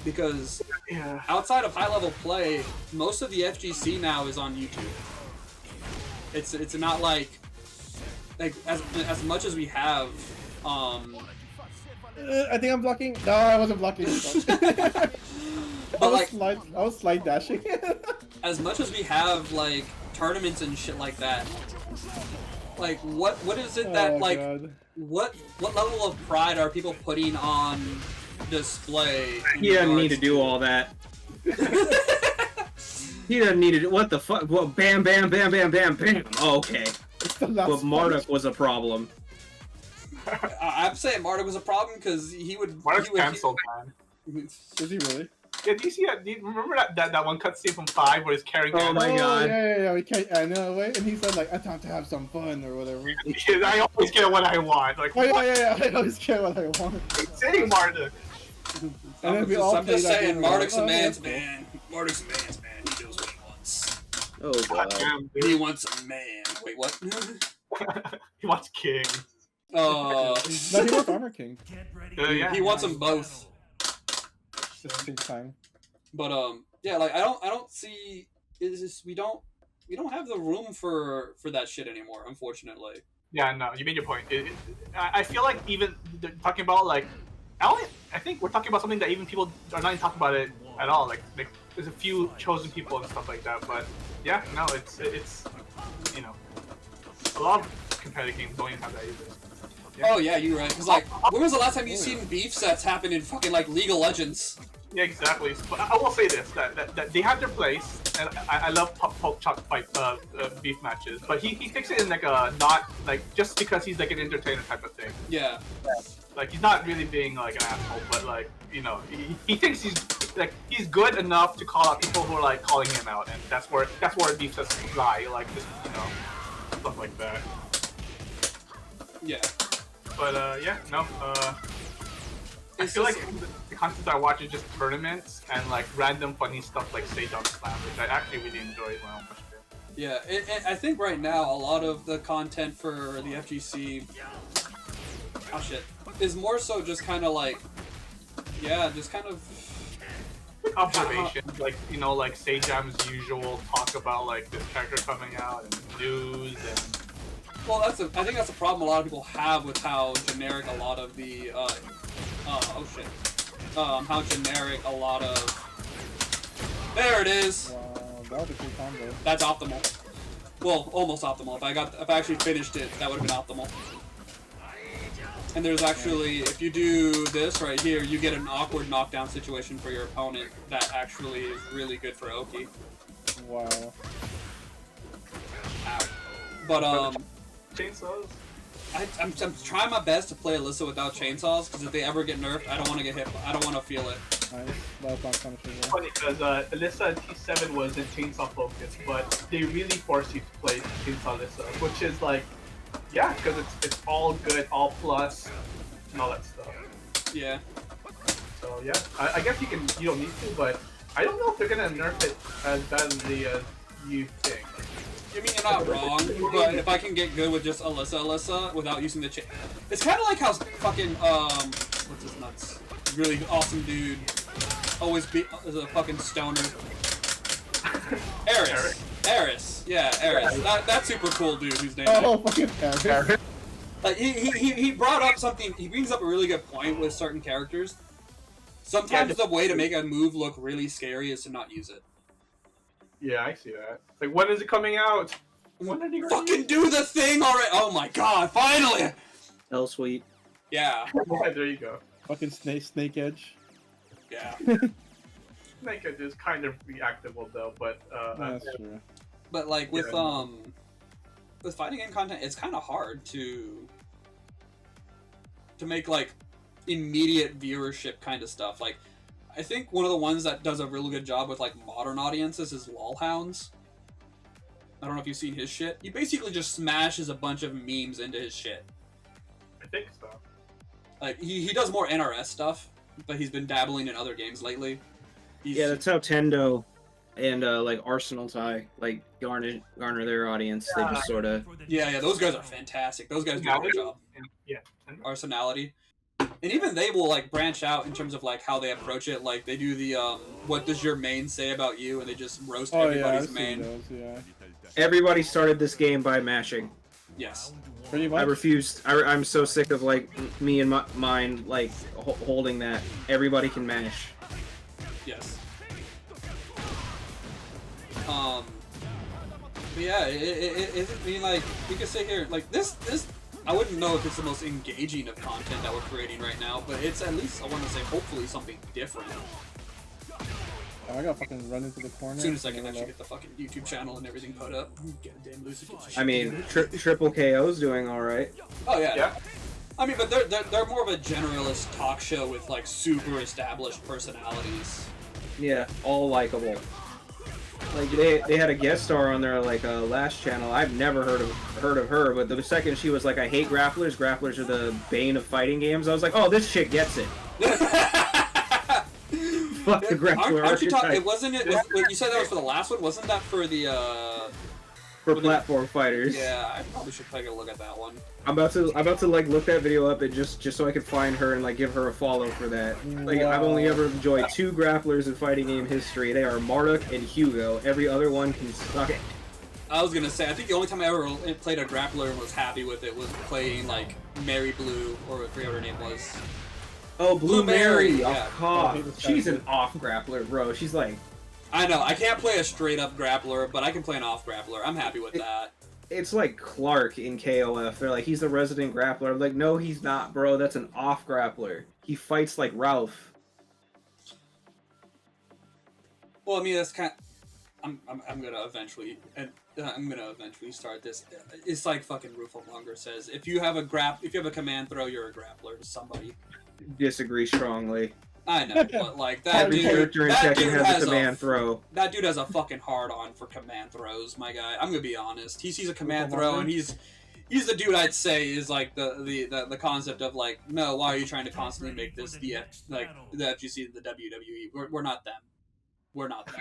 S1: Because outside of high-level play, most of the FGC now is on YouTube. It's not like as much as we have.
S5: I think I'm blocking. No, I wasn't blocking. I was slide dashing.
S1: As much as we have like tournaments and shit like that, like what is it that what level of pride are people putting on display?
S3: He doesn't need to do all that. He doesn't need to. What the fuck? Well, bam, bam, bam, bam, bam, bam. Oh, okay. But Marduk was a problem.
S1: I'm saying Marduk was a problem because he would.
S2: Marduk's canceled, man.
S5: Is he really?
S2: Yeah, do you see that? Do you remember that one cutscene from 5 where he's carrying?
S3: Oh my god!
S5: Yeah. We can't. I know. Wait, and he said like, "I thought to have some fun" or whatever.
S2: I always get what I want. Like,
S5: oh yeah. I always get what I want.
S2: Say Marduk.
S5: And then I'm
S1: just saying, Marduk's a man's man. Marduk's a man's man. He knows what he wants.
S3: Oh god.
S1: He wants a man. Wait, what?
S2: He wants king.
S5: No, he wants Armor King.
S1: He wants them both.
S5: Just at the same time.
S1: But yeah, like I don't see we don't have the room for that shit anymore, unfortunately.
S2: Yeah, no, you made your point. I feel like even talking about like, I think we're talking about something that even people are not even talking about it at all. Like there's a few chosen people and stuff like that. But yeah, no, it's you know, a lot of competitive games don't even have that either. Yeah.
S1: Oh yeah, you're right. Because like, when was the last time you seen beef sets happen in fucking like League of Legends?
S2: Yeah, exactly. But I will say this: that they have their place, and I love poke chop fight beef matches. But he takes it in like a not like just because he's like an entertainer type of thing.
S1: Yeah.
S2: Like he's not really being like an asshole, but like you know he thinks he's good enough to call out people who are like calling him out, and that's where beef sets lie. Like just stuff like that.
S1: Yeah.
S2: But yeah, no. I feel like the content I watch is just tournaments and like random funny stuff like Say Dunk Slam, which I actually really enjoyed when I watched it.
S1: Yeah, I think right now a lot of the content for the FGC, is more so just kind of like, just kind of
S2: observations, like like Say Jam's usual talk about like this character coming out and news and.
S1: Well, I think that's a problem a lot of people have with how generic a lot of the, how generic a lot of, there it is!
S5: Wow, that was a good combo.
S1: That's optimal. Well, almost optimal. If I actually finished it, that would have been optimal. And there's actually, if you do this right here, you get an awkward knockdown situation for your opponent that actually is really good for Oki.
S5: Wow.
S1: Ow. But,
S2: chainsaws?
S1: I'm trying my best to play Alyssa without chainsaws, because if they ever get nerfed, I don't want to get hit. I don't want to feel it.
S5: Nice. That's not punishable.
S2: It's funny because Alyssa T7 was in chainsaw focus, but they really force you to play chainsaw Alyssa, which is like, yeah, because it's all good, all plus, and all that stuff.
S1: Yeah.
S2: So yeah, I guess you don't need to, but I don't know if they're gonna nerf it as badly as you think.
S1: I mean, you're not wrong, but if I can get good with just Alyssa without using the chain, it's kind of like how fucking what's his nuts? Really awesome dude, always is a fucking stoner. Eris, yeah, Eris. That super cool dude whose name.
S5: Oh, fucking Eris.
S1: Like he brought up something. He brings up a really good point with certain characters. Sometimes the way to make a move look really scary is to not use it.
S2: Yeah, I see that. It's like, when is it coming out? When are they
S1: fucking do the thing already? Oh my god, finally!
S3: Hell sweet.
S1: Yeah.
S2: Yeah, there you go.
S5: Fucking Snake Edge.
S1: Yeah.
S2: Snake Edge is kind of reactable though, but
S5: that's true.
S1: But like with fighting game content, it's kind of hard to to make like immediate viewership kind of stuff. Like, I think one of the ones that does a really good job with like modern audiences is Lolhounds. I don't know if you've seen his shit. He basically just smashes a bunch of memes into his shit.
S2: I think so.
S1: Like, he does more NRS stuff, but he's been dabbling in other games lately.
S3: Yeah, that's how Tendo and like Arsenal tie like garner their audience. They just sort of
S1: yeah, those guys are fantastic. Those guys do a great job.
S2: Yeah.
S1: Arsenality. And even they will like branch out in terms of like how they approach it. Like they do the what does your main say about you, and they just roast everybody's main.
S5: Those, yeah.
S3: Everybody started this game by mashing.
S1: Yes.
S5: Pretty much.
S3: I refused. I'm so sick of like me and mine like holding that. Everybody can mash.
S1: Yes. But yeah, I mean, like, we could sit here, like, this, I wouldn't know if it's the most engaging of content that we're creating right now, but it's at least, I want to say, hopefully something different.
S5: Oh, I gotta fucking run into the corner.
S1: As soon as I can actually get the fucking YouTube channel and everything put up. Goddamn Lucy.
S3: I mean, Triple KO's doing alright.
S1: Oh, yeah.
S2: Yeah.
S1: I mean, but they're more of a generalist talk show with, like, super established personalities.
S3: Yeah, all likable. Like they had a guest star on their like last channel. I've never heard of her, but the second she was like, "I hate grapplers. Grapplers are the bane of fighting games." I was like, "Oh, this chick gets it." Fuck the grappler.
S1: Aren't you talking? It wasn't it. You said that was for the last one. Wasn't that for the?
S3: For platform fighters.
S1: Yeah, I probably should take a look at that one.
S3: I'm about to like look that video up and just so I can find her and like give her a follow for that. Like wow. I've only ever enjoyed 2 grapplers in fighting game history. They are Marduk and Hugo. Every other one can suck it.
S1: I was gonna say, I think the only time I ever played a grappler and was happy with it was playing like Mary Blue, or I forget what her name was.
S3: Oh, Blue Mary.
S1: Yeah.
S3: Oh, she's an off grappler, bro. She's like.
S1: I know, I can't play a straight-up grappler, but I can play an off-grappler. I'm happy with that.
S3: It's like Clark in KOF. They're like, he's the resident grappler. I'm like, no, he's not, bro. That's an off-grappler. He fights like Ralph.
S1: Well, I mean, that's kind of... I'm gonna eventually... I'm gonna eventually start this. It's like fucking Rufo Longer says, if you have a command throw, you're a grappler to somebody.
S3: Disagree strongly.
S1: I know, but like that
S3: Every
S1: dude,
S3: character in Tekken has a command throw.
S1: That dude has a fucking hard on for command throws, my guy. I'm gonna be honest. He sees a command throw and he's the dude I'd say is like the concept of like, no, why are you trying to constantly make this the FGC the WWE? We're not them. We're not them.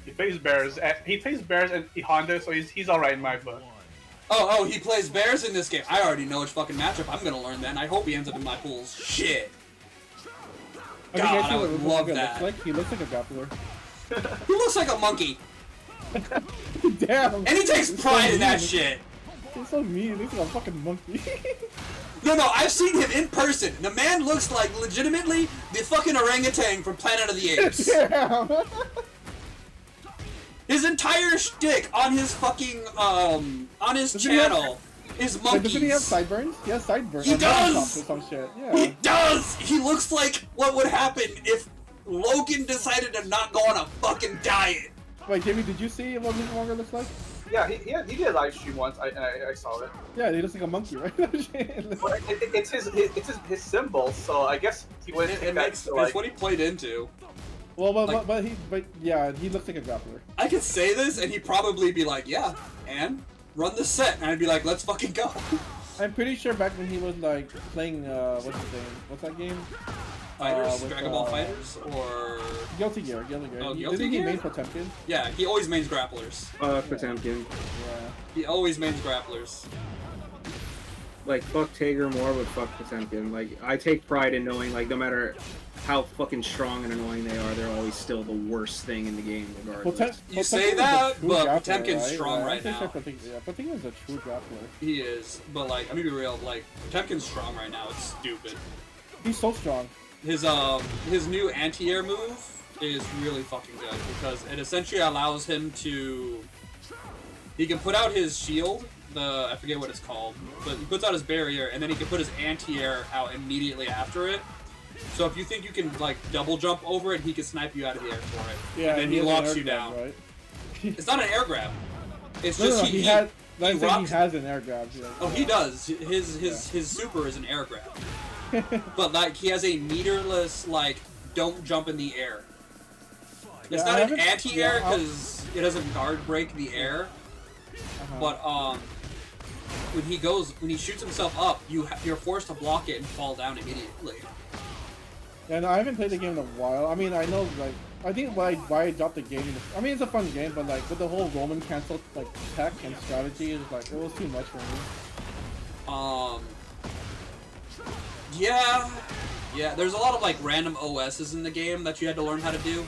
S2: He plays Bears. He plays Bears and Honda, so he's alright in my book.
S1: Oh, he plays Bears in this game. I already know which fucking matchup I'm gonna learn then. I hope he ends up in my pools. Shit. God, I would love that.
S5: He looks like a grappler.
S1: He looks like a monkey.
S5: Damn.
S1: And he takes pride in that shit.
S5: He's so mean. He looks like a fucking monkey.
S1: No, I've seen him in person. The man looks like legitimately the fucking orangutan from Planet of the Apes.
S5: Damn.
S1: His entire shtick on his fucking on his channel is monkeys.
S5: Doesn't he have sideburns? He has sideburns.
S1: He does!
S5: Or some shit. Yeah.
S1: He does! He looks like what would happen if Logan decided to not go on a fucking diet.
S5: Wait, Jimmy, did you see what Luke Longer looks like?
S2: Yeah, he did a live stream once. I saw it.
S5: Yeah, he looks like a monkey, right?
S2: Well, it's his symbol, so I guess he went.
S1: It's what he played into.
S5: Well, but yeah, he looks like a grappler.
S1: I could say this, and he'd probably be like, "Yeah, and run the set," and I'd be like, "Let's fucking go."
S5: I'm pretty sure back when he was like playing what's that game?
S1: Fighters, Dragon Ball Fighters, or
S5: Guilty Gear.
S1: Oh, Guilty
S5: Didn't
S1: Gear?
S5: he main Potemkin?
S1: Yeah, he always mains grapplers.
S3: Potemkin.
S5: Yeah.
S1: He always mains grapplers.
S3: Like, fuck Tager more, but fuck Potemkin. Like, I take pride in knowing, like, no matter how fucking strong and annoying they are, they're always still the worst thing in the game, regardless.
S1: You say that, but Potemkin's
S5: right?
S1: strong right
S5: now.
S1: Potemkin's
S5: a true grappler.
S1: He is, but like, I'm gonna be real, like, Potemkin's strong right now, it's stupid.
S5: He's so strong.
S1: His new anti-air move is really fucking good, because it essentially allows him to... He can put out his shield, I forget what it's called, but he puts out his barrier, and then he can put his anti-air out immediately after it. So if you think you can, like, double jump over it, he can snipe you out of the air for it.
S5: Yeah,
S1: and then he locks you down.
S5: Right?
S1: It's not an air grab. It's
S5: No,
S1: just
S5: he He has an air grab.
S1: Oh, he does. His super is an air grab. But like he has a meterless like don't jump in the air. It's not an anti-air because it doesn't guard break the air. But when he shoots himself up, you're forced to block it and fall down immediately.
S5: Yeah, no, I haven't played the game in a while. I mean, I know, like, I think why I dropped the game. I mean, it's a fun game, but like with the whole Roman cancel like tech and strategy, is like it was too much for me.
S1: Yeah. There's a lot of like random OSs in the game that you had to learn how to do.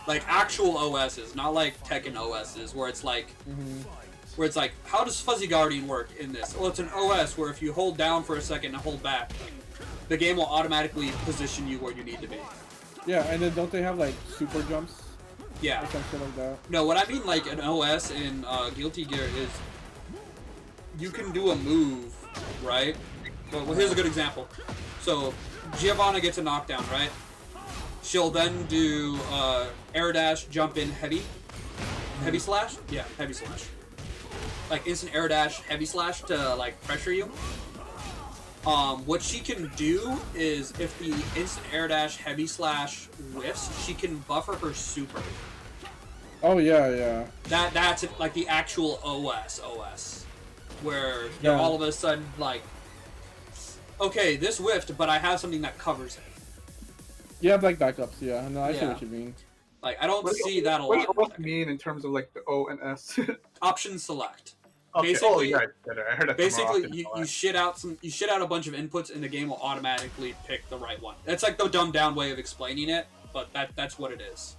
S1: Like actual OSs, not like Tekken OSs, where it's like, how does Fuzzy Guardian work in this? Well, it's an OS where if you hold down for a second and hold back, the game will automatically position you where you need to be.
S5: Yeah, and then don't they have like super jumps?
S1: Yeah.
S5: Or something like that.
S1: No, what I mean like an OS in Guilty Gear is you can do a move, right? Well, here's a good example. So Giovanna gets a knockdown, right? She'll then do air dash, jump in, heavy slash. Yeah, heavy slash. Like instant air dash, heavy slash to like pressure you. What she can do is if the instant air dash, heavy slash whiffs, she can buffer her super.
S5: Oh yeah.
S1: That's like the actual OS, where you're all of a sudden like, okay, this whiffed, but I have something that covers it.
S5: You have like backups, yeah. No, I see what you mean.
S1: Like I don't see that a lot.
S2: What do you mean in terms of like the O and S?
S1: Option select.
S2: Okay.
S1: Basically,
S2: I heard that.
S1: Basically, you shit out a bunch of inputs, and the game will automatically pick the right one. That's like the dumbed down way of explaining it, but that's what it is.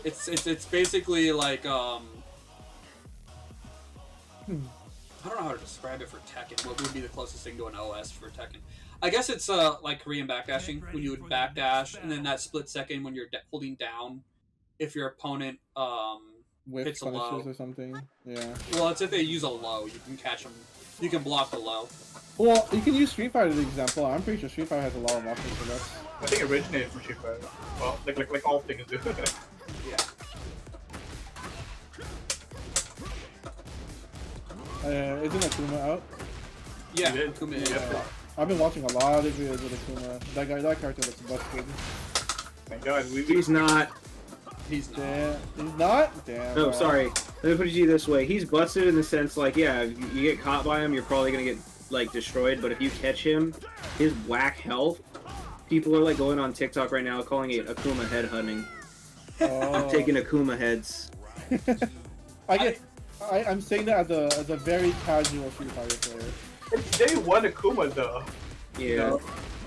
S1: It's basically like I don't know how to describe it for Tekken. What would be the closest thing to an OS for Tekken? I guess it's like Korean backdashing, when you would backdash, and then that split second when you're holding down, if your opponent hits a low
S5: or something. Yeah.
S1: Well, it's if they use a low, you can catch them. You can block the low.
S5: Well, you can use Street Fighter as an example. I'm pretty sure Street Fighter has a lot of options for that.
S2: I think it originated from Street Fighter. Well, like all things do.
S1: Yeah.
S5: Isn't Akuma out?
S1: Yeah, Akuma is out.
S5: I've been watching a lot of videos with Akuma. That character looks busted.
S2: Thank God.
S3: He's not.
S1: He's not.
S5: Damn. He's not? Damn.
S3: No, sorry. Let me put it to you this way. He's busted in the sense, like, yeah, if you get caught by him, you're probably going to get, like, destroyed. But if you catch him, his whack health, people are, like, going on TikTok right now calling it Akuma headhunting. I'm taking Akuma heads.
S5: I'm saying that as a very casual Street Fighter player.
S2: It's day one Akuma, though.
S3: Yeah.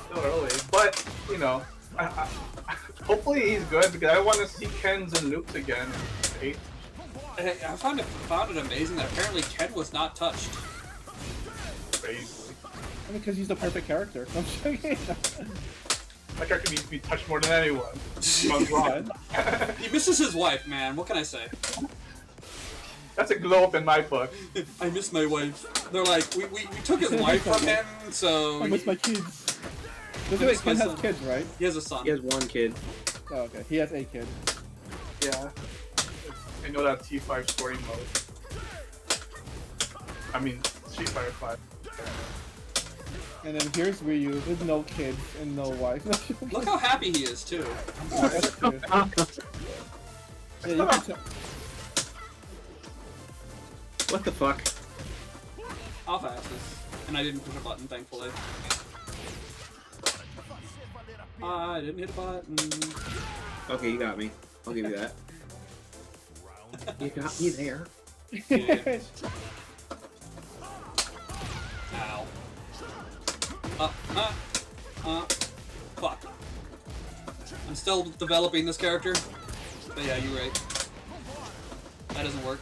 S2: Still early. But, you know, hopefully he's good, because I want to see Ken's and Luke's again.
S1: I found it amazing that apparently Ken was not touched.
S2: Crazy.
S5: I mean, because he's the perfect character. I'm joking.
S2: That character needs to be touched more than anyone.
S1: He misses his wife, man. What can I say?
S2: That's a glow up in my book.
S1: I miss my wife. They're like, we took his wife from him, so...
S5: I miss my kids. Ken has kids, right?
S1: He has a son.
S3: He has one kid.
S5: Oh, okay. He has a kid.
S2: Yeah. I know that T5 story mode. I mean, Street Fighter 5.
S5: And then here's Ryu with no kids and no wife.
S1: Look how happy he is, too.
S5: Oh, that's true. Yeah, you can tell.
S3: What the fuck?
S1: Off asses. And I didn't push a button, thankfully. I didn't hit a button.
S3: Okay, you got me. I'll give you that. You got me there.
S1: Yeah. Ow. Fuck. I'm still developing this character. But yeah, you're right. That doesn't work.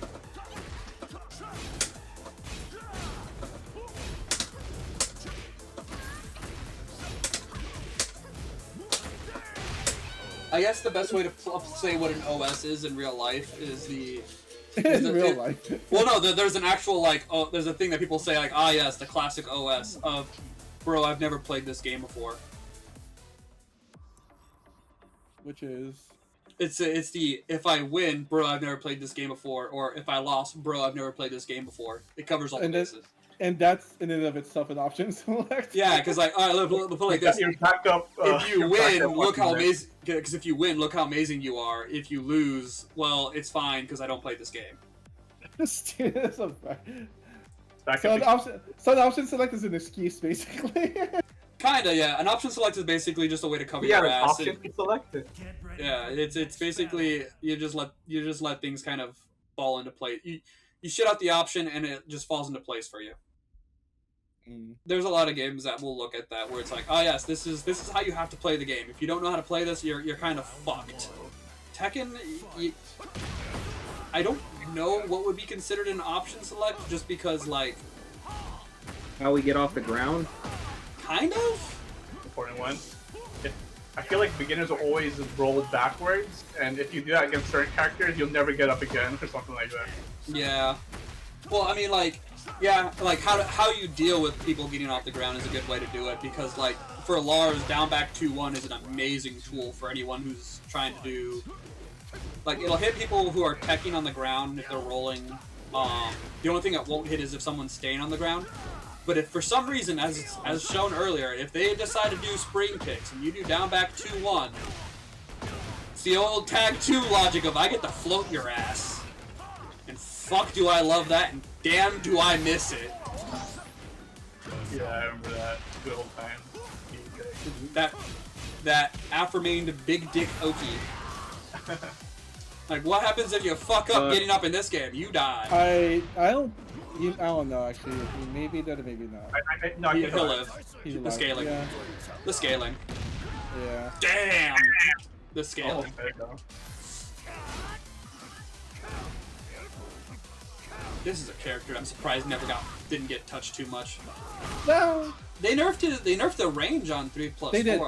S1: I guess the best way to say what an OS is in real life is
S5: in real life.
S1: Well, no, there's an actual, like, there's a thing that people say, like, ah, yes, the classic OS of, bro, I've never played this game before.
S5: Which is?
S1: It's the if I win, bro, I've never played this game before, or if I lost, bro, I've never played this game before. It covers all the bases.
S5: And that's in and of itself an option select.
S1: Yeah, because like, all right, let's put it like this.
S4: Your backup.
S1: If you win, look how amazing. Because if you win, look how amazing you are. If you lose, well, it's fine because I don't play this game.
S5: That's a fact.
S4: So
S5: the option select is an excuse, basically.
S1: Kinda, yeah. An option select is basically just a way to cover your ass.
S4: Option selected.
S1: Yeah, it's basically you just let things kind of fall into place. You shit out the option and it just falls into place for you. There's a lot of games that will look at that where it's like, oh yes, this is how you have to play the game. If you don't know how to play this, you're kind of fucked. Tekken, I don't know what would be considered an option select, just because like
S3: how we get off the ground.
S1: Kind of.
S4: Important one. I feel like beginners will always roll backwards, and if you do that against certain characters, you'll never get up again or something like that.
S1: Yeah. Well, I mean, like, yeah, like how you deal with people getting off the ground is a good way to do it, because like for Lars, down back 2-1 is an amazing tool for anyone who's trying to do. Like, it'll hit people who are teching on the ground if they're rolling. The only thing that won't hit is if someone's staying on the ground. But if for some reason, as shown earlier, if they decide to do spring kicks and you do down back 2-1, it's the old tag 2 logic of I get to float your ass. And fuck do I love that, and damn do I miss it.
S4: Yeah, I remember that. Good old time.
S1: That affirmating big dick Oki. Like, what happens if you fuck up getting up in this game? You die.
S5: I don't know, actually. Maybe that or maybe not.
S1: He'll live.
S5: He's
S1: The
S5: alive.
S1: scaling.
S5: Yeah.
S1: The scaling.
S5: Yeah.
S1: Damn! The scaling.
S4: There you go.
S1: This is a character I'm surprised didn't get touched too much.
S5: No.
S1: They nerfed the range on 3+4.
S5: They did.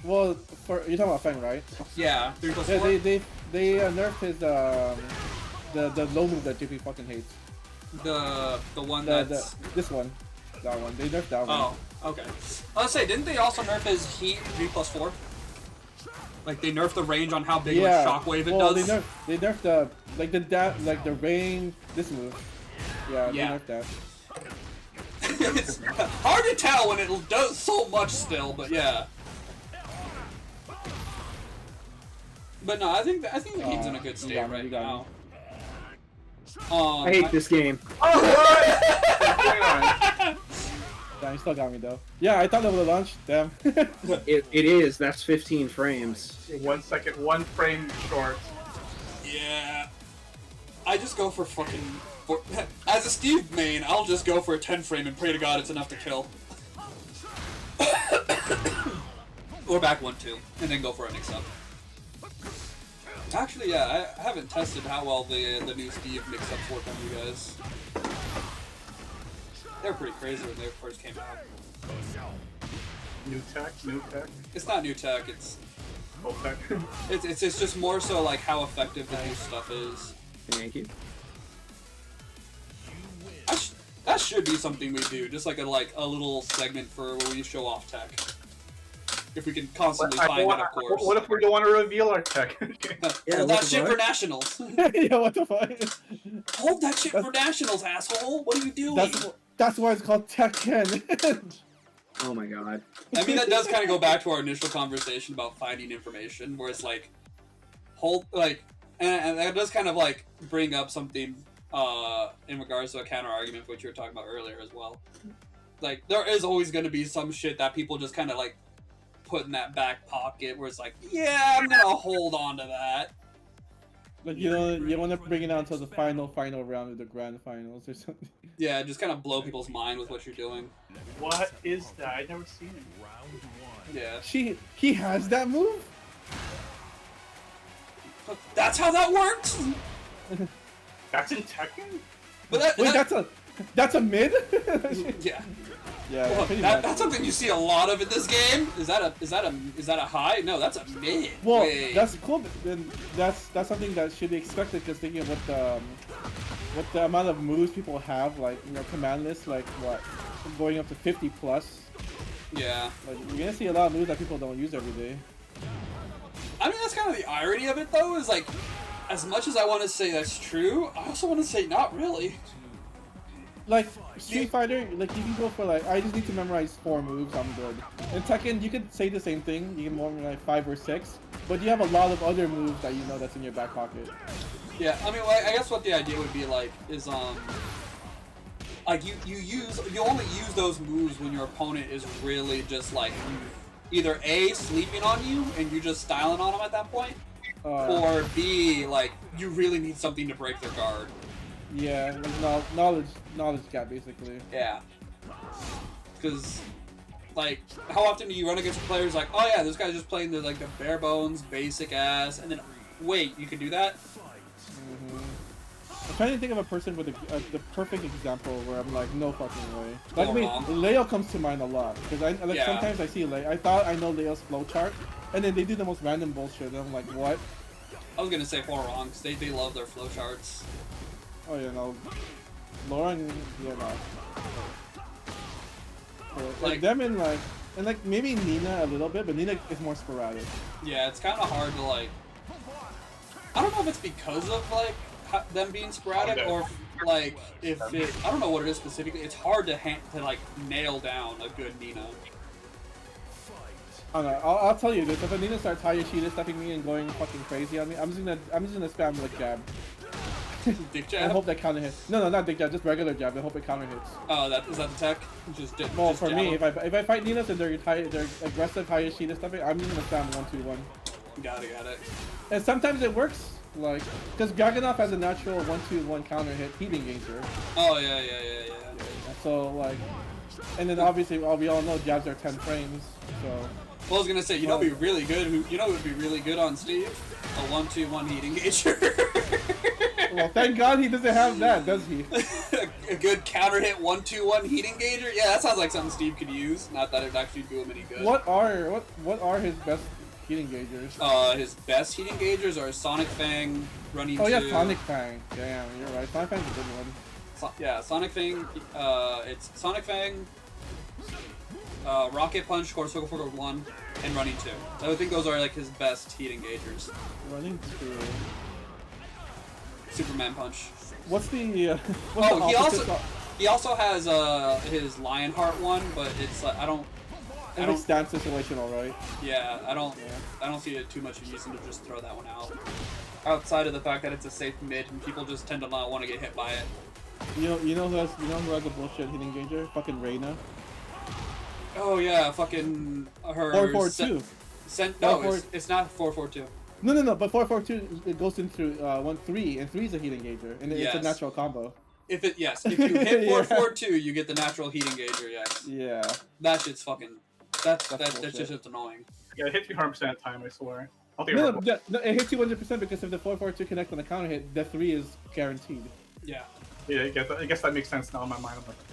S5: Well, you're talking about Feng, right?
S1: Yeah, 3+4.
S5: Yeah, they nerfed his the low move that JP fucking hates.
S1: The one
S5: this one, that one. They nerfed that one.
S1: Oh, okay. I was say, didn't they also nerf his heat 3+4? Like they nerfed the range on how big of a shockwave it does.
S5: They nerfed the range. This move. Yeah, they nerfed that.
S1: It's hard to tell when it does so much still, but yeah. But no, I think the game's in a good state right now.
S3: I hate this game.
S4: Oh, what?
S5: Damn, you still got me though. Yeah, I thought it would have launched. Damn.
S3: It is. That's 15 frames.
S4: 1 second, 1 frame short.
S1: Yeah. I just go for fucking. As a Steve main, I'll just go for a 10 frame and pray to God it's enough to kill. Or back 1-2, and then go for a mix-up. Actually, yeah, I haven't tested how well the new Steve mix-ups work on you guys. They were pretty crazy when they first came out.
S4: New tech.
S1: It's not new tech, it's
S4: Old tech.
S1: it's just more so like how effective the new stuff is.
S3: Thank you.
S1: That should be something we do, just like a little segment for where we show off tech. If we can constantly find it, of course.
S4: What if we don't want to reveal our tech?
S1: Hold that shit for nationals.
S5: Yeah, what the fuck?
S1: Hold that shit for nationals, asshole. What are you doing?
S5: That's why it's called Tekken.
S3: Oh my god.
S1: I mean, that does kind of go back to our initial conversation about finding information, where it's like, and that does kind of like bring up something in regards to a counter argument for what you were talking about earlier as well. Like, there is always going to be some shit that people just kind of like put in that back pocket where it's like, yeah, I'm gonna hold on to that.
S5: Like, you want to bring it out until the final round of the grand finals or something.
S1: Yeah, just kind of blow people's mind with what you're doing.
S4: What is that? I've never seen it.
S1: Yeah.
S5: He has that move?
S1: That's how that works?
S4: That's in Tekken?
S1: But
S5: Wait, that's a mid?
S1: Yeah.
S5: Yeah,
S1: Well,
S5: pretty much.
S1: that's something you see a lot of in this game. Is that a high? No, that's a mid.
S5: Well,
S1: Wait.
S5: that's cool. Then that's something that should be expected, because thinking of what the amount of moves people have, like, you know, command lists, like what, going up to 50 plus.
S1: Yeah.
S5: Like, you're gonna see a lot of moves that people don't use every day.
S1: I mean, that's kind of the irony of it, though, is like, as much as I want to say that's true, I also want to say not really.
S5: Like, Street Fighter, like, you can go for, like, I just need to memorize 4 moves, I'm good. In Tekken, you could say the same thing, you can memorize 5 or 6, but you have a lot of other moves that you know that's in your back pocket.
S1: Yeah, I mean, well, I guess what the idea would be, like, is, like, you only use those moves when your opponent is really just, like, either A, sleeping on you, and you're just styling on them at that point, or B, like, you really need something to break their guard.
S5: Yeah, like knowledge gap, basically.
S1: Yeah. Because, like, how often do you run against players like, oh yeah, this guy's just playing the, like, the bare bones, basic ass, and then, wait, you can do that?
S5: I'm trying to think of a person with the perfect example where I'm like, no fucking way. Like, Leo comes to mind a lot, because sometimes I see I thought I know Leo's flowchart, and then they do the most random bullshit, and I'm like, what?
S1: I was gonna say wrong, because they love their flowcharts.
S5: Oh yeah, no. Lauren, yeah, no. Like them and like maybe Nina a little bit, but Nina is more sporadic.
S1: Yeah, it's kind of hard to like. I don't know if it's because of like them being sporadic or like if it. I don't know what it is specifically. It's hard to like nail down a good Nina.
S5: I don't know. I'll tell you this: if a Nina starts Hayashida stepping me and going fucking crazy on me, I'm just gonna spam like jab.
S1: Dick jab?
S5: I hope that counter hits. No, not dick jab, just regular jab. I hope it counter hits.
S1: Oh, is that the tech?
S5: Well, for me, if I fight Ninas and they're aggressive Hayashida stuffing, I'm just gonna spam 1-2-1.
S1: Got it.
S5: And sometimes it works, like, because Gaganov has a natural 1-2-1 counter hit heat engager.
S1: Oh yeah.
S5: So like, and then obviously we all know jabs are 10 frames. So.
S1: Well, I was gonna say, would be really good. Would be really good on Steve? A 1-2-1 heat engager.
S5: Well, thank God he doesn't have that, does he?
S1: A good counter hit 1-2-1 heat engager? Yeah, that sounds like something Steve could use. Not that it would actually do him any good.
S5: What are his best heat engagers?
S1: His best heat engagers are Sonic Fang, running.
S5: Oh yeah, Sonic Fang. Damn, you're right. Sonic Fang's a good one.
S1: Yeah, Sonic Fang. It's Sonic Fang, Rocket Punch, Core Circle Forward 1, and Running 2. I would think those are like his best heat engagers.
S5: Running 2.
S1: Superman Punch.
S5: What's the?
S1: He also has his Lionheart one, but it's like I don't
S5: stand situational, right?
S1: Yeah, I don't see it too much of reason to just throw that one out. Outside of the fact that it's a safe mid and people just tend to not want to get hit by it.
S5: You know who has a bullshit heat engager? Fucking Reina.
S1: Oh yeah, fucking her.
S5: 442.
S1: It's not 442.
S5: No, but 442 it goes in through 1-3, and 3 is a heat engager, and it's a natural combo.
S1: If you hit 442, you get the natural heat engager. Yes.
S5: Yeah.
S1: That shit's fucking. That's just annoying.
S2: Yeah, it hits me 100% of the time, I swear.
S5: No, it hits you 100% because if the 442 connects on the counter hit, the 3 is guaranteed.
S1: Yeah.
S2: Yeah, I guess that makes sense now in my mind. I'm like,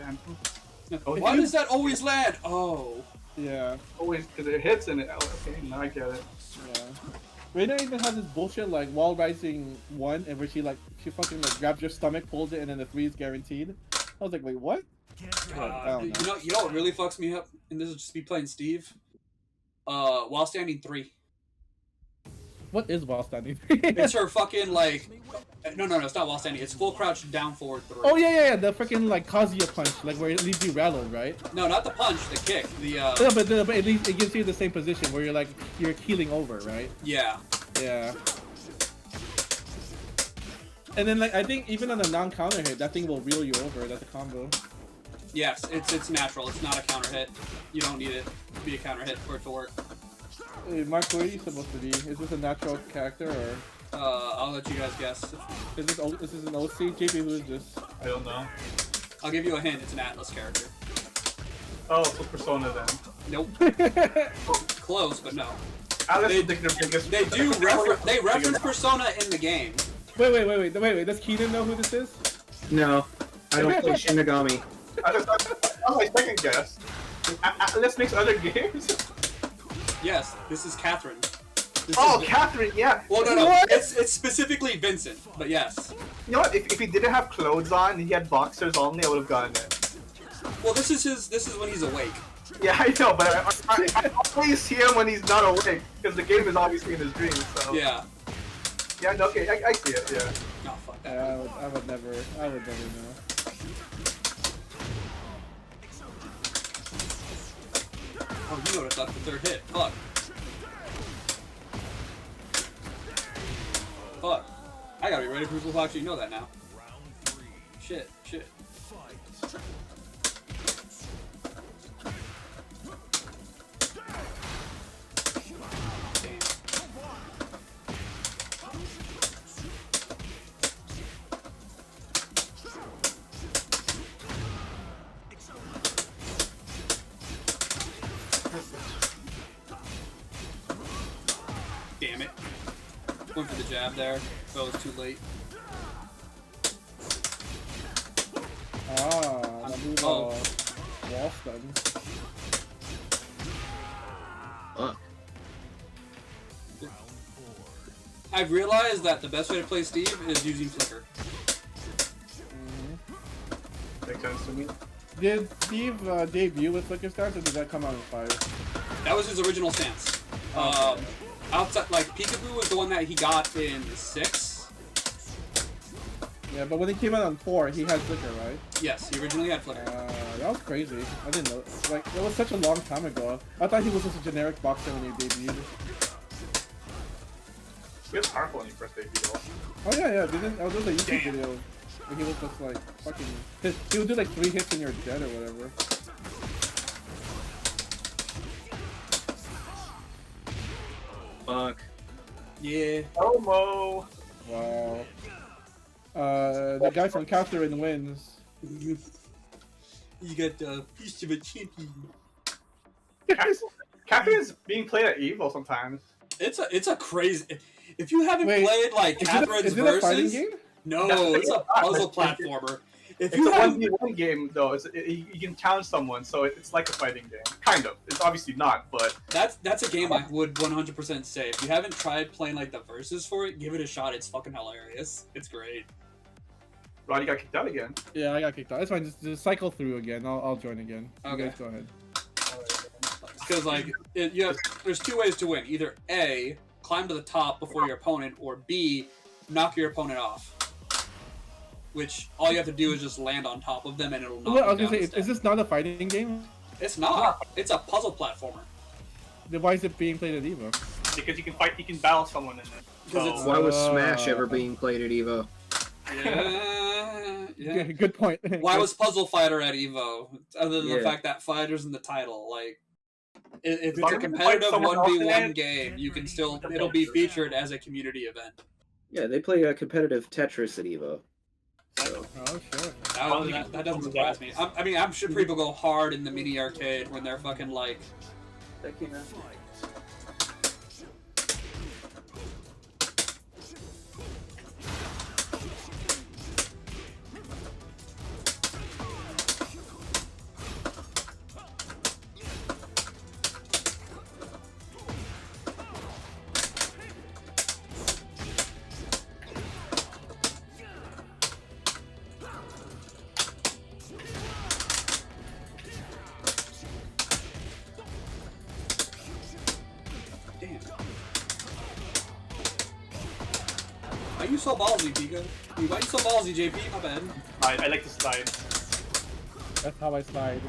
S2: damn.
S1: Why does that always land? Oh.
S5: Yeah.
S2: Always, because it hits and it. Okay, now I get it.
S5: Yeah. Reina even has this bullshit like wall rising 1, and where she fucking like grabs your stomach, pulls it, and then the 3 is guaranteed. I was like, wait, what?
S1: You know what really fucks me up, and this is just me playing Steve. While standing 3.
S5: What is while standing?
S1: It's her fucking like. No, it's not while standing. It's full crouch down forward 3.
S5: Oh yeah, the freaking like Kazuya punch, like where it leaves you rattled, right?
S1: No, not the punch, the kick.
S5: No, but at least it gives you the same position where you're keeling over, right?
S1: Yeah.
S5: Yeah. And then like I think even on a non-counter hit, that thing will reel you over. That's a combo.
S1: Yes, it's natural. It's not a counter hit. You don't need it to be a counter hit for it to work.
S5: Hey, Mark, what are you supposed to be? Is this a natural character or?
S1: I'll let you guys guess.
S5: Is this an OC? JP, who is this?
S2: I don't know.
S1: I'll give you a hint. It's an Atlas character.
S2: Oh, so Persona then.
S1: Nope. Close, but no.
S2: Atlas
S1: They reference Persona in the game.
S5: Wait. Does Keenan know who this is?
S3: No, I don't play Shinigami.
S2: That's my second guess. Atlas makes other games?
S1: Yes, this is Catherine.
S2: Catherine, yeah.
S1: Well, no. It's specifically Vincent, but yes.
S2: You know what? If he didn't have clothes on and he had boxers only, I would have gotten it.
S1: Well, this is when he's awake.
S2: Yeah, I know, but I always see him when he's not awake because the game is obviously in his dreams. So
S1: Yeah.
S2: yeah, no, okay, I see it. Yeah.
S1: No, fuck that.
S5: Yeah, I would never know.
S1: Oh, you noticed that's the third hit. Fuck. Fuck. I gotta be ready for people who actually know that now. Shit. Damn. Damn it. Went for the jab there, but it was too late.
S5: Ah, that move, wall stun.
S1: I've realized that the best way to play Steve is using Flicker.
S2: Makes sense to me.
S5: Did Steve debut with Flicker stance, or did that come out in 5?
S1: That was his original stance. Outside, like, Peekaboo was the one that he got in 6.
S5: Yeah, but when he came out on 4, he had Flicker, right?
S1: Yes, he originally had Flicker.
S5: That was crazy. I didn't know. Like, it was such a long time ago. I thought he was just a generic boxer when he debuted.
S2: He was powerful when he first debuted.
S5: Oh yeah. There was a YouTube video where he was just like fucking. He would do like 3 hits and you're dead or whatever.
S3: Fuck.
S1: Yeah.
S2: Elmo.
S5: Wow. The guy from Catherine wins.
S1: You got the piece of a champion.
S2: Captain is being played at Evo sometimes.
S1: It's a crazy. If you haven't
S5: Wait,
S1: played like Catherine's
S5: is it a fighting
S1: versus,
S5: game?
S1: no, it's a puzzle platformer. If
S2: It's
S1: you
S2: a
S1: haven't,
S2: 1v1 game though. You can challenge someone, so it's like a fighting game. Kind of. It's obviously not, but
S1: that's a game I would 100% say. If you haven't tried playing like the verses for it, give it a shot. It's fucking hilarious. It's great.
S2: Roddy got kicked out again.
S5: Yeah, I got kicked out. It's fine. Just cycle through again. I'll join again.
S1: Okay.
S5: You guys go ahead.
S1: Because like there's 2 ways to win. Either A, climb to the top before your opponent, or B, knock your opponent off. Which all you have to do is just land on top of them and it'll knock
S5: Well, I was
S1: them
S5: gonna
S1: down
S5: say, is this not a fighting game?
S1: It's not. It's a puzzle platformer.
S5: Then why is it being played at Evo?
S2: Because you can battle someone in it.
S1: Because it's
S3: Why was Smash ever being played at Evo?
S1: Yeah.
S5: Good point.
S1: Why was Puzzle Fighter at Evo? Other than the
S3: Yeah.
S1: fact that Fighter's in the title, like if it's
S2: Why
S1: a
S2: would you
S1: competitive
S2: fight someone else in
S1: 1v1
S2: it?
S1: game, you can still it'll be featured as a community event.
S3: Yeah, they play a competitive Tetris at Evo. So.
S5: Oh shit.
S1: That doesn't surprise me. I mean, I'm sure people go hard in the mini arcade when they're fucking like. That came out. Why you so ballsy, Pika? Why you so ballsy, JP? My bad.
S2: I like to slide.
S5: That's how I slide.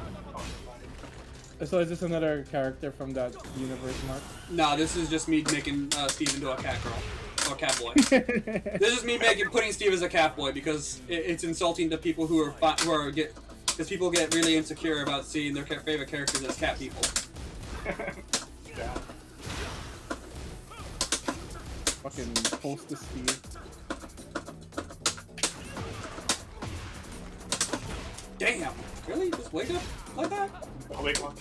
S5: So is this another character from that universe, Mark?
S1: No, this is just me making Steve into a cat girl. Or cat boy. This is me putting Steve as a cat boy because it's insulting to people because people get really insecure about seeing their favorite characters as cat people.
S2: Yeah.
S5: Fucking post to Steve.
S1: Damn! Really? Just wake up like that?
S2: Oh, wait, come on.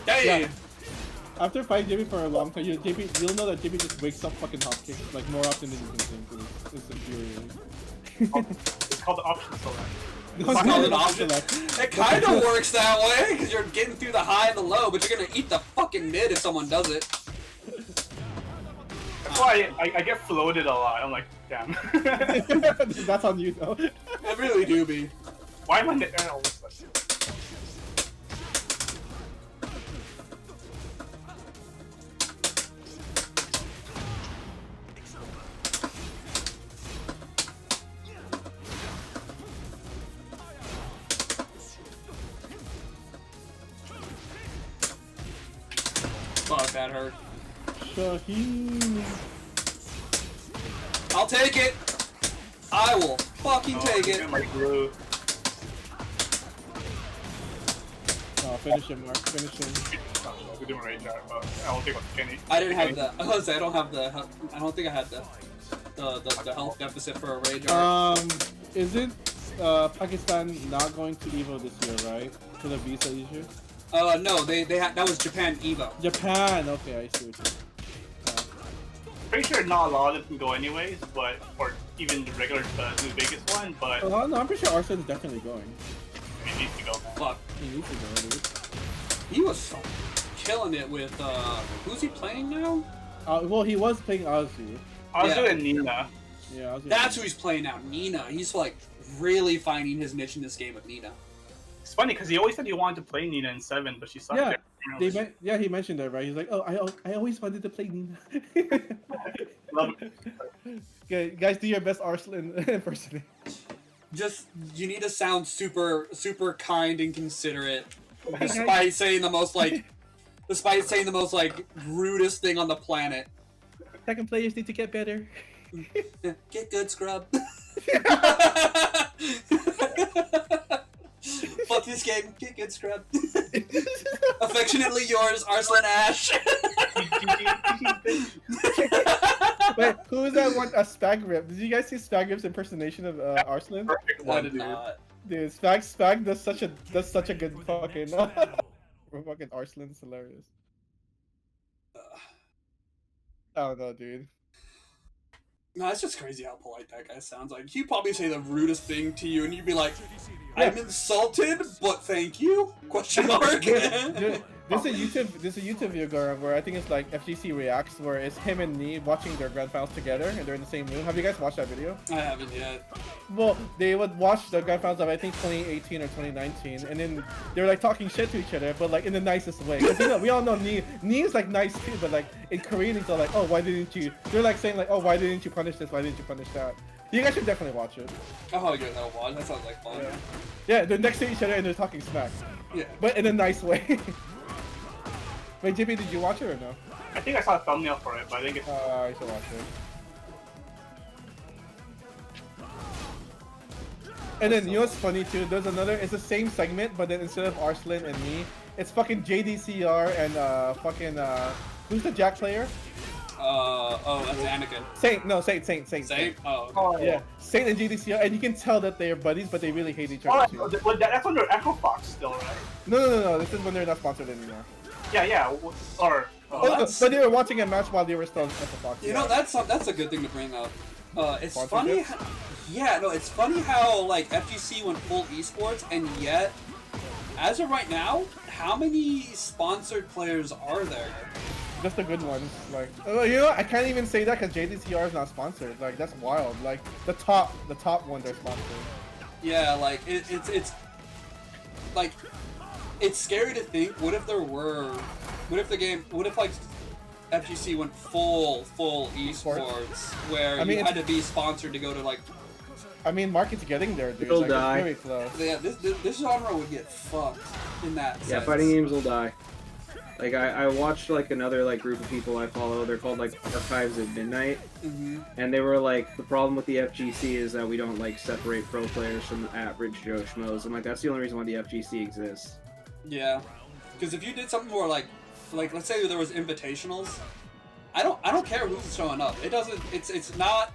S1: Damn!
S5: Yeah. After fighting JP for a long time, you'll know that JP just wakes up fucking hotcakes like more often than you can think. It's infuriating.
S2: It's called the option select.
S5: It's
S1: It's
S5: not
S1: not
S5: an
S1: an option. It kind of works that way because you're getting through the high and the low, but you're gonna eat the fucking mid if someone does it.
S2: That's why I get floated a lot. I'm like, damn.
S5: That's on you though.
S1: It really do be.
S2: Why am I? Oh, what's that?
S1: that hurt.
S5: Shaheen.
S1: I'll take it. I will fucking take it.
S5: Oh, finish him, Mark. Finish him.
S2: We're doing rage art, but I won't take one Kenny.
S1: I didn't have the. I was. I don't have the. I don't think I had the health deficit for a rage art.
S5: Isn't Pakistan not going to Evo this year, right? To the visa issue?
S1: No, they had, that was Japan Evo.
S5: Japan. Okay, I see what you're saying.
S2: Pretty sure not a lot of them can go anyways, but or even the regular New Vegas one, but
S5: No, I'm pretty sure Arsenal's definitely going.
S2: he needs to go.
S1: Fuck.
S5: He needs to go, dude.
S1: He was killing it with who's he playing now?
S5: Well, he was playing Ozzy.
S2: Ozzy and Nina.
S5: Yeah, Ozzy.
S1: That's who he's playing now, Nina. He's like really finding his niche in this game with Nina.
S2: It's funny because he always said he wanted to play Nina in 7, but she sucked.
S5: Yeah, he mentioned that, right? He's like, oh, I always wanted to play Nina.
S2: Love it.
S5: Okay, guys, do your best Arslan impersonation.
S1: Just you need to sound super kind and considerate,
S5: Hey,
S1: despite saying the most rudest thing on the planet.
S5: Second players need to get better.
S1: Get good, scrub. Fuck this game. Get good, scrub. Affectionately yours, Arslan Ash.
S5: Wait, who is that one? Spagrip. Did you guys see Spagrip's impersonation of Arslan?
S2: Perfect
S1: I
S2: one,
S1: did
S2: dude.
S1: not.
S5: Dude, Spag does such a good fucking fucking Arslan's hilarious. I don't know, dude.
S1: No, it's just crazy how polite that guy sounds. Like he'd probably say the rudest thing to you, and you'd be like, "I'm insulted, but thank you?" Question mark.
S5: There's a YouTube video going where I think it's like FGC Reacts, where it's him and me watching their grand finals together, and they're in the same room. Have you guys watched that video?
S1: I haven't yet.
S5: Well, they would watch the grand finals of I think 2018 or 2019, and then they were like talking shit to each other, but like in the nicest way. Because we all know Nee is like nice too, but like in Korean it's all like, oh, why didn't you? They're like saying like, oh, why didn't you punish this? Why didn't you punish that? You guys should definitely watch it.
S1: I'll probably give that a watch. That sounds like fun.
S5: Yeah, they're next to each other and they're talking smack.
S1: Yeah.
S5: But in a nice way. Wait, JP, did you watch it or no?
S2: I think I saw a thumbnail for it, but I think it's.
S5: I should watch it. And then, you know what's funny too? There's another, it's the same segment, but then instead of Arslan and me, it's fucking JDCR and who's the Jack player?
S1: That's Anakin.
S5: Saint.
S1: Saint? Oh, okay.
S2: Oh,
S5: Yeah, Saint and JDCR, and you can tell that they're buddies, but they really hate each other too.
S2: But that's under Echo Fox still, right?
S5: No, this is when they're not sponsored anymore.
S2: Yeah, or...
S5: But they were watching a match while they were still in Echo Fox.
S1: You know, that's a good thing to bring up. It's funny.
S5: Sponsorships?
S1: It's funny how like FGC went full esports, and yet, as of right now, how many sponsored players are there?
S5: Just the good ones. Like, you know, I can't even say that because JDCR is not sponsored. Like, that's wild. Like, the top ones are sponsored.
S1: Yeah, like it's like it's scary to think. What if like FGC went full esports, where you had to be sponsored to go to like.
S5: I mean, market's getting there, dude.
S3: It'll
S5: like,
S3: die.
S5: It's very close.
S1: Yeah, this genre would get fucked in that.
S3: Yeah,
S1: sense.
S3: fighting games will die. Like I watched like another like group of people I follow. They're called like Archives at Midnight, and they were like, the problem with the FGC is that we don't like separate pro players from average Joe Schmoes. I'm like, that's the only reason why the FGC exists.
S1: Yeah, because if you did something more like let's say there was invitationals, I don't care who's showing up. It doesn't. It's not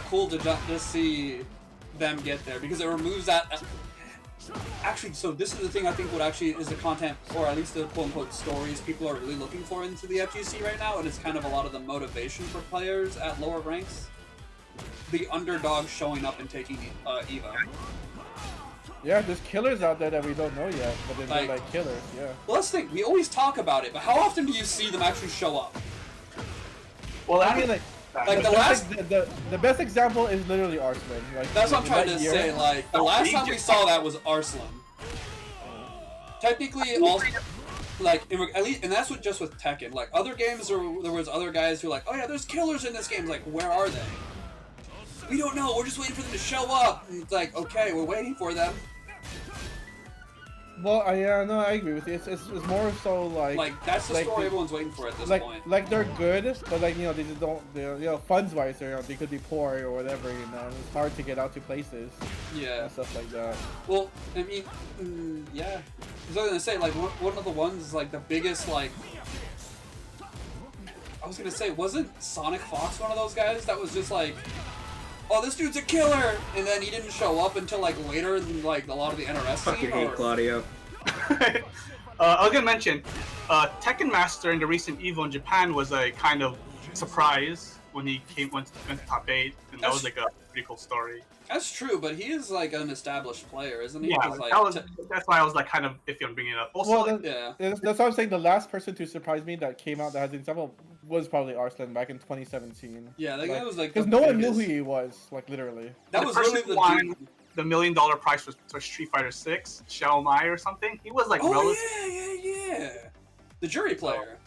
S1: cool to just see them get there because it removes that. Actually, so this is the thing I think what actually is the content, or at least the quote-unquote stories people are really looking for into the FGC right now, and it's kind of a lot of the motivation for players at lower ranks. The underdog showing up and taking Evo.
S5: Yeah, there's killers out there that we don't know yet, but they're like killers, yeah.
S1: Well, let's think. We always talk about it, but how often do you see them actually show up?
S2: Well,
S5: I mean, like the best example is literally Arslan. Like,
S1: that's what I'm trying to say. Like the last time we saw that was Arslan. Technically, also like at least, and that's what just with Tekken. Like other games, there was other guys who were like, oh yeah, there's killers in this game. Like where are they? We don't know. We're just waiting for them to show up. And it's like okay, we're waiting for them.
S5: Well, no, I agree with you. It's more so
S1: Like that's the
S5: like
S1: story everyone's waiting for at this
S5: like
S1: point.
S5: like they're good, but like they just don't. Funds wise, they could be poor or whatever. It's hard to get out to places.
S1: Yeah.
S5: And stuff like that.
S1: Well, I mean, yeah. I was gonna say like one of the ones like the biggest like. I was gonna say, wasn't Sonic Fox one of those guys that was just like, oh, this dude's a killer, and then he didn't show up until like later in like a lot of the NRS scene?
S3: Fucking hate Claudio.
S2: I was gonna mention, Tekken Master in the recent Evo in Japan was a kind of surprise when he went to top 8, and that was like a pretty cool story.
S1: That's true, but he is like an established player, isn't he?
S2: Yeah,
S1: 'Cause, like,
S2: that's why I was like kind of iffy on bringing it up. Also,
S5: Well,
S1: yeah.
S5: That's why I'm saying the last person to surprise me that came out that has an example was probably Arslan back in 2017.
S1: Yeah, that was like
S5: because no one knew who he was, like literally.
S1: That
S2: the
S1: was
S2: person
S1: really
S2: who
S1: the
S2: won
S1: dude.
S2: the $1 million prize for Street Fighter 6, Xiao Mai or something. He was like
S1: Oh yeah. The jury player.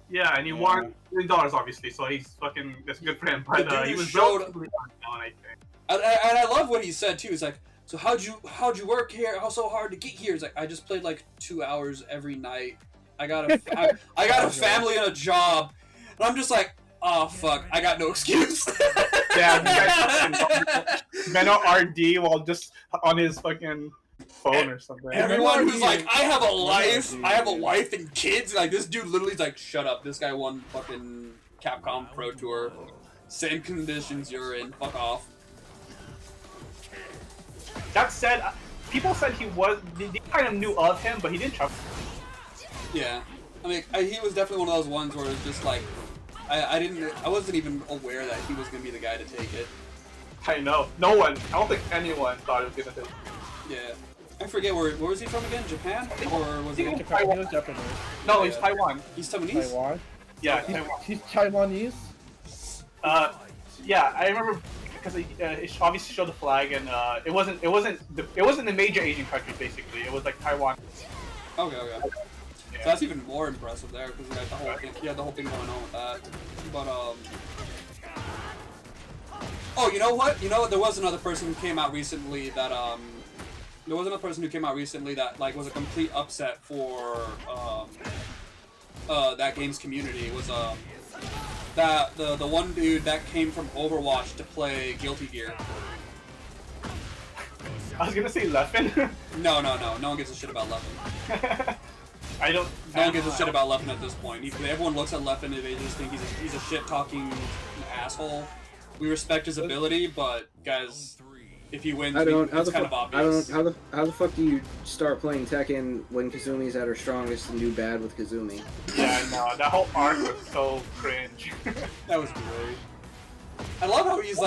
S2: Yeah, and he won $1 million obviously, so he's fucking that's good for him.
S1: The
S2: But
S1: dude
S2: he was
S1: showed-
S2: relatively unknown, I think.
S1: And I love what he said too. He's like, so how'd you work here? How so hard to get here? He's like, I just played like 2 hours every night. I got a family and a job, and I'm just like, oh fuck, I got no excuse.
S2: Yeah, Menno RD while just on his fucking phone or something.
S1: Everyone who's like, I have a life, I have a wife and kids. Like this dude literally's like, shut up. This guy won fucking Capcom Pro Tour. Same conditions you're in. Fuck off.
S2: That said, people said they kind of knew of him, but he didn't trust him.
S1: Yeah, I mean, he was definitely one of those ones where it's just like, I wasn't even aware that he was gonna be the guy to take it.
S2: I know. No one. I don't think anyone thought it was gonna take it.
S1: Yeah. I forget where was he from again? Japan? Or was he?
S2: He
S5: Japan, he was Japanese.
S2: No, he's Taiwan.
S1: He's Taiwanese?
S5: Taiwan.
S2: Yeah,
S5: He's Taiwanese.
S2: Yeah, I remember because it obviously showed the flag, and it wasn't the major Asian countries basically. It was like Taiwan.
S1: Okay.
S2: Yeah.
S1: So that's even more impressive there because he had the whole thing going on with that. But oh, you know what? There was another person who came out recently that like was a complete upset for that game's community. It was that the one dude that came from Overwatch to play Guilty Gear.
S2: I was gonna say Leffen.
S1: No one gives a shit about Leffen.
S2: No
S1: one gives a shit about Leffen at this point. Everyone looks at Leffen and they just think he's a shit-talking asshole. We respect his ability, but guys, if he wins, it's kind of obvious.
S3: How the fuck do you start playing Tekken when Kazumi's at her strongest and do bad with Kazumi?
S2: Yeah, no, that whole arc was so cringe.
S1: That was great. I love how he's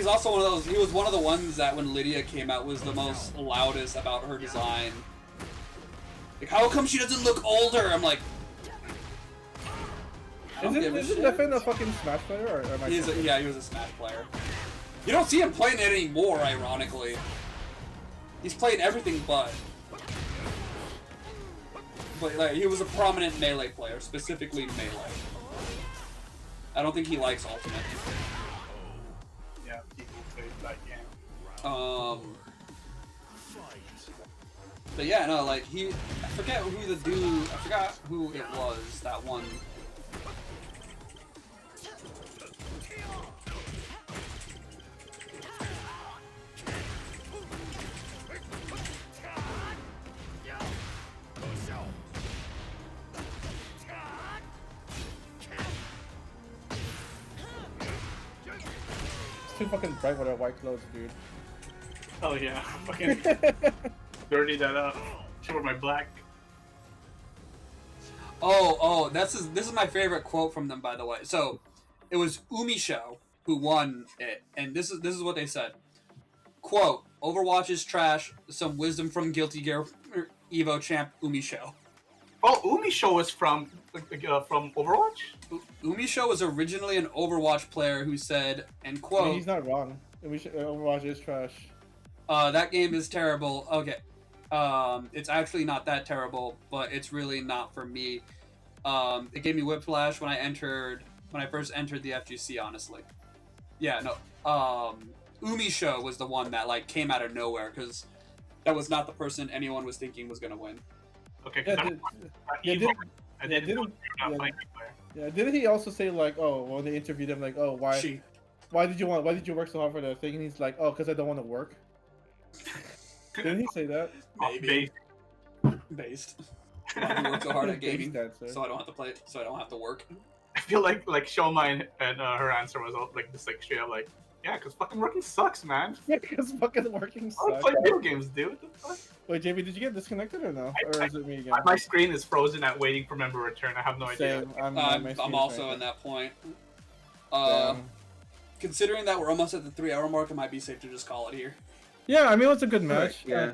S1: also one of those. He was one of the ones that when Lydia came out was the most loudest about her design. Like, how come she doesn't look older? I'm like,
S5: Isn't Leffen a fucking Smash player, or am I?
S1: He was a Smash player. You don't see him playing it anymore, ironically. He's played everything but like, he was a prominent Melee player, specifically Melee. I don't think he likes Ultimate.
S2: Yeah, people play that game.
S1: But yeah, no, like I forgot who it was that one.
S5: It's too fucking bright with our white clothes, dude.
S2: Oh yeah, fucking dirty that up. Show my black.
S1: Oh, this is my favorite quote from them, by the way. So, it was Umisho who won it, and this is what they said. Quote, Overwatch is trash, some wisdom from Guilty Gear Evo champ Umisho.
S2: Oh, Umisho is from Overwatch?
S1: Umisho was originally an Overwatch player who said, and quote...
S5: I mean, he's not wrong. Overwatch is trash.
S1: That game is terrible. Okay. It's actually not that terrible, but it's really not for me. It gave me whiplash when I first entered the FGC, honestly. Yeah, no. Umisho was the one that, like, came out of nowhere, because that was not the person anyone was thinking was gonna win.
S2: Okay,
S5: Yeah, didn't he also say like, oh, when they interviewed him, like, oh, why did you work so hard for that thing? And he's like, oh, because I don't want to work. Didn't he say that?
S1: Maybe. Based. Why do you work so hard at gaming?
S5: That,
S1: so I don't have to play. So I don't have to work.
S2: I feel like Shoma and her answer was like this like straight up like, yeah, because fucking working sucks, man.
S5: Yeah, because fucking working
S2: I don't
S5: sucks.
S2: play video games, dude. What the fuck?
S5: Wait, JB, did you get disconnected or no? Or is it me again?
S2: My screen is frozen at waiting for member return. I have no idea.
S5: Same.
S1: I'm also in that point. Considering that we're almost at the 3-hour mark, it might be safe to just call it here.
S5: Yeah, I mean, it was a good match.
S3: Yeah.